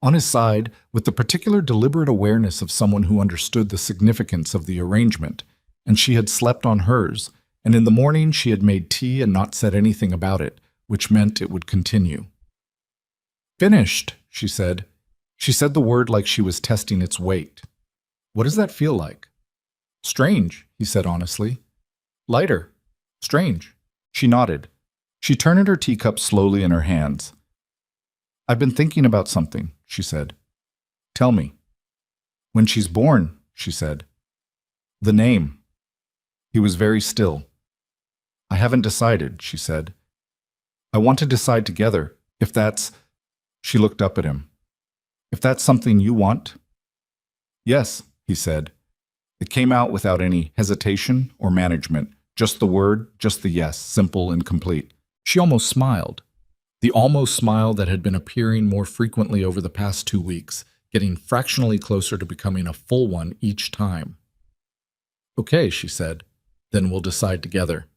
on his side, with the particular deliberate awareness of someone who understood the significance of the arrangement, and she had slept on hers, and in the morning she had made tea and not said anything about it, which meant it would continue. "Finished," she said. She said the word like she was testing its weight. "What does that feel like?" "Strange," he said honestly. "Lighter. Strange." She nodded. She turned her teacup slowly in her hands. "I've been thinking about something," she said. "Tell me." "When she's born," she said. "The name." He was very still. "I haven't decided," she said. "I want to decide together, if that's—" She looked up at him. "If that's something you want?" "Yes," he said. It came out without any hesitation or management, just the word, just the yes, simple and complete. She almost smiled. The almost smile that had been appearing more frequently over the past 2 weeks, getting fractionally closer to becoming a full one each time. "Okay," she said. "Then we'll decide together."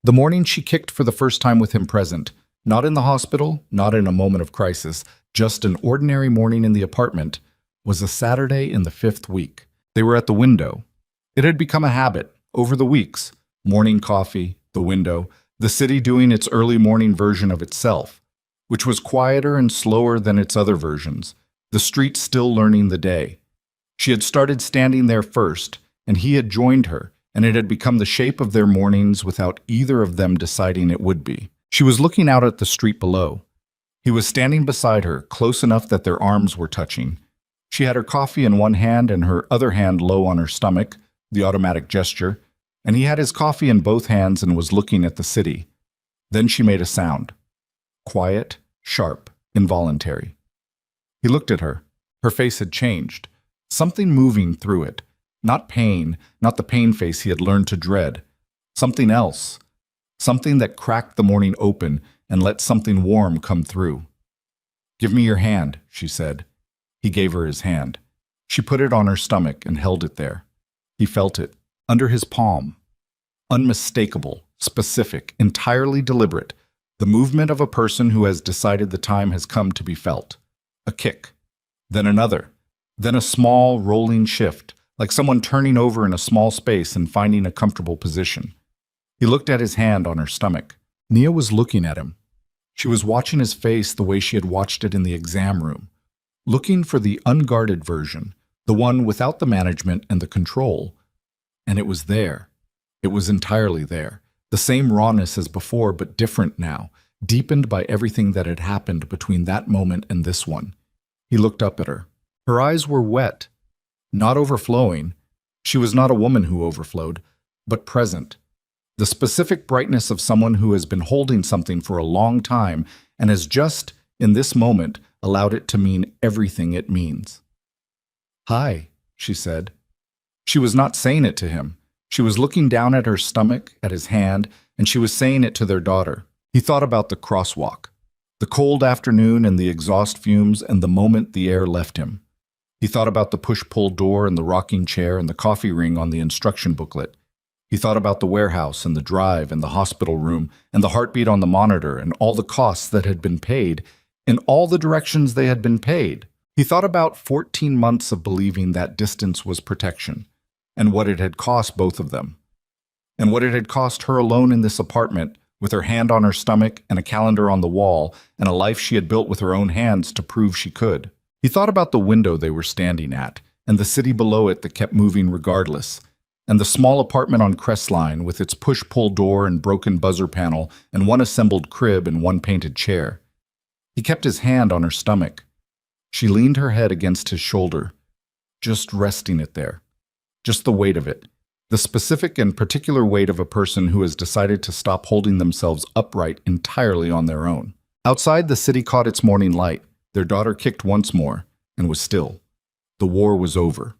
The morning she kicked for the first time with him present, not in the hospital, not in a moment of crisis, just an ordinary morning in the apartment, was a Saturday in the 5th week. They were at the window. It had become a habit, over the weeks, morning coffee, the window, the city doing its early morning version of itself, which was quieter and slower than its other versions, the street still learning the day. She had started standing there first, and he had joined her, and it had become the shape of their mornings without either of them deciding it would be. She was looking out at the street below. He was standing beside her, close enough that their arms were touching. She had her coffee in one hand and her other hand low on her stomach, the automatic gesture, and he had his coffee in both hands and was looking at the city. Then she made a sound. Quiet, sharp, involuntary. He looked at her. Her face had changed. Something moving through it. Not pain, not the pain face he had learned to dread. Something else. Something that cracked the morning open and let something warm come through. "Give me your hand," she said. He gave her his hand. She put it on her stomach and held it there. He felt it, under his palm. Unmistakable, specific, entirely deliberate. The movement of a person who has decided the time has come to be felt. A kick. Then another. Then a small, rolling shift, like someone turning over in a small space and finding a comfortable position. He looked at his hand on her stomach. Nia was looking at him. She was watching his face the way she had watched it in the exam room, looking for the unguarded version, the one without the management and the control. And it was there. It was entirely there. The same rawness as before, but different now, deepened by everything that had happened between that moment and this one. He looked up at her. Her eyes were wet, not overflowing. She was not a woman who overflowed, but present. The specific brightness of someone who has been holding something for a long time and has just, in this moment, allowed it to mean everything it means. "Hi," she said. She was not saying it to him. She was looking down at her stomach, at his hand, and she was saying it to their daughter. He thought about the crosswalk, the cold afternoon and the exhaust fumes and the moment the air left him. He thought about the push-pull door and the rocking chair and the coffee ring on the instruction booklet. He thought about the warehouse and the drive and the hospital room and the heartbeat on the monitor and all the costs that had been paid in all the directions they had been paid. He thought about 14 months of believing that distance was protection and what it had cost both of them, and what it had cost her alone in this apartment with her hand on her stomach and a calendar on the wall and a life she had built with her own hands to prove she could. He thought about the window they were standing at and the city below it that kept moving regardless, and the small apartment on Crestline with its push-pull door and broken buzzer panel and one assembled crib and one painted chair. He kept his hand on her stomach. She leaned her head against his shoulder, just resting it there. Just the weight of it. The specific and particular weight of a person who has decided to stop holding themselves upright entirely on their own. Outside, the city caught its morning light. Their daughter kicked once more and was still. The war was over.